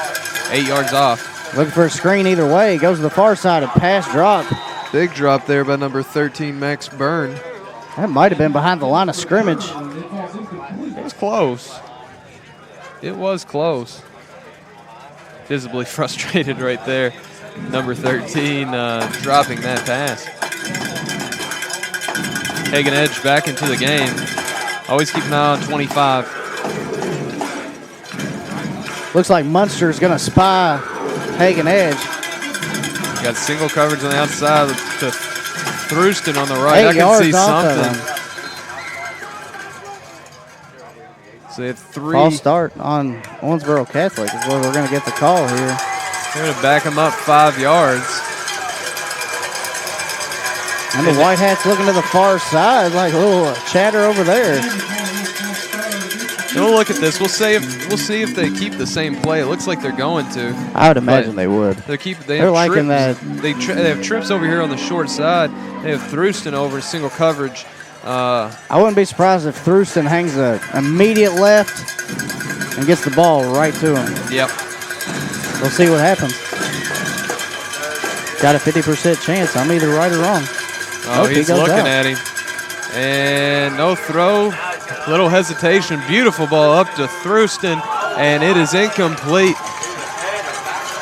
A: 8 yards off.
B: Looking for a screen either way. Goes to the far side, a pass drop.
A: Big drop there by number 13, Max Byrne.
B: That might have been behind the line of scrimmage.
A: It was close. It was close. Visibly frustrated right there. Number 13 dropping that pass. Hagen Edge back into the game. Always keep an eye on 25.
B: Looks like Munster's going to spy Hagen Edge.
A: Got single coverage on the outside to Thruston on the right.
B: 8
A: I can
B: yards
A: see
B: off of
A: something.
B: him.
A: So they have 3.
B: False start on Owensboro Catholic is where we're going to get the call here.
A: They're going to back him up 5 yards.
B: And the White Hats looking to the far side like a little chatter over there.
A: We'll look at this. We'll see if they keep the same play. It looks like they're going to.
B: I would imagine they would.
A: They're
B: liking that.
A: They have trips over here on the short side. They have Thruston over in single coverage.
B: I wouldn't be surprised if Thruston hangs an immediate left and gets the ball right to him.
A: Yep.
B: We'll see what happens. Got a 50% chance. I'm either right or wrong.
A: Oh, he's looking at him. And no throw. Little hesitation. Beautiful ball up to Thruston, and it is incomplete.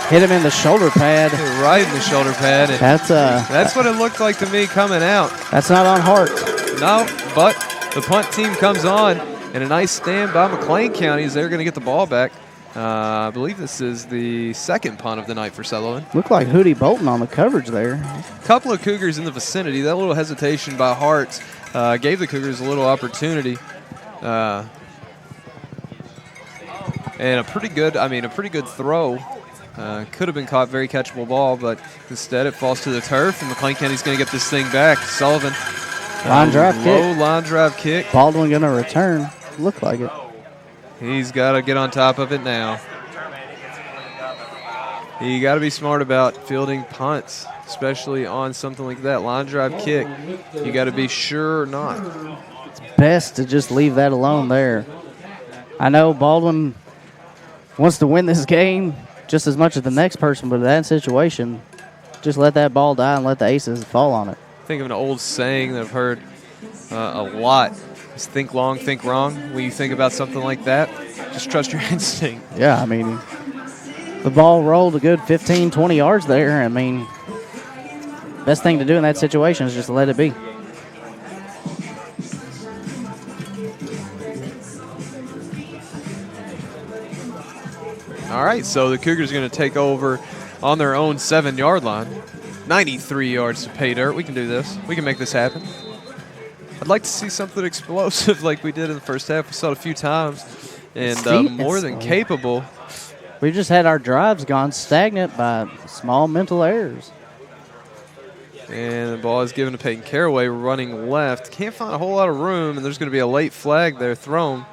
B: Hit him in the shoulder pad.
A: Right in the shoulder pad.
B: That's
A: what it looked like to me coming out.
B: That's not on Hart.
A: No, but the punt team comes on, and a nice stand by McLean County as they're going to get the ball back. I believe this is the second punt of the night for Sutherland.
B: Looked like Hootie Bolton on the coverage there.
A: A couple of Cougars in the vicinity. That little hesitation by Hart gave the Cougars a little opportunity. And a pretty good throw. Could have been caught, very catchable ball, but instead it falls to the turf, and McLean County's going to get this thing back. Sullivan.
B: Line drive kick.
A: Low line drive kick.
B: Baldwin going to return. Looked like it.
A: He's got to get on top of it now. You got to be smart about fielding punts, especially on something like that. Line drive kick. You got to be sure or not.
B: It's best to just leave that alone there. I know Baldwin wants to win this game just as much as the next person, but in that situation, just let that ball die and let the aces fall on it.
A: Think of an old saying that I've heard a lot. Is think long, think wrong. When you think about something like that, just trust your instinct.
B: Yeah, I mean, the ball rolled a good 15, 20 yards there. I mean, best thing to do in that situation is just let it be.
A: All right, so the Cougars are going to take over on their own 7-yard line. 93 yards to pay dirt. We can do this. We can make this happen. I'd like to see something explosive like we did in the first half. We saw it a few times, and more than capable.
B: We just had our drives gone stagnant by small mental errors.
A: And the ball is given to Peyton Caraway running left. Can't find a whole lot of room, and there's going to be a late flag there thrown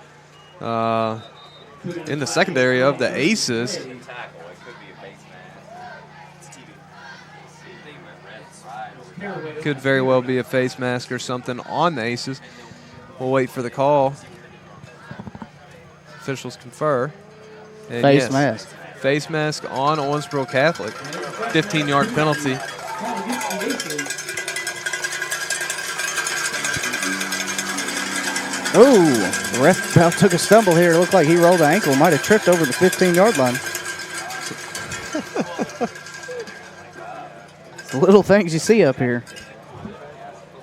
A: in the secondary of the Aces. Could very well be a face mask or something on the Aces. We'll wait for the call. Officials confer. And
B: face mask.
A: Face mask on Owensboro Catholic. 15-yard penalty.
B: Oh, the ref about took a stumble here. It looked like he rolled an ankle. Might have tripped over the 15-yard line. The little things you see up here.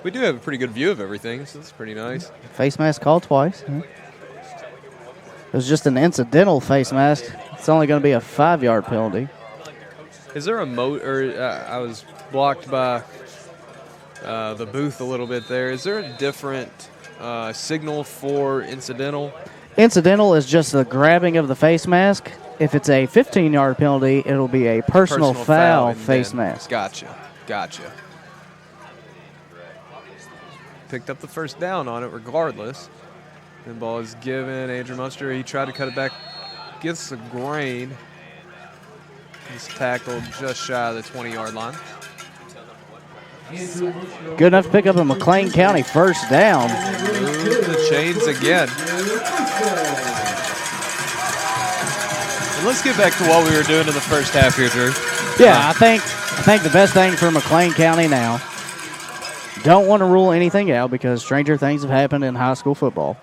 A: We do have a pretty good view of everything, so that's pretty nice.
B: Face mask called twice. It was just an incidental face mask. It's only going to be a 5-yard penalty.
A: Is there a I was blocked by the booth a little bit there. Is there a different signal for incidental?
B: Incidental is just the grabbing of the face mask. If it's a 15-yard penalty, it'll be a personal foul face mask.
A: Gotcha. Picked up the first down on it regardless. And ball is given. Andrew Munster, he tried to cut it back. Gets the grain. He's tackled just shy of the 20-yard line.
B: Good enough to pick up a McLean County first down.
A: Move the chains again. And let's get back to what we were doing in the first half here, Drew.
B: Yeah, I think the best thing for McLean County now, don't want to rule anything out because stranger things have happened in high school football.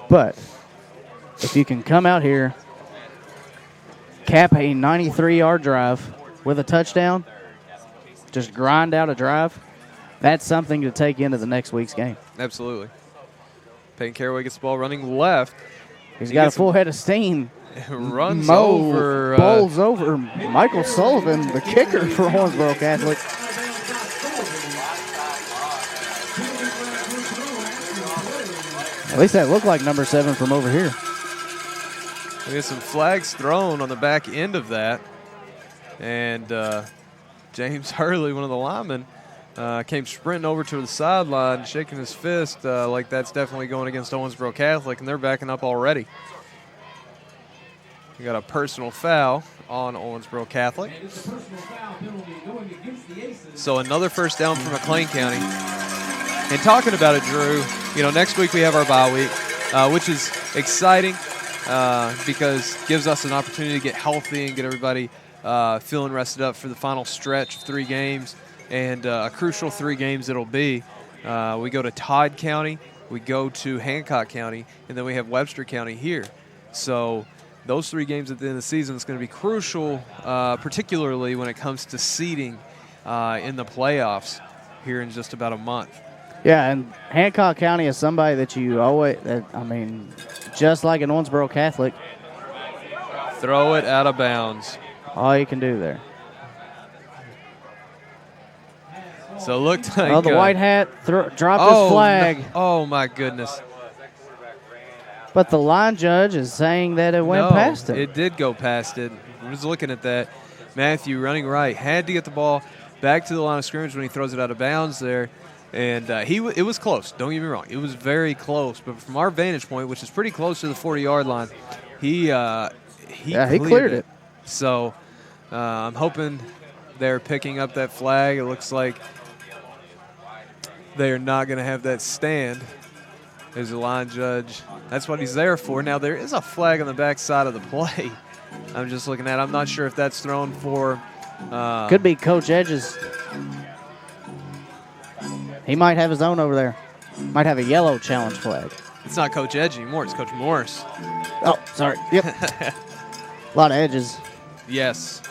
B: But if you can come out here, cap a 93-yard drive with a touchdown, just grind out a drive, that's something to take into the next week's game.
A: Absolutely. Peyton Caraway gets the ball running left.
B: He's
A: He
B: got a
A: gets
B: full head of steam.
A: Runs over.
B: Bowls over Michael Sullivan, the kicker for Owensboro Catholic. At least that looked like number 7 from over here.
A: We get some flags thrown on the back end of that. And James Hurley, one of the linemen, came sprinting over to the sideline, shaking his fist like that's definitely going against Owensboro Catholic, and they're backing up already. We got a personal foul on Owensboro Catholic. So another first down for McLean County. And talking about it, Drew, next week we have our bye week, which is exciting because it gives us an opportunity to get healthy and get everybody feeling rested up for the final stretch of 3 games, and a crucial 3 games it'll be. We go to Todd County, we go to Hancock County, and then we have Webster County here. So those 3 games at the end of the season is going to be crucial, particularly when it comes to seeding in the playoffs here in just about a month.
B: Yeah, and Hancock County is somebody that you always, just like an Owensboro Catholic.
A: Throw it out of bounds.
B: All you can do there.
A: So it looked like...
B: the white hat dropped his flag.
A: No. Oh, my goodness.
B: But the line judge is saying that it went past him.
A: It did go past it. I was looking at that. Matthew running right. Had to get the ball back to the line of scrimmage when he throws it out of bounds there. And it was close. Don't get me wrong. It was very close. But from our vantage point, which is pretty close to the 40-yard line, he
B: cleared it.
A: So I'm hoping they're picking up that flag. It looks like they are not going to have that stand. There's a line judge. That's what he's there for. Now, there is a flag on the back side of the play. I'm just looking at it. I'm not sure if that's thrown for...
B: Could be Coach Edge's. He might have his own over there. Might have a yellow challenge flag.
A: It's not Coach Edge anymore. It's Coach Morris.
B: Oh, sorry. Yep. A lot of edges.
A: Yes.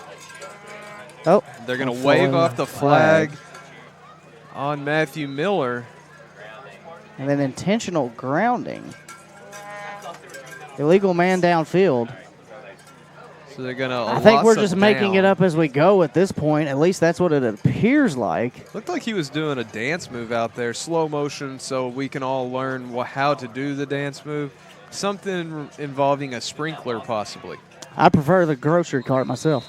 B: Oh.
A: They're going to wave off the flag on Matthew Miller.
B: And then intentional grounding. Illegal man downfield.
A: So they're going to...
B: I think we're just making it up as we go at this point. At least that's what it appears like.
A: Looked like he was doing a dance move out there, slow motion, so we can all learn how to do the dance move. Something involving a sprinkler, possibly.
B: I prefer the grocery cart myself.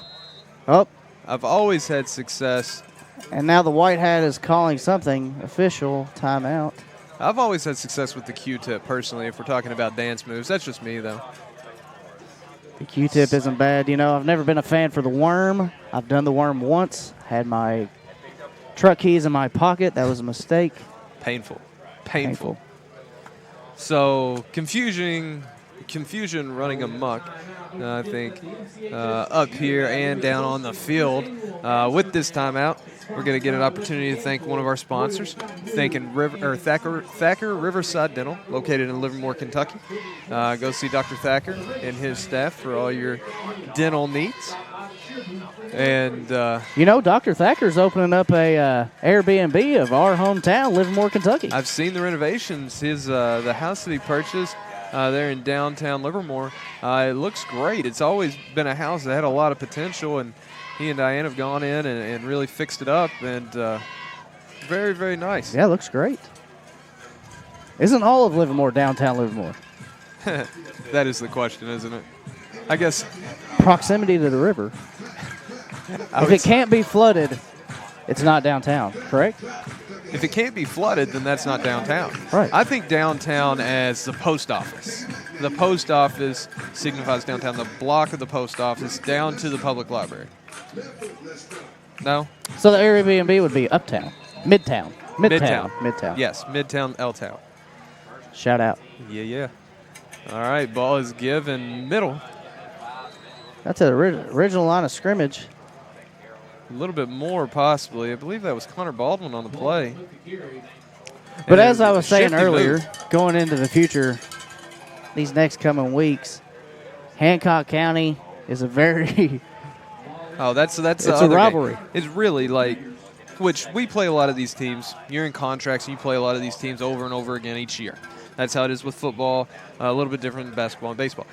B: Oh.
A: I've always had success.
B: And now the white hat is calling something official timeout.
A: I've always had success with the Q-tip, personally, if we're talking about dance moves. That's just me, though.
B: The Q-tip isn't bad. I've never been a fan for the worm. I've done the worm once. Had my truck keys in my pocket. That was a mistake.
A: Painful. So confusion running amok, I think, up here and down on the field. With this timeout, we're going to get an opportunity to thank one of our sponsors, thanking Thacker Riverside Dental, located in Livermore, Kentucky. Go see Dr. Thacker and his staff for all your dental needs. And
B: Dr. Thacker's opening up a Airbnb of our hometown, Livermore, Kentucky.
A: I've seen the renovations. The house that he purchased there in downtown Livermore, it looks great. It's always been a house that had a lot of potential, and he and Diane have gone in and really fixed it up, and very, very nice.
B: Yeah, it looks great. Isn't all of Livermore downtown Livermore?
A: That is the question, isn't it? I guess
B: proximity to the river. If it can't be flooded, it's not downtown, correct?
A: If it can't be flooded, then that's not downtown.
B: Right.
A: I think downtown as the post office. The post office signifies downtown, the block of the post office down to the public library. No?
B: So the Airbnb would be uptown, midtown.
A: Yes, midtown, L-town.
B: Shout out.
A: Yeah. All right, ball is given middle.
B: That's the original line of scrimmage.
A: A little bit more, possibly. I believe that was Connor Baldwin on the play.
B: But as I was saying earlier, going into the future, these next coming weeks, Hancock County is a very
A: that's
B: it's a rivalry.
A: Game. It's really like, which we play a lot of these teams. You're in contracts, and you play a lot of these teams over and over again each year. That's how it is with football. A little bit different than basketball and baseball.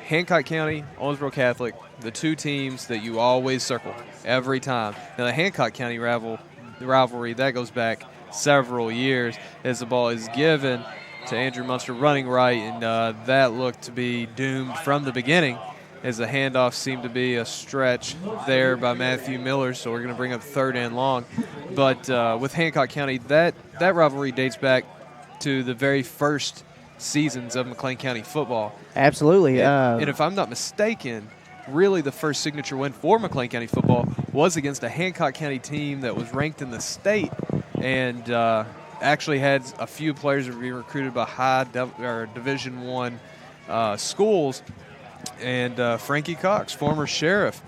A: Hancock County, Owensboro Catholic, the two teams that you always circle every time. Now, the Hancock County rivalry, that goes back several years as the ball is given to Andrew Munster running right, and that looked to be doomed from the beginning as the handoff seemed to be a stretch there by Matthew Miller, so we're going to bring up 3rd and long. But with Hancock County, that rivalry dates back to the very first seasons of McLean County football.
B: Absolutely.
A: And if I'm not mistaken, really the first signature win for McLean County football was against a Hancock County team that was ranked in the state and actually had a few players that were being recruited by Division I schools. And Frankie Cox, former sheriff,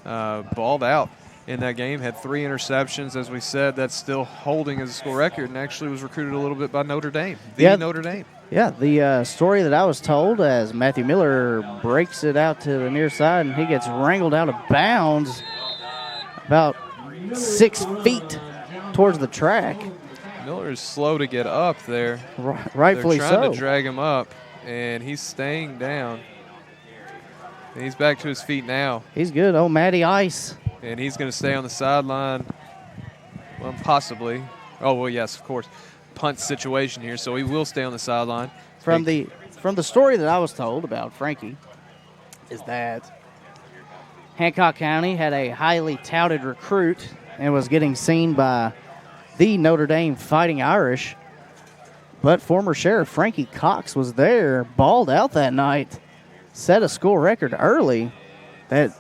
A: balled out in that game, had 3 interceptions. As we said, that's still holding as a school record, and actually was recruited a little bit by Notre Dame, Notre Dame.
B: Yeah, the story that I was told as Matthew Miller breaks it out to the near side, and he gets wrangled out of bounds about 6 feet towards the track.
A: Miller is slow to get up there.
B: Rightfully so.
A: They're trying to drag him up, and he's staying down. And he's back to his feet now.
B: He's good. Oh, Matty Ice.
A: And he's going to stay on the sideline. Well, possibly. Oh, well, yes, of course. Punt situation here, so he will stay on the sideline.
B: From the story that I was told about Frankie is that Hancock County had a highly touted recruit and was getting seen by the Notre Dame Fighting Irish. But former Sheriff Frankie Cox was there, balled out that night, set a school record early that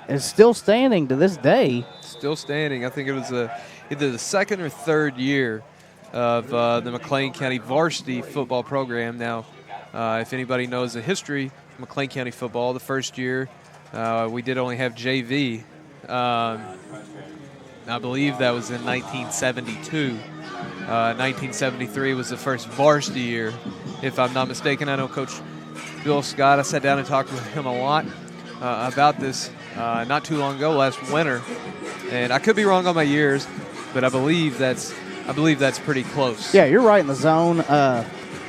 B: is still standing to this day.
A: Still standing. I think it was either the 2nd or 3rd year of the McLean County varsity football program. Now, if anybody knows the history of McLean County football, the first year we did only have JV. I believe that was in 1972. 1973 was the first varsity year, if I'm not mistaken. I know Coach Bill Scott, I sat down and talked with him a lot about this not too long ago, last winter. And I could be wrong on my years, but I believe that's pretty close.
B: Yeah, you're right in the zone.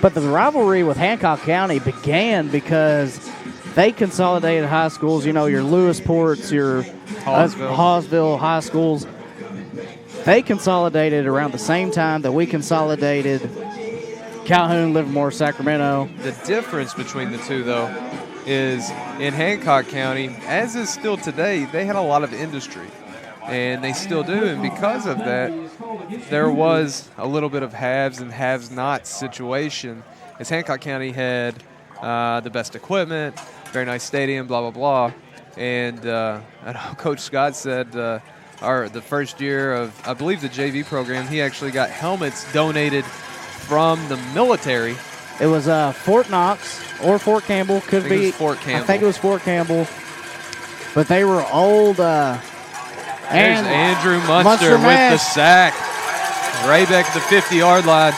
B: But the rivalry with Hancock County began because they consolidated high schools. You know, your Lewisports, your Hawesville high schools. They consolidated around the same time that we consolidated Calhoun, Livermore, Sacramento.
A: The difference between the two, though, is in Hancock County, as is still today, they had a lot of industry, and they still do. And because of that, there was a little bit of haves and have-nots situation, as Hancock County had the best equipment, very nice stadium, blah, blah, blah. And I know Coach Scott said the first year of, I believe, the JV program, he actually got helmets donated from the military.
B: It was Fort Knox or Fort Campbell. Could be.
A: It was Fort Campbell.
B: I think it was Fort Campbell. But they were old.
A: There's Andrew Munster with the sack. Right back at the 50-yard line.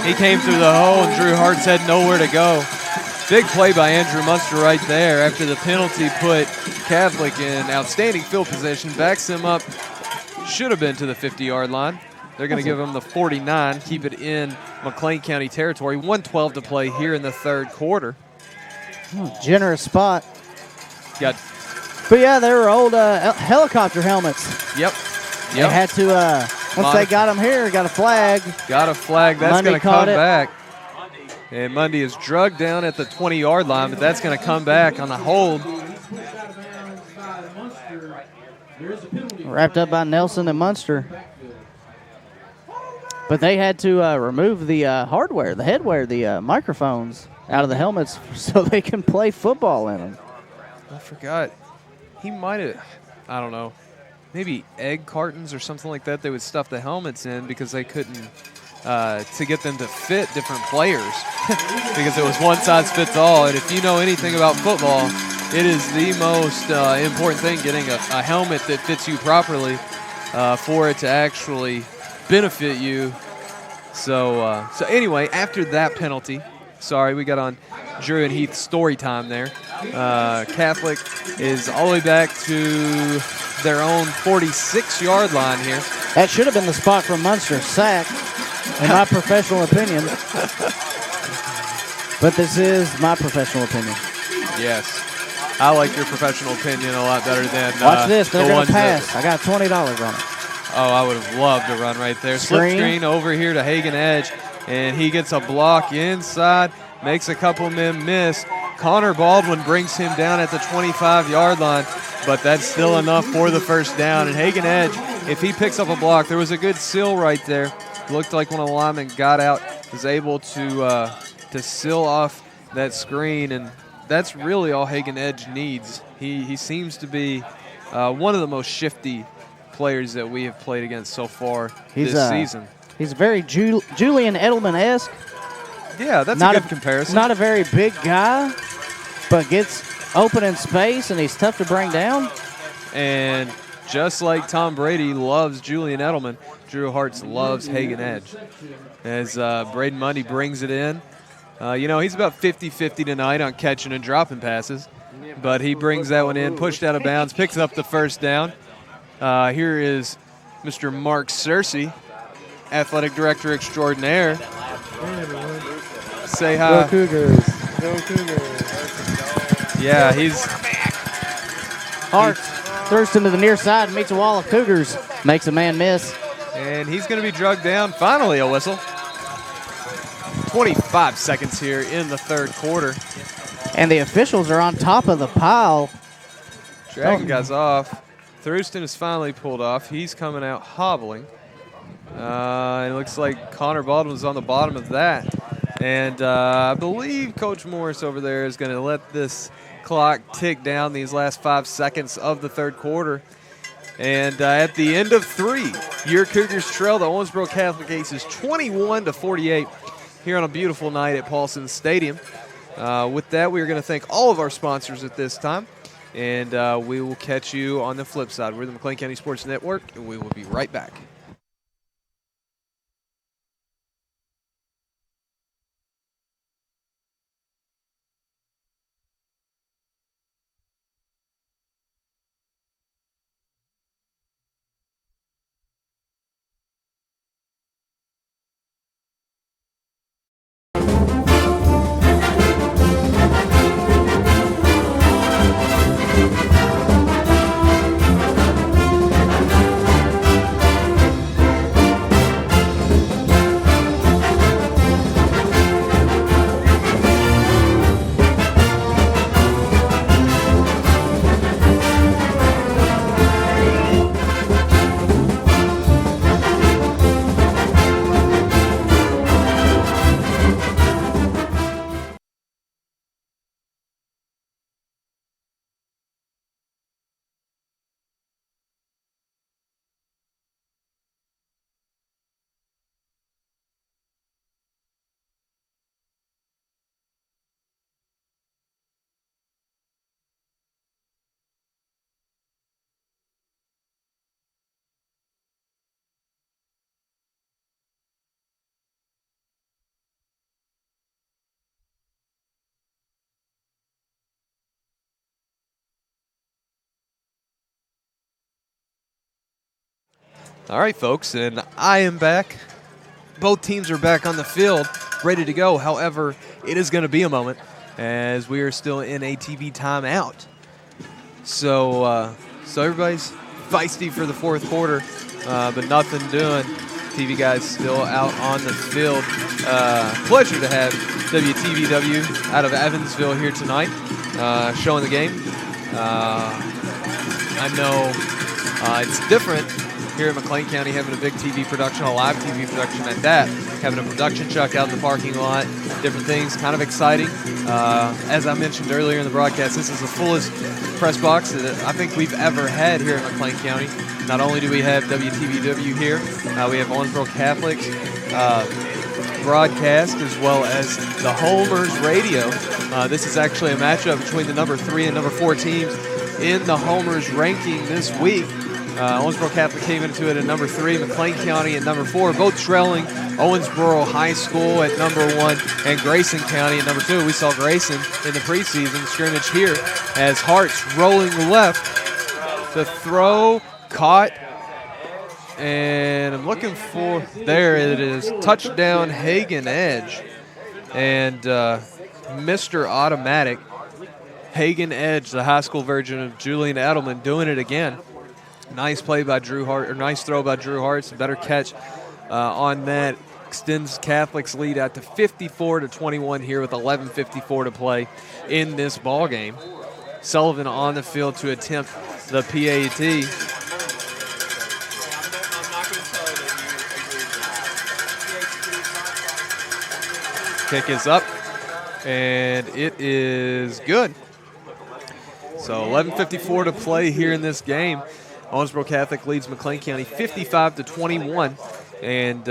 A: He came through the hole, and Drew Hart's had nowhere to go. Big play by Andrew Munster right there after the penalty put Catholic in outstanding field position. Backs him up. Should have been to the 50-yard line. They're going to give him the 49, keep it in McLean County territory. 1:12 to play here in the third quarter.
B: Generous spot.
A: Got.
B: But, yeah, they were old helicopter helmets.
A: Yep.
B: They had to, once they got them here, got a flag.
A: Got a flag. That's going to come back. And Mundy is drugged down at the 20-yard line, but that's going to come back on the hold.
B: Wrapped up by Nelson and Munster. But they had to remove the hardware, the headwear, the microphones out of the helmets so they can play football in them.
A: I forgot. He might have, I don't know, maybe egg cartons or something like that they would stuff the helmets in because they couldn't, to get them to fit different players because it was one size fits all. And if you know anything about football, it is the most important thing, getting a helmet that fits you properly for it to actually benefit you. So anyway, after that penalty, sorry, we got on Drew and Heath's story time there. Catholic is all the way back to their own 46-yard line here.
B: That should have been the spot for Munster. Sack, in my professional opinion. But this is my professional opinion.
A: Yes. I like your professional opinion a lot better than
B: Watch this. They're
A: the
B: going
A: ones
B: to pass.
A: that-
B: I got $20 on it.
A: Oh, I would have loved to run right there. Slip
B: Screen.
A: screen over here to Hagen Edge, and he gets a block inside, makes a couple men miss. Connor Baldwin brings him down at the 25-yard line, but that's still enough for the first down. And Hagen Edge, if he picks up a block, there was a good seal right there. Looked like one of the linemen got out, was able to seal off that screen, and that's really all Hagen Edge needs. He seems to be one of the most shifty players that we have played against so far this season.
B: He's very Julian Edelman-esque.
A: Yeah, that's
B: Not
A: a good comparison.
B: Not a very big guy, but gets open in space, and he's tough to bring down.
A: And just like Tom Brady loves Julian Edelman, Drew Hartz loves Hagen Edge. As Braden Mundy brings it in. He's about 50-50 tonight on catching and dropping passes. But he brings that one in, pushed out of bounds, picks up the first down. Here is Mr. Mark Searcy, athletic director extraordinaire. Say hi.
G: Go Cougars. Go Cougars.
A: Yeah, he's
B: Hart throws into the near side, meets a wall of Cougars, makes a man miss.
A: and he's going to be drugged down. Finally, a whistle. 25 seconds here in the third quarter.
B: And the officials are on top of the pile.
A: Dragging guys off. Thurston is finally pulled off. He's coming out hobbling. It looks like Connor Baldwin's on the bottom of that. And I believe Coach Morris over there is going to let this clock tick down these last 5 seconds of the third quarter. And at the end of 3, your Cougars trail the Owensboro Catholic Aces 21-48 here on a beautiful night at Paulson Stadium. With that, we are going to thank all of our sponsors at this time. And we will catch you on the flip side. We're the McLean County Sports Network, and we will be right back. All right, folks, and I am back. Both teams are back on the field, ready to go. However, it is going to be a moment as we are still in a TV timeout. So everybody's feisty for the fourth quarter, but nothing doing. TV guys still out on the field. Pleasure to have WTVW out of Evansville here tonight, showing the game. I know it's different here in McLean County, having a big TV production, a live TV production at that, having a production truck out in the parking lot, different things, kind of exciting. As I mentioned earlier in the broadcast, this is the fullest press box that I think we've ever had here in McLean County. Not only do we have WTVW here, we have Owensboro Catholic's broadcast, as well as the Homers Radio. This is actually a matchup between the number 3 and number 4 teams in the Homers ranking this week. Owensboro Catholic came into it at number 3, McLean County at number 4, both trailing Owensboro High School at number 1 and Grayson County at number 2. We saw Grayson in the preseason scrimmage here as Hart's rolling left. The throw caught, and I'm looking for, there it is, touchdown Hagen Edge. And Mr. Automatic, Hagen Edge, the high school version of Julian Edelman, doing it again. Nice play by Drew Hart, or nice throw by Drew Hart's. Better catch on that. Extends Catholic's lead out to 54-21 here with 11:54 to play in this ball game. Sullivan on the field to attempt the PAT. Kick is up, and it is good. So 11:54 to play here in this game. Owensboro Catholic leads McLean County 55-21, and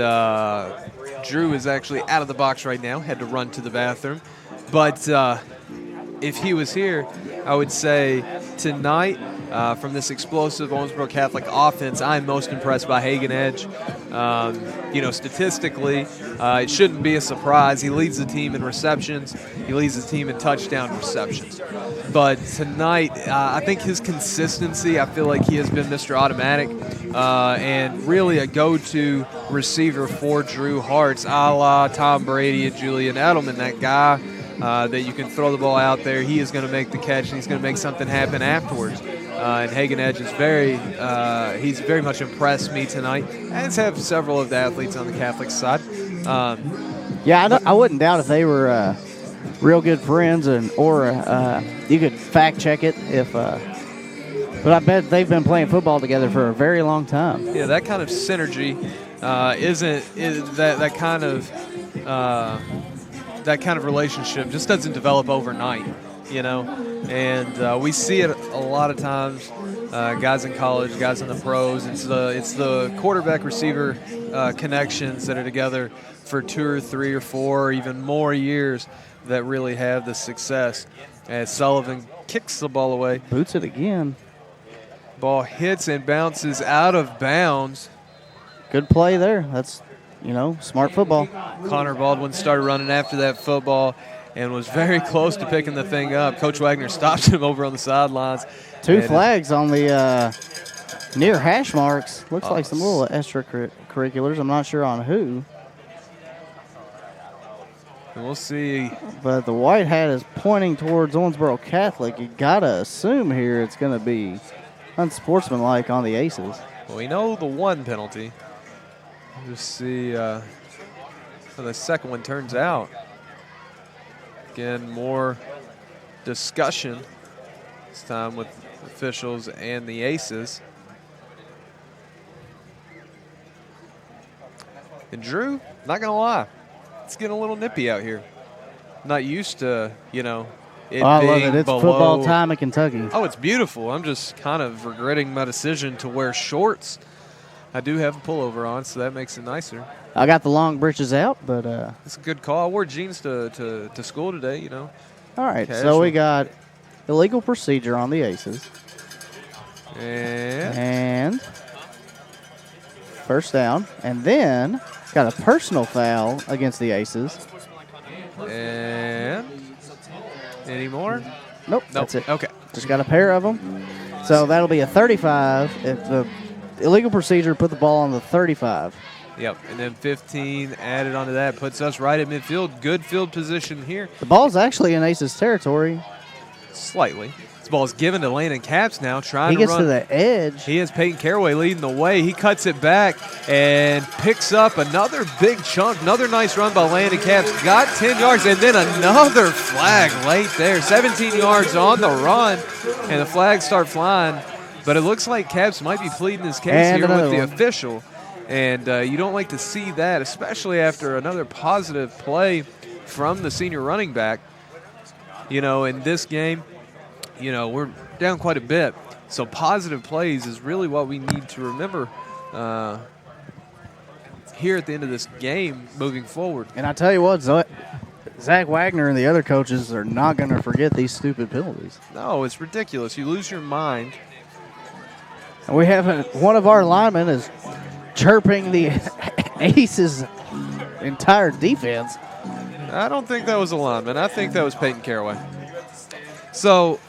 A: Drew is actually out of the box right now. Had to run to the bathroom, but if he was here, I would say tonight, from this explosive Owensboro Catholic offense, I'm most impressed by Hagen Edge. Statistically, it shouldn't be a surprise. He leads the team in receptions. He leads the team in touchdown receptions. But tonight, I think his consistency, I feel like he has been Mr. Automatic and really a go-to receiver for Drew Hart's, a la Tom Brady and Julian Edelman, that guy that you can throw the ball out there. He is going to make the catch, and he's going to make something happen afterwards. And Hagen Edge is he's very much impressed me tonight, as have several of the athletes on the Catholic side.
B: I wouldn't doubt if they were real good friends, or you could fact check it but I bet they've been playing football together for a very long time.
A: Yeah, that kind of synergy that kind of relationship just doesn't develop overnight, and we see it a lot of times. Guys in college, guys in the pros. It's the quarterback receiver connections that are together for 2 or 3 or 4 or even more years that really have the success. As Sullivan kicks the ball away,
B: boots it again.
A: Ball hits and bounces out of bounds.
B: Good play there. That's smart football.
A: Connor Baldwin started running after that football and was very close to picking the thing up. Coach Wagner stopped him over on the sidelines.
B: 2 flags on the near hash marks. Looks like some little extracurriculars. I'm not sure on who.
A: And we'll see.
B: But the white hat is pointing towards Owensboro Catholic. You got to assume here it's going to be unsportsmanlike on the Aces.
A: Well, we know the one penalty. We'll just see how the second one turns out. Again, more discussion this time with officials and the Aces. And Drew, not going to lie, it's getting a little nippy out here. Not used to, it
B: I
A: being
B: love it. It's
A: below.
B: football time in Kentucky.
A: Oh, it's beautiful. I'm just kind of regretting my decision to wear shorts. I do have a pullover on, so that makes it nicer.
B: I got the long breeches out, but
A: it's a good call. I wore jeans to school today,
B: All right,
A: Casual.
B: So we got illegal procedure on the Aces.
A: And
B: first down. And then got a personal foul against the Aces.
A: And any more?
B: Nope, that's it.
A: Okay.
B: Just got a pair of them. So that'll be a 35. If the illegal procedure put the ball on the 35.
A: Yep, and then 15 added onto that puts us right at midfield. Good field position here.
B: The ball's actually in Aces territory.
A: Slightly. This ball is given to Landon Capps now, trying
B: he
A: to
B: gets
A: run.
B: to the edge.
A: He has Peyton Caraway leading the way. He cuts it back and picks up another big chunk. Another nice run by Landon Capps. Got 10 yards and then another flag late there. 17 yards on the run, and the flags start flying. But it looks like Capps might be pleading his case
B: And
A: here with
B: another
A: the
B: one.
A: official. And you don't like to see that, especially after another positive play from the senior running back. In this game, we're down quite a bit. So positive plays is really what we need to remember here at the end of this game moving forward.
B: And I tell you what, Zach Wagner and the other coaches are not going to forget these stupid penalties.
A: No, it's ridiculous. You lose your mind.
B: And we have one of our linemen is chirping the Aces' entire defense.
A: I don't think that was a lineman. I think that was Peyton Caraway. So,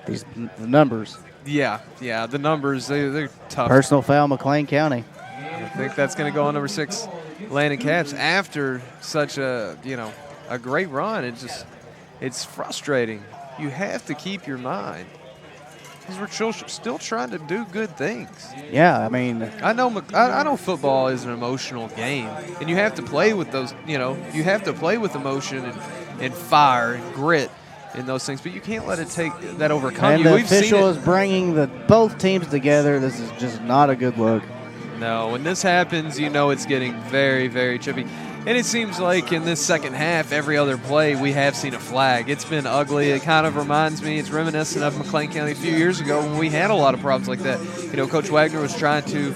B: These numbers.
A: yeah, the numbers, they're tough.
B: Personal foul, McLean County.
A: I think that's going to go on number 6, Landon Capps, after such a, a great run. It's frustrating. You have to keep your mind because we're still trying to do good things.
B: Yeah, I mean,
A: I know football is an emotional game, and you have to play with those. You have to play with emotion and fire and grit and those things, but you can't let it take that overcome
B: and
A: you.
B: the
A: We've seen
B: official
A: it.
B: is bringing both teams together. This is just not a good look.
A: No, when this happens, it's getting very, very chippy. And it seems like in this second half, every other play, we have seen a flag. It's been ugly. It kind of reminds me, it's reminiscent of McLean County a few years ago when we had a lot of problems like that. Coach Wagner was trying to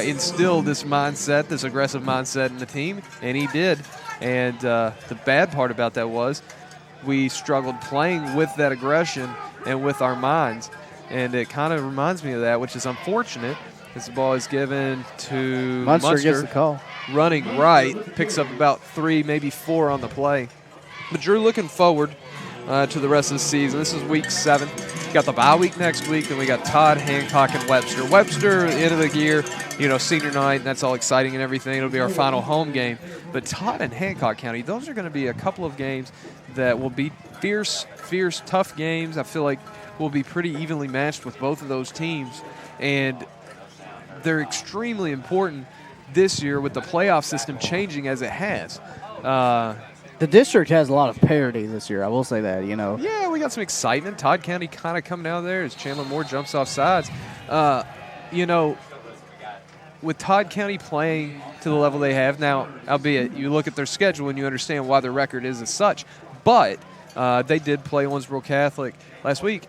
A: instill this mindset, this aggressive mindset in the team, and he did. And the bad part about that was we struggled playing with that aggression and with our minds. And it kind of reminds me of that, which is unfortunate. As the ball is given to
B: Munster gets the call.
A: Running right, picks up about 3, maybe 4 on the play. But you're looking forward to the rest of the season. This is week 7. We got the bye week next week, then we got Todd, Hancock, and Webster. Webster, end of the year, senior night, and that's all exciting and everything. It'll be our final home game. But Todd and Hancock County, those are going to be a couple of games that will be fierce, tough games. I feel like we'll be pretty evenly matched with both of those teams. And they're extremely important this year with the playoff system changing as it has.
B: The district has a lot of parity this year. I will say that,
A: Yeah, we got some excitement. Todd County kind of coming out of there as Chandler Moore jumps off sides. With Todd County playing to the level they have now, albeit you look at their schedule and you understand why their record is as such, but they did play Owensboro Catholic last week.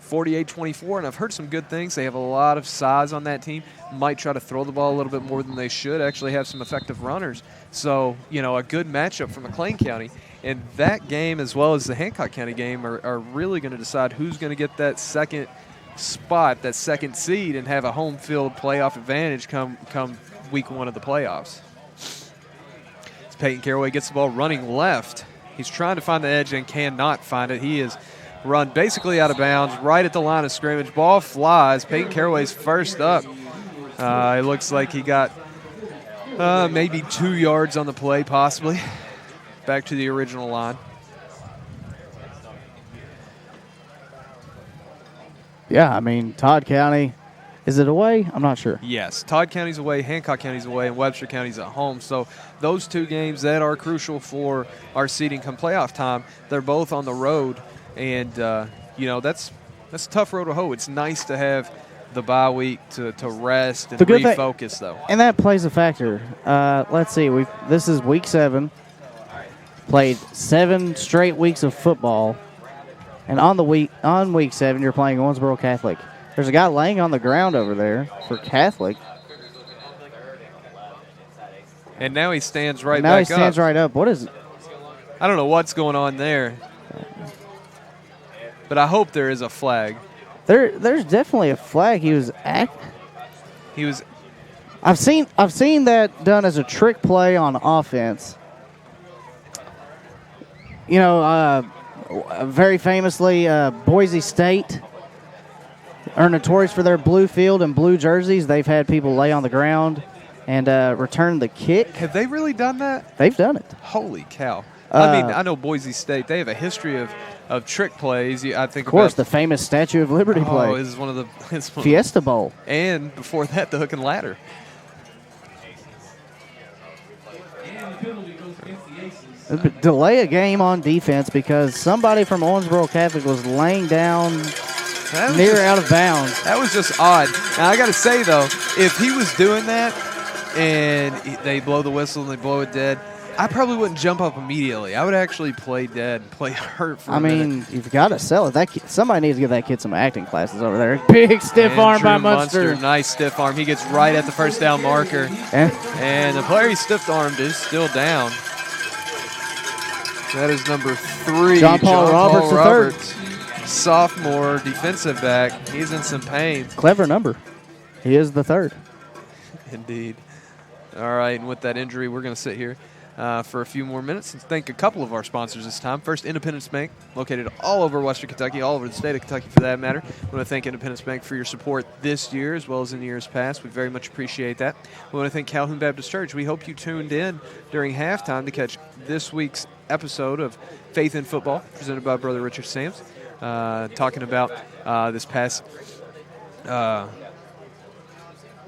A: 48-24, and I've heard some good things. They have a lot of size on that team. Might try to throw the ball a little bit more than they should. Actually have some effective runners. So, a good matchup for McLean County. And that game, as well as the Hancock County game, are really going to decide who's going to get that second spot, that second seed, and have a home field playoff advantage come week 1 of the playoffs. As Peyton Caraway gets the ball running left. He's trying to find the edge and cannot find it. He is run basically out of bounds, right at the line of scrimmage. Ball flies. Peyton Caraway's first up. It looks like he got maybe 2 yards on the play, possibly. Back to the original line.
B: Yeah, I mean, Todd County, is it away? I'm not sure.
A: Yes, Todd County's away, Hancock County's away, and Webster County's at home. So those 2 games that are crucial for our seeding come playoff time, they're both on the road. And, that's a tough road to hoe. It's nice to have the bye week to rest and refocus, though.
B: And that plays a factor. Let's see. This is week 7. Played 7 straight weeks of football. And on week 7, you're playing Owensboro Catholic. There's a guy laying on the ground over there for Catholic.
A: And now he stands right
B: now
A: back
B: he stands
A: up.
B: right up. What is it?
A: I don't know what's going on there. But I hope there is a flag.
B: There's definitely a flag. He was. I've seen that done as a trick play on offense. Very famously, Boise State are notorious for their blue field and blue jerseys. They've had people lay on the ground and return the kick.
A: Have they really done that?
B: They've done it.
A: Holy cow. I know Boise State. They have a history of trick plays. I think,
B: of course, the famous Statue of Liberty play.
A: Oh, this is one of the
B: Fiesta Bowl.
A: And before that, the hook and ladder.
B: Delay a game on defense because somebody from Owensboro Catholic was laying down out of bounds.
A: That was just odd. Now, I got to say, though, if he was doing that and they blow the whistle and they blow it dead, I probably wouldn't jump up immediately. I would actually play dead, play hurt for a minute.
B: You've got to sell it. Somebody needs to give that kid some acting classes over there. Big stiff arm by Munster.
A: Nice stiff arm. He gets right at the first down marker. And the player he stiff-armed is still down. That is number 3,
B: John Paul Roberts,
A: sophomore defensive back. He's in some pain.
B: Clever number. He is the 3rd.
A: Indeed. All right, and with that injury, we're going to sit here. for a few more minutes and thank a couple of our sponsors this time. First, Independence Bank, located all over Western Kentucky, all over the state of Kentucky for that matter. I want to thank Independence Bank for your support this year as well as in years past. We very much appreciate that. We want to thank Calhoun Baptist Church. We hope you tuned in during halftime to catch this week's episode of Faith in Football, presented by Brother Richard Sams, talking about this past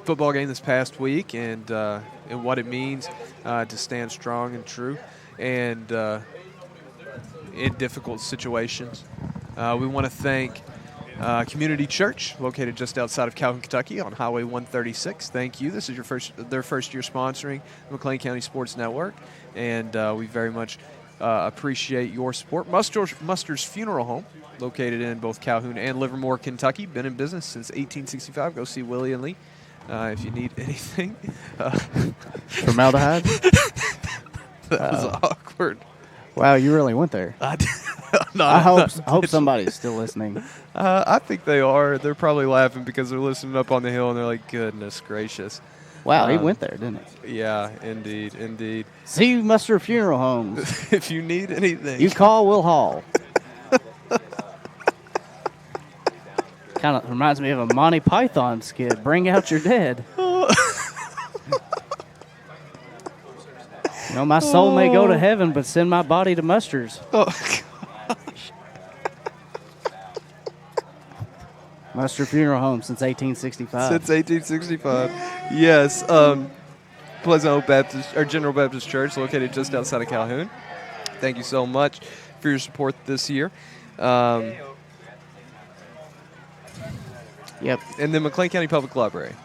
A: football game this past week and what it means to stand strong and true and in difficult situations. We want to thank Community Church, located just outside of Calhoun, Kentucky on Highway 136. Thank you. This is their first year sponsoring the McLean County Sports Network, and we very much appreciate your support. Muster's Funeral Home, located in both Calhoun and Livermore, Kentucky. Been in business since 1865. Go see Willie and Lee if you need anything.
B: Formaldehyde?
A: That was awkward.
B: Wow, you really went there. I hope somebody's still listening.
A: I think they are. They're probably laughing because they're listening up on the hill and they're like, goodness gracious.
B: Wow, he went there, didn't he?
A: Yeah, indeed.
B: See Muster Funeral Homes.
A: If you need anything.
B: You call, we'll haul. Kind of reminds me of a Monty Python skit. Bring out your dead. You know, my soul may go to heaven, but send my body to Muster's.
A: Oh, gosh.
B: Muster Funeral Home since 1865.
A: Since 1865. Yes. Pleasant Hope Baptist, or General Baptist Church, located just outside of Calhoun. Thank you so much for your support this year.
B: Yep.
A: And then McLean County Public Library.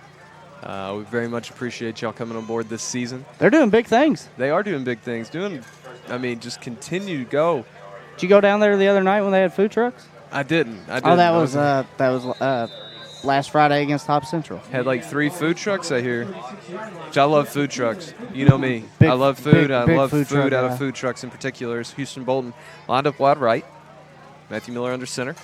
A: We very much appreciate y'all coming on board this season.
B: They're doing big things.
A: They are doing big things. Just continue to go.
B: Did you go down there the other night when they had food trucks?
A: I didn't.
B: Oh, that was last Friday against Top Central.
A: Had like 3 food trucks, I hear. Which I love food trucks. You know me. I love food. I love food out of food trucks in particular. Houston Bolton lined up wide right. Matthew Miller under center.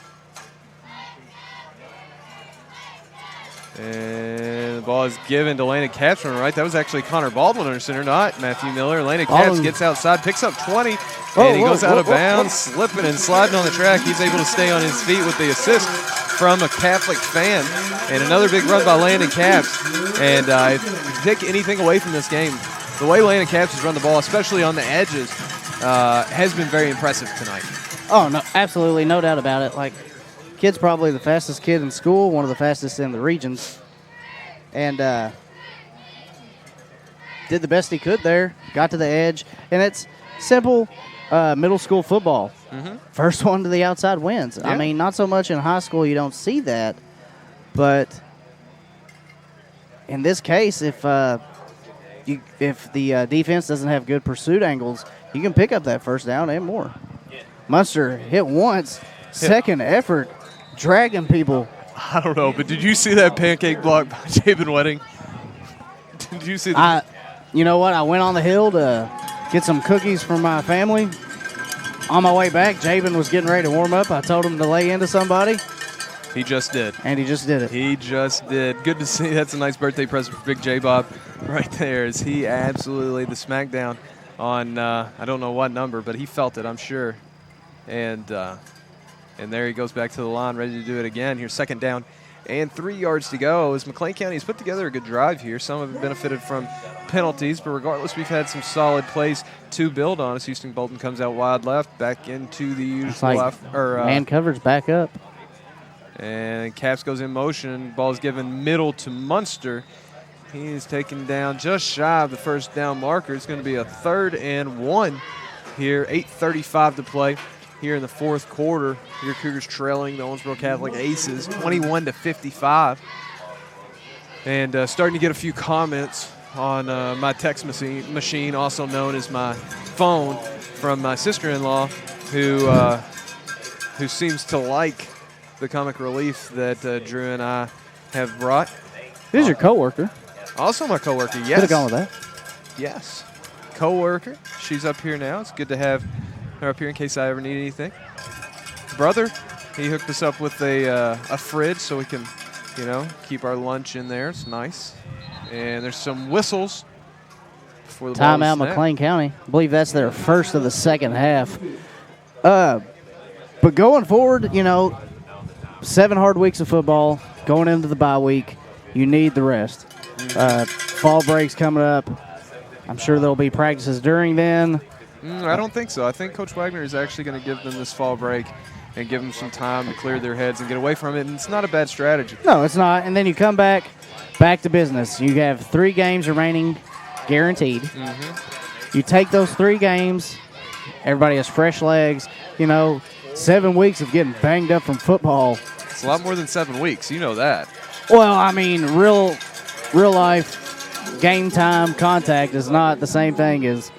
A: And the ball is given to Landon Capps from right. That was actually Connor Baldwin under center, not Matthew Miller. Landon Capps gets outside, picks up 20, and he goes out of bounds, slipping and sliding on the track. He's able to stay on his feet with the assist from a Catholic fan. And another big run by Landon Capps. And if you take anything away from this game, the way Landon Capps has run the ball, especially on the edges, has been very impressive tonight.
B: Oh, no, absolutely, no doubt about it. Like, kid's probably the fastest kid in school, one of the fastest in the regions. And did the best he could there, got to the edge. And it's simple middle school football. Mm-hmm. First one to the outside wins. Yeah. I mean, not so much in high school, you don't see that. But in this case, if the defense doesn't have good pursuit angles, you can pick up that first down and more. Munster hit once, second effort, dragging people.
A: I don't know, but did you see that pancake block by Jabin Wedding? Did you see that?
B: You know what? I went on the hill to get some cookies for my family. On my way back, Jabin was getting ready to warm up. I told him to lay into somebody.
A: He just did.
B: And he just did it.
A: He just did. Good to see. That's a nice birthday present for Big J Bob right there. As he absolutely laid the smackdown on, I don't know what number, but he felt it, I'm sure. And there he goes back to the line, ready to do it again. Here's second down and 3 yards to go as McLean County has put together a good drive here. Some have benefited from penalties, but regardless, we've had some solid plays to build on as Houston Bolton comes out wide left, back into the usual
B: man coverage back up.
A: And Capps goes in motion. Ball is given middle to Munster. He is taken down just shy of the first down marker. It's going to be a 3rd and 1 here. 8:35 to play here in the fourth quarter. Your Cougars trailing the Owensboro Catholic Aces 21-55. And starting to get a few comments on my text machine, also known as my phone, from my sister-in-law, who seems to like the comic relief that Drew and I have brought.
B: Who's your coworker?
A: Also my coworker, yes.
B: Could have gone with that.
A: Yes. Coworker. She's up here now. It's good to have her up here in case I ever need anything. Brother, he hooked us up with a fridge so we can, keep our lunch in there. It's nice. And there's some whistles before the ball was
B: Timeout,
A: snapped.
B: McLean County. I believe that's their first of the second half. But going forward, 7 hard weeks of football, going into the bye week, you need the rest. Fall break's coming up. I'm sure there'll be practices during then.
A: I don't think so. I think Coach Wagner is actually going to give them this fall break and give them some time to clear their heads and get away from it, and it's not a bad strategy.
B: No, it's not. And then you come back to business. You have 3 games remaining guaranteed. You take those 3 games, everybody has fresh legs. 7 weeks of getting banged up from football.
A: It's a lot more than 7 weeks. You know that.
B: Well, I mean, real life game time contact is not the same thing as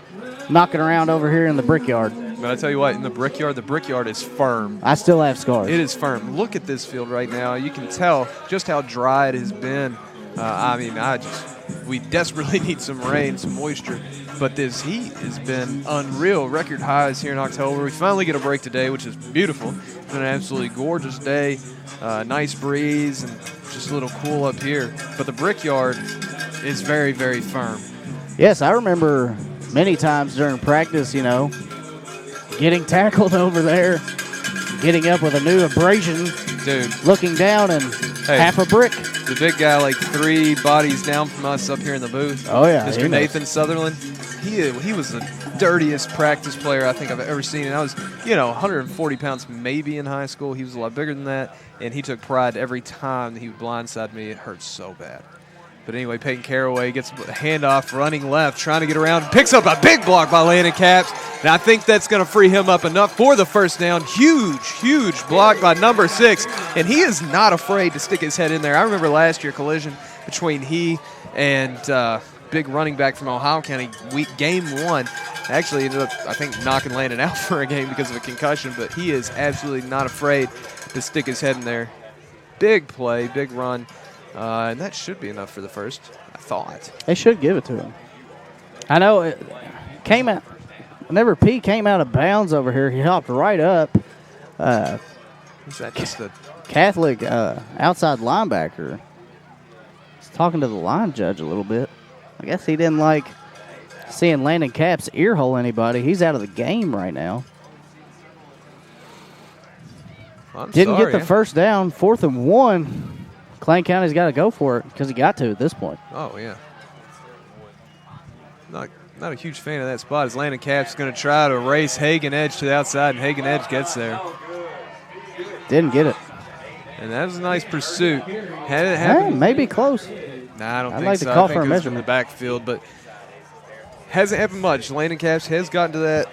B: knocking around over here in the brickyard.
A: But I tell you what, in the brickyard is firm.
B: I still have scars.
A: It is firm. Look at this field right now. You can tell just how dry it has been. We desperately need some rain, some moisture. But this heat has been unreal. Record highs here in October. We finally get a break today, which is beautiful. It's been an absolutely gorgeous day. Nice breeze and just a little cool up here. But the brickyard is very, very firm.
B: Yes, I remember many times during practice, getting tackled over there, getting up with a new abrasion,
A: Dude,
B: looking down and half a brick.
A: the big guy like 3 bodies down from us up here in the booth.
B: Oh, yeah.
A: Mr. Nathan Sutherland. He was the dirtiest practice player I think I've ever seen. And I was, 140 pounds maybe in high school. He was a lot bigger than that. And he took pride every time that he would blindside me. It hurt so bad. But anyway, Peyton Caraway gets a handoff, running left, trying to get around, picks up a big block by Landon Capps, and I think that's going to free him up enough for the first down. Huge block by number 6, and he is not afraid to stick his head in there. I remember last year collision between he and big running back from Ohio County, game 1. Actually ended up, I think, knocking Landon out for a game because of a concussion, but he is absolutely not afraid to stick his head in there. Big play, big run. And that should be enough for the first, I thought.
B: They should give it to him. I know it came out. Whenever P came out of bounds over here, he hopped right up.
A: Is that just a
B: Catholic outside linebacker. He's talking to the line judge a little bit. I guess he didn't like seeing Landon Capps earhole anybody. He's out of the game right now. Didn't get the first down, 4th and 1. McLean County's got to go for it because he got to at this point.
A: Oh, yeah. Not a huge fan of that spot as Landon Capps going to try to race Hagen Edge to the outside, and Hagen Edge gets there.
B: Didn't get it.
A: And that was a nice pursuit. Had it happened,
B: maybe close.
A: Nah, I don't
B: I'd
A: think
B: like
A: so.
B: to call
A: I think
B: for a
A: it was from
B: measurement.
A: the backfield, but hasn't happened much. Landon Capps has gotten to that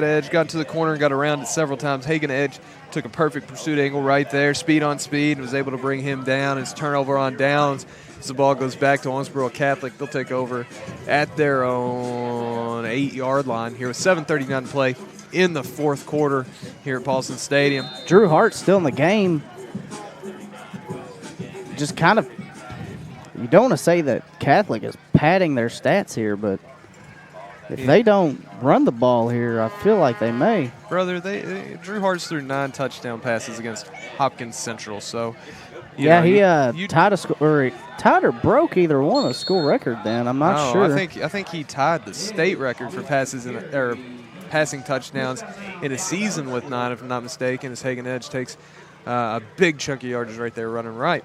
A: edge, gotten to the corner, and got around it several times. Hagen Edge took a perfect pursuit angle right there, speed on speed, and was able to bring him down. His turnover on downs as the ball goes back to Owensboro Catholic. They'll take over at their own 8-yard line here with 7:39 to play in the 4th quarter here at Paulson Stadium.
B: Drew Hart's still in the game. Just kind of, you don't want to say that Catholic is padding their stats here, but if they don't run the ball here, I feel like they may.
A: Brother, Drew Hart's threw 9 touchdown passes against Hopkins Central, so
B: He tied tied or broke either one a school record. Then I'm not sure.
A: I think he tied the state record for passing touchdowns in a season with 9, if I'm not mistaken. As Hagen Edge takes a big chunk of yardage right there, running right.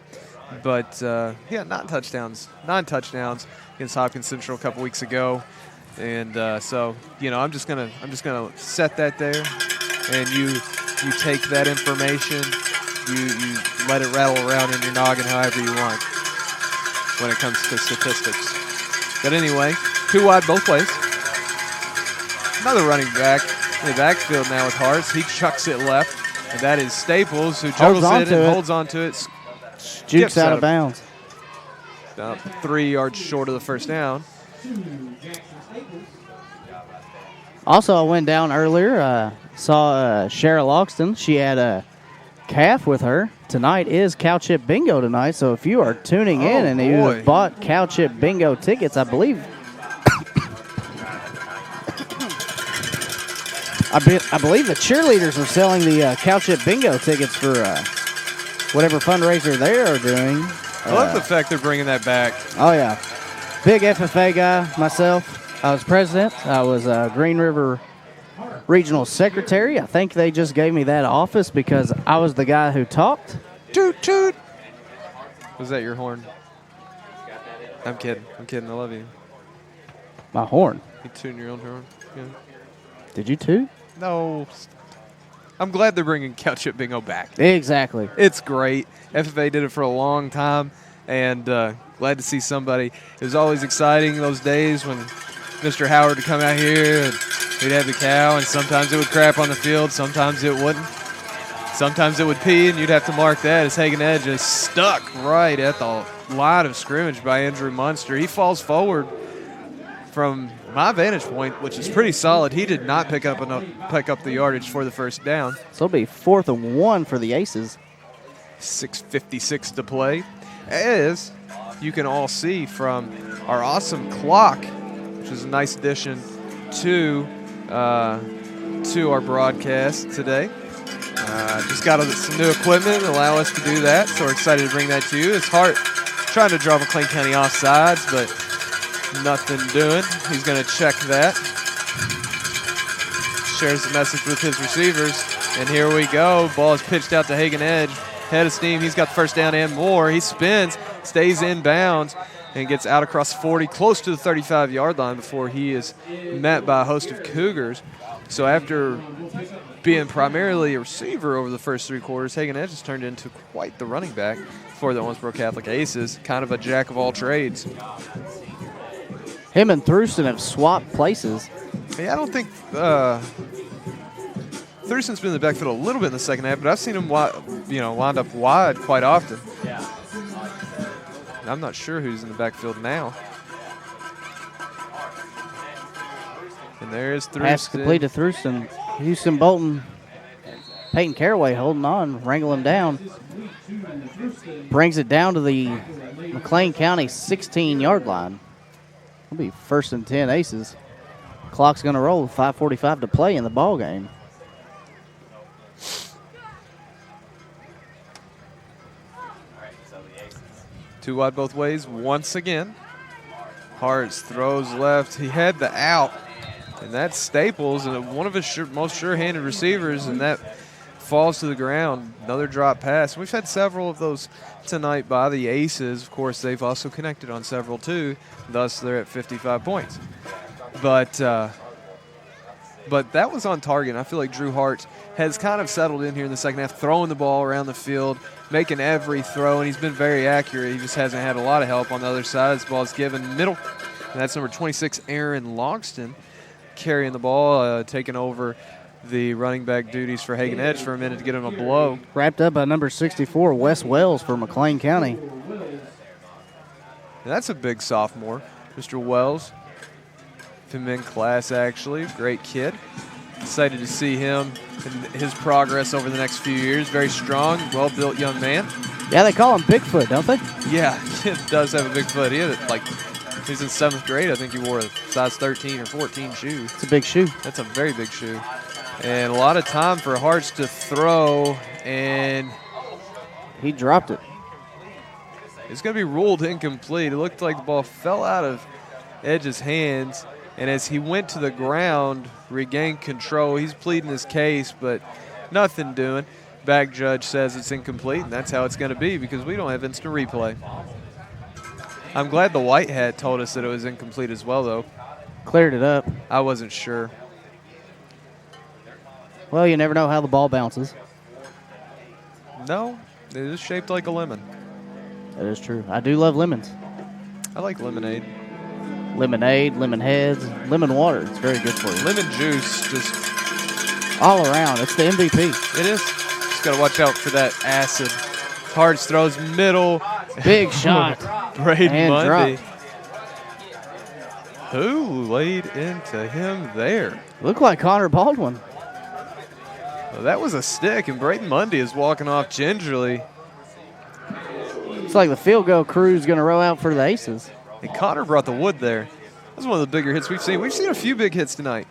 A: But 9 touchdowns against Hopkins Central a couple weeks ago. And so, I'm just gonna set that there, and you take that information, you let it rattle around in your noggin however you want when it comes to statistics. But anyway, 2 wide both ways. Another running back in the backfield now with Harts. He chucks it left, and that is Staples, who juggles it and holds onto it.
B: Jukes out of bounds.
A: About 3 yards short of the first down.
B: Also, I went down earlier, saw Cheryl Loxton. She had a calf with her. Tonight is Cow Chip Bingo tonight, so if you are tuning in and you have bought Cow Chip Bingo tickets, I believe the cheerleaders are selling the Cow Chip Bingo tickets for whatever fundraiser they are doing.
A: I love the fact they're bringing that back.
B: Oh, yeah. Big FFA guy myself. I was president. I was Green River Regional Secretary. I think they just gave me that office because I was the guy who talked.
A: Toot toot. Was that your horn? I'm kidding. I'm kidding. I love you.
B: My horn.
A: You tune your own horn. Yeah.
B: Did you too?
A: No. I'm glad they're bringing Ketchup Bingo back.
B: Exactly.
A: It's great. FFA did it for a long time, and glad to see somebody. It was always exciting those days when Mr. Howard would come out here and he'd have the cow, and sometimes it would crap on the field, sometimes it wouldn't. Sometimes it would pee, and you'd have to mark that as Hagen Edge is stuck right at the line of scrimmage by Andrew Munster. He falls forward from my vantage point, which is pretty solid. He did not pick up the yardage for the first down.
B: So it'll be 4th and 1 for the Aces.
A: 6:56 to play. As you can all see from our awesome clock, which is a nice addition to our broadcast today. Just got some new equipment to allow us to do that, so we're excited to bring that to you. It's hard trying to draw McLean County offsides, but nothing doing. He's going to check that. Shares the message with his receivers, and here we go. Ball is pitched out to Hagen Edge. Head of steam. He's got the first down and more. He spins, stays in bounds, and gets out across 40, close to the 35-yard line before he is met by a host of Cougars. So after being primarily a receiver over the first 3 quarters, Hagen Edge has turned into quite the running back for the Owensboro Catholic Aces, kind of a jack of all trades.
B: Him and Thurston have swapped places.
A: Yeah, I don't think Thurston's been in the backfield a little bit in the second half, but I've seen him wind up wide quite often.
C: Yeah.
A: I'm not sure who's in the backfield now. And there's Thurston.
B: Pass complete to Thurston. Houston Bolton. Peyton Caraway holding on, wrangle him down. Brings it down to the McLean County 16-yard line. It'll be 1st and 10 Aces. Clock's going to roll with 5:45 to play in the ball game.
A: Two wide both ways once again. Hartz throws left. He had the out, and that's Staples, and one of his most sure-handed receivers, and that falls to the ground. Another drop pass. We've had several of those tonight by the Aces. Of course, they've also connected on several too. Thus, they're at 55 points. But that was on target. And I feel like Drew Hart has kind of settled in here in the second half, throwing the ball around the field, making every throw, and he's been very accurate. He just hasn't had a lot of help on the other side. This ball is given middle, and that's number 26, Aaron Longston, carrying the ball, taking over the running back duties for Hagen Edge for a minute to get him a blow.
B: Wrapped up by number 64, Wes Wells for McLean County.
A: And that's a big sophomore, Mr. Wells. Him in class, actually. Great kid. Excited to see him and his progress over the next few years. Very strong, well-built young man.
B: Yeah, they call him Bigfoot, don't they?
A: Yeah, kid does have a big foot. He's in 7th grade. I think he wore a size 13 or 14 shoe.
B: It's a big shoe.
A: That's a very big shoe. And a lot of time for Hartz to throw, and
B: he dropped it.
A: It's going to be ruled incomplete. It looked like the ball fell out of Edge's hands, and as he went to the ground, regained control. He's pleading his case, but nothing doing. Back judge says it's incomplete, and that's how it's going to be because we don't have instant replay. I'm glad the white hat told us that it was incomplete as well, though.
B: Cleared it up.
A: I wasn't sure.
B: Well, you never know how the ball bounces.
A: No, it is shaped like a lemon.
B: That is true. I do love lemons.
A: I like lemonade.
B: Lemonade, lemon heads, lemon water. It's very good for you.
A: Lemon juice, just
B: all around. It's the MVP.
A: It is. Just got to watch out for that acid. Hartz throws middle.
B: Big shot.
A: Braden Mundy.
B: Drop.
A: Who laid into him there?
B: Looked like Connor Baldwin.
A: Well, that was a stick, and Braden Mundy is walking off gingerly.
B: It's like the field goal crew is going to roll out for the Aces.
A: And Connor brought the wood there. That was one of the bigger hits we've seen. We've seen a few big hits tonight.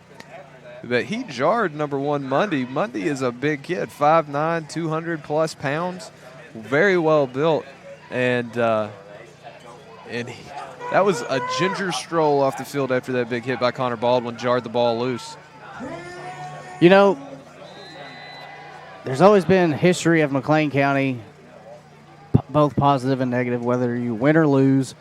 A: But he jarred number 1, Mundy. Mundy is a big kid, 5'9", 200-plus pounds, very well built. And That was a ginger stroll off the field after that big hit by Connor Baldwin, jarred the ball loose.
B: You know, there's always been history of McLean County, both positive and negative, whether you win or lose.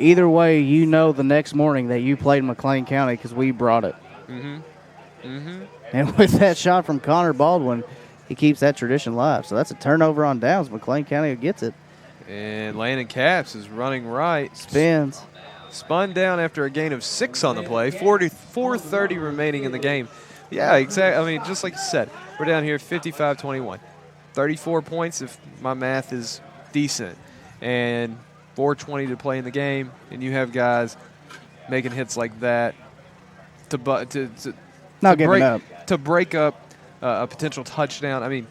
B: Either way, you know the next morning that you played McLean County because we brought it. And with that shot from Connor Baldwin, he keeps that tradition alive. So that's a turnover on downs. McLean County gets it.
A: And Landon Capps is running right.
B: Spins.
A: Spun down after a gain of 6 on the play. 4:30 remaining in the game. Yeah, exactly. I mean, just like you said, we're down here 55-21. 34 points if my math is decent. And 4:20 to play in the game, and you have guys making hits like that to break up a potential touchdown. I mean,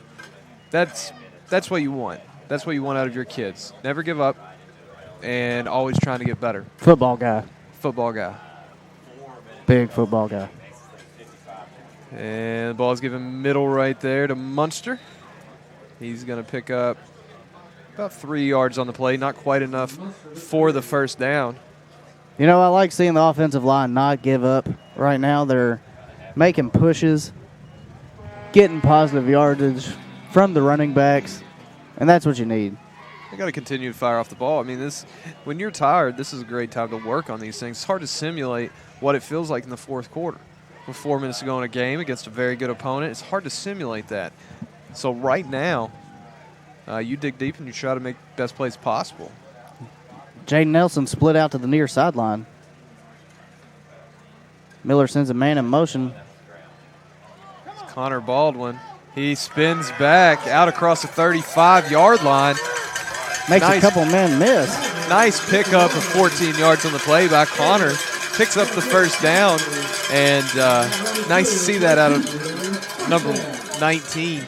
A: that's what you want. That's what you want out of your kids. Never give up, and always trying to get better.
B: Football guy.
A: Football guy.
B: Big football guy.
A: And the ball is given middle right there to Munster. He's going to pick up about 3 yards on the play. Not quite enough for the first down.
B: You know, I like seeing the offensive line not give up right now. They're making pushes, getting positive yardage from the running backs, and that's what you need.
A: You got to continue to fire off the ball. I mean, when you're tired, this is a great time to work on these things. It's hard to simulate what it feels like in the fourth quarter. With 4 minutes to go in a game against a very good opponent, it's hard to simulate that. So right now, you dig deep and you try to make the best plays possible.
B: Jaden Nelson split out to the near sideline. Miller sends a man in motion.
A: It's Connor Baldwin. He spins back out across the 35-yard line.
B: Makes a couple men miss.
A: Nice pickup of 14 yards on the play by Connor. Picks up the first down, and nice to see that out of number 19.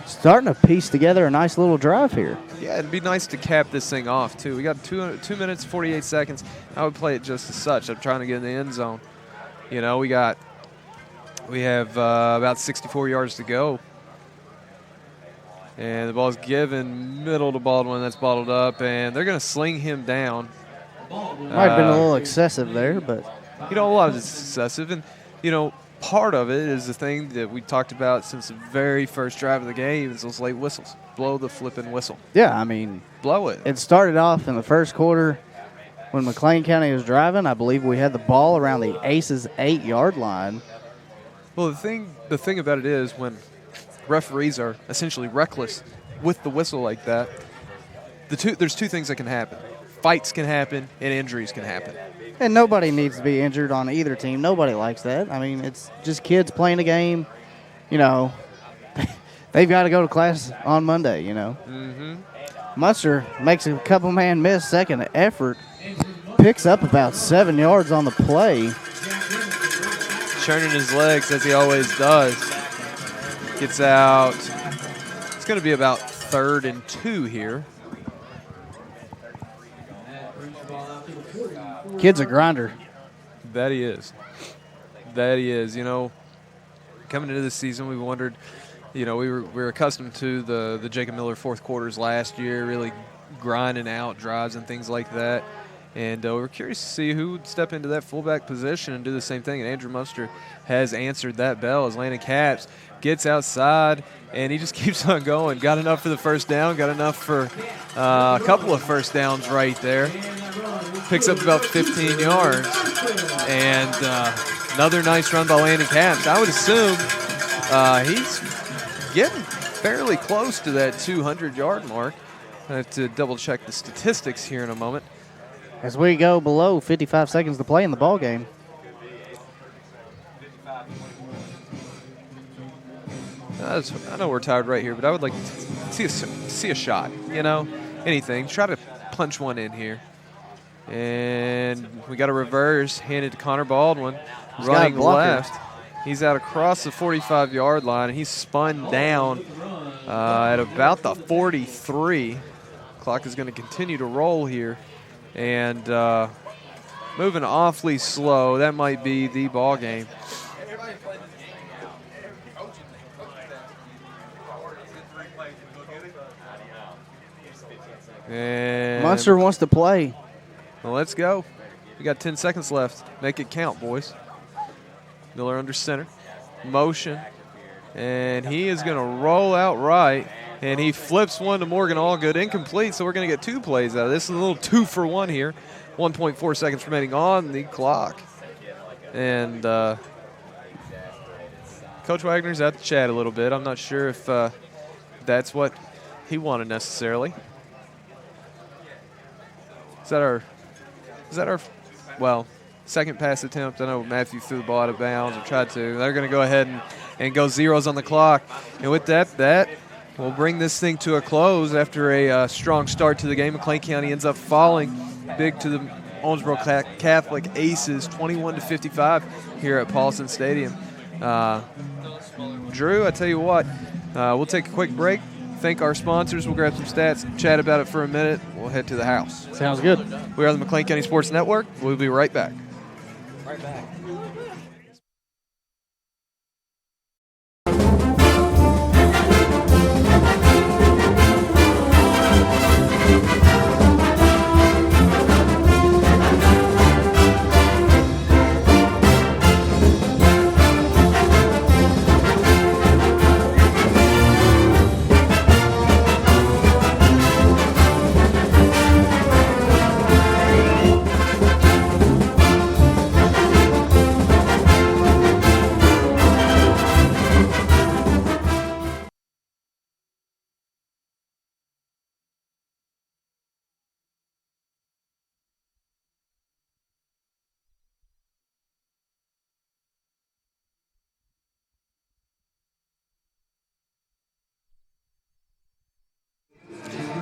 B: Starting to piece together a nice little drive here.
A: Yeah, it'd be nice to cap this thing off, too. We got 2 minutes, 48 seconds. I would play it just as such. I'm trying to get in the end zone. You know, we have about 64 yards to go. And the ball's given middle to Baldwin. That's bottled up, and they're going to sling him down.
B: Might have been a little excessive there, but.
A: You know, a lot of it's excessive. And, you know, part of it is the thing that we talked about since the very first drive of the game is those late whistles. Blow the flipping whistle.
B: Yeah, I mean.
A: Blow it.
B: It started off in the first quarter when McLean County was driving. I believe we had the ball around the Aces 8-yard line.
A: Well, the thing about it is when referees are essentially reckless with the whistle like that, there's 2 things that can happen. Fights can happen and injuries can happen.
B: And nobody needs to be injured on either team. Nobody likes that. I mean, it's just kids playing a game. You know, they've got to go to class on Monday, you know. Munster makes a couple man miss, second effort. Picks up about 7 yards on the play.
A: Churning his legs as he always does. Gets out. It's going to be about 3rd and 2 here.
B: Kid's a grinder.
A: That he is. That he is. You know, coming into this season, we wondered, you know, we were accustomed to the Jacob Miller fourth quarters last year, really grinding out drives and things like that. And we're curious to see who would step into that fullback position and do the same thing. And Andrew Munster has answered that bell as Landon Capps gets outside, and he just keeps on going. Got enough for the first down, got enough for a couple of first downs right there. Picks up about 15 yards. And another nice run by Landon Capps. I would assume he's getting fairly close to that 200-yard mark. I have to double-check the statistics here in a moment.
B: As we go below 55 seconds to play in the ball game.
A: I know we're tired right here, but I would like to see a shot, you know, anything. Try to punch one in here. And we got a reverse handed to Connor Baldwin, running left. He's out across the 45-yard line, and he's spun down at about the 43. Clock is going to continue to roll here. And moving awfully slow. That might be the ball game. And
B: Munster wants to play.
A: well, let's go. We got 10 seconds left. Make it count, boys. Miller under center. Motion. And he is going to roll out right. And he flips one to Morgan Allgood. Incomplete, so we're going to get 2 plays out of this. A little 2-for-1 here. 1.4 seconds remaining on the clock. And Coach Wagner's at the chat a little bit. I'm not sure if that's what he wanted necessarily. Is that our second pass attempt? I know Matthew threw the ball out of bounds or tried to. They're going to go ahead and go zeros on the clock. And with that will bring this thing to a close after a strong start to the game. McLean County ends up falling big to the Owensboro Catholic Aces, 21-55 here at Paulson Stadium. Drew, I tell you what, we'll take a quick break. Thank our sponsors. We'll grab some stats, chat about it for a minute. We'll head to the house.
B: Sounds good.
A: We are the McLean County Sports Network. We'll be right back.
C: Right back.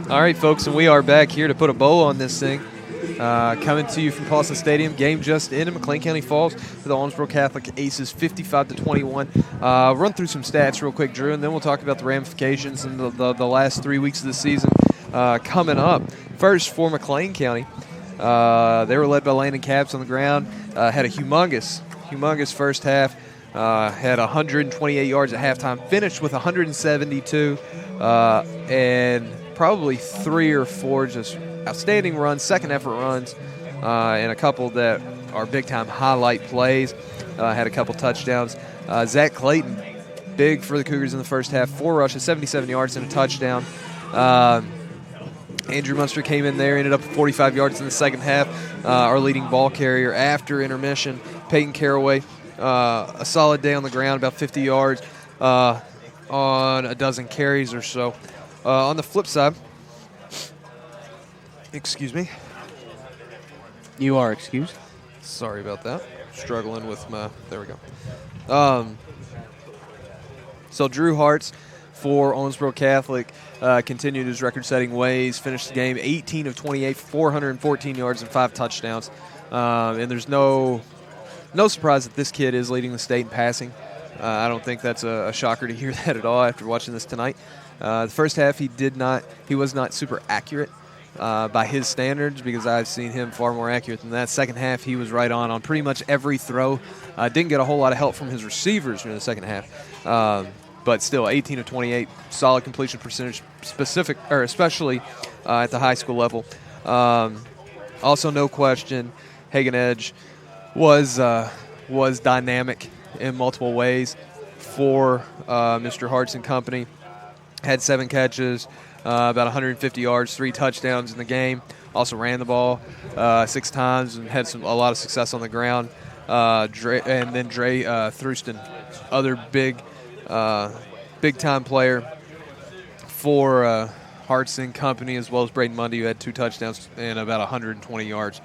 A: All right, folks, and we are back here to put a bow on this thing. Coming to you from Paulson Stadium. Game just ended. McLean County falls to the Owensboro Catholic Aces 55-21. Run through some stats real quick, Drew, and then we'll talk about the ramifications in the last 3 weeks of the season coming up. First, for McLean County, they were led by Landon Capps on the ground. Had a humongous first half. Had 128 yards at halftime. Finished with 172 and probably 3 or 4 just outstanding runs, second effort runs, and a couple that are big-time highlight plays. Had a couple touchdowns. Zach Clayton, big for the Cougars in the first half. 4 rushes, 77 yards, and a touchdown. Andrew Munster came in there, ended up with 45 yards in the second half. Our leading ball carrier after intermission. Peyton Caraway, a solid day on the ground, about 50 yards on a dozen carries or so. On the flip side, excuse me.
B: You are excused.
A: Sorry about that. Struggling with my, there we go. So Drew Hartz for Owensboro Catholic continued his record-setting ways, finished the game 18 of 28, 414 yards and 5 touchdowns. And there's no surprise that this kid is leading the state in passing. I don't think that's a shocker to hear that at all after watching this tonight. The first half he was not super accurate by his standards, because I've seen him far more accurate than that. Second half he was right on pretty much every throw. Didn't get a whole lot of help from his receivers in the second half. But still, 18 of 28, solid completion percentage, especially at the high school level. Also, no question, Hagen Edge was dynamic in multiple ways for Mr. Hartz and company. Had 7 catches, about 150 yards, 3 touchdowns in the game. Also ran the ball 6 times and had a lot of success on the ground. Dre Thrusten, other big-time player for Hartz and company, as well as Braden Mundy, who had 2 touchdowns and about 120 yards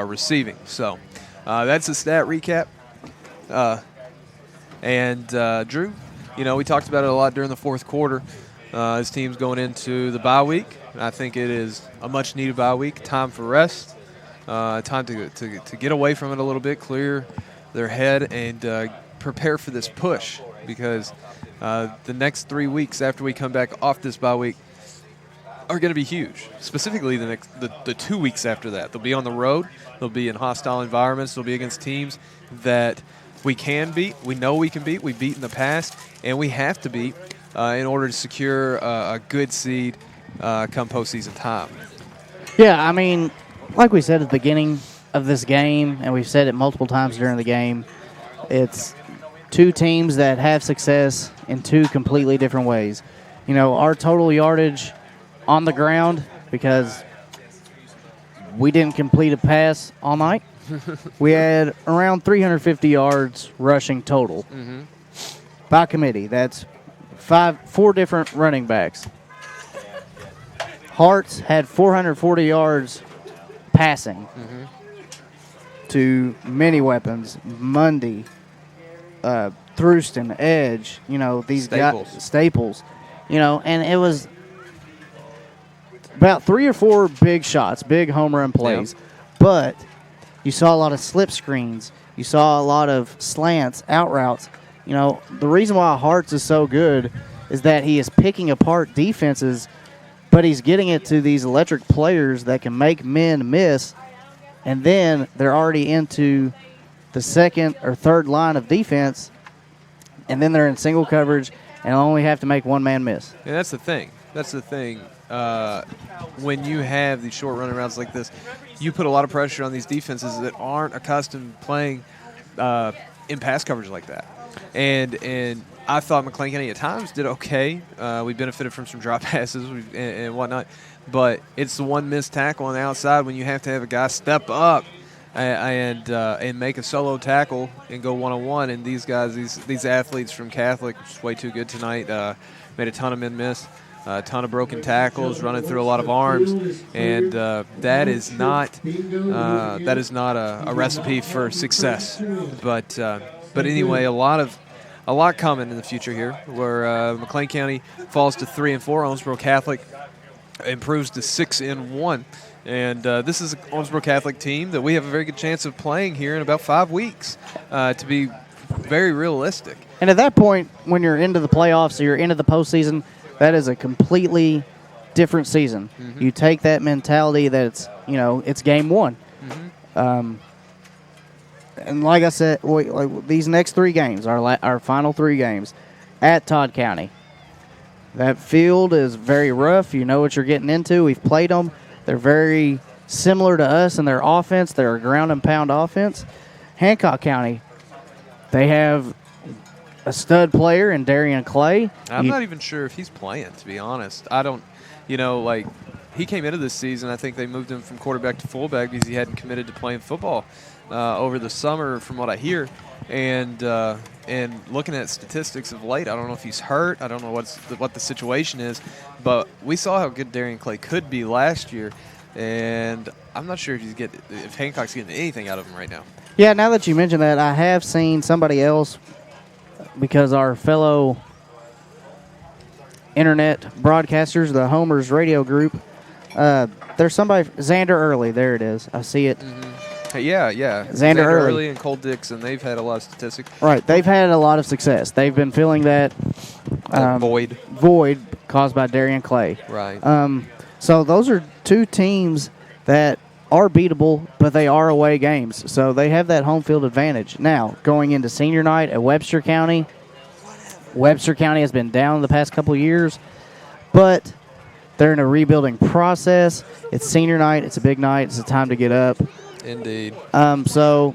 A: receiving. So that's a stat recap. Drew, we talked about it a lot during the fourth quarter. His team's going into the bye week. I think it is a much-needed bye week. Time for rest. Time to get away from it a little bit, clear their head, and prepare for this push, because the next 3 weeks after we come back off this bye week are going to be huge. Specifically, the 2 weeks after that. They'll be on the road. They'll be in hostile environments. They'll be against teams that we can beat. We know we can beat. We've beat in the past, and we have to beat in order to secure a good seed come postseason time.
B: Yeah, I mean, like we said at the beginning of this game, and we've said it multiple times during the game, it's two teams that have success in two completely different ways. You know, our total yardage on the ground, because we didn't complete a pass all night, we had around 350 yards rushing total. By committee. That's four different running backs. Hearts had 440 yards passing to many weapons. Mundy, Thruston, Edge, you know, these
A: Staples.
B: guys, Staples, you know, and it was about 3 or 4 big shots, big home run plays. But you saw a lot of slip screens. You saw a lot of slants, out routes. You know, the reason why Hearts is so good is that he is picking apart defenses, but he's getting it to these electric players that can make men miss, and then they're already into the second or third line of defense, and then they're in single coverage and only have to make one man miss.
A: And that's the thing. That's the thing. When you have these short running routes like this, you put a lot of pressure on these defenses that aren't accustomed to playing in pass coverage like that. And I thought McLean County at times did okay. We benefited from some drop passes and whatnot. But it's the one missed tackle on the outside when you have to have a guy step up and make a solo tackle and go one-on-one. And these guys, these athletes from Catholic, just way too good tonight, made a ton of men miss. A ton of broken tackles, running through a lot of arms, and that is not a recipe for success. But anyway, a lot coming in the future here, where McLean County falls to 3-4. Owensboro Catholic improves to 6-1, and this is an Owensboro Catholic team that we have a very good chance of playing here in about 5 weeks. To be very realistic.
B: And at that point, when you're into the playoffs or you're into the postseason, that is a completely different season. You take that mentality that it's game one. And like I said, these next 3 games, our final 3 games, at Todd County. That field is very rough. You know what you're getting into. We've played them. They're very similar to us in their offense. They're a ground and pound offense. Hancock County, they have a stud player in Darian Clay.
A: I'm not even sure if he's playing, to be honest. I don't, he came into this season, I think they moved him from quarterback to fullback because he hadn't committed to playing football over the summer, from what I hear. And looking at statistics of late, I don't know if he's hurt. I don't know what the situation is. But we saw how good Darian Clay could be last year, and I'm not sure if Hancock's getting anything out of him right now.
B: Yeah, now that you mention that, I have seen somebody else, because our fellow internet broadcasters, the Homers radio group, there's somebody, Xander Early, there it is. I see it.
A: Yeah.
B: Xander
A: Early and Cole Dixon, they've had a lot of statistics.
B: Right, they've had a lot of success. They've been filling that void caused by Darian Clay.
A: Right.
B: So those are 2 teams that are beatable, but they are away games. So they have that home field advantage. Now, going into senior night at Webster County has been down the past couple of years, but they're in a rebuilding process. It's senior night. It's a big night. It's a time to get up.
A: Indeed.
B: So,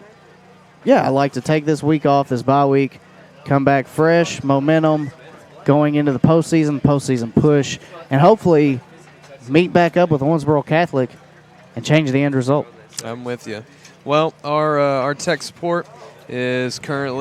B: yeah, I like to take this week off, this bye week, come back fresh, momentum, going into the postseason push, and hopefully meet back up with Owensboro Catholic and change the end result.
A: I'm with you. Well, our tech support is currently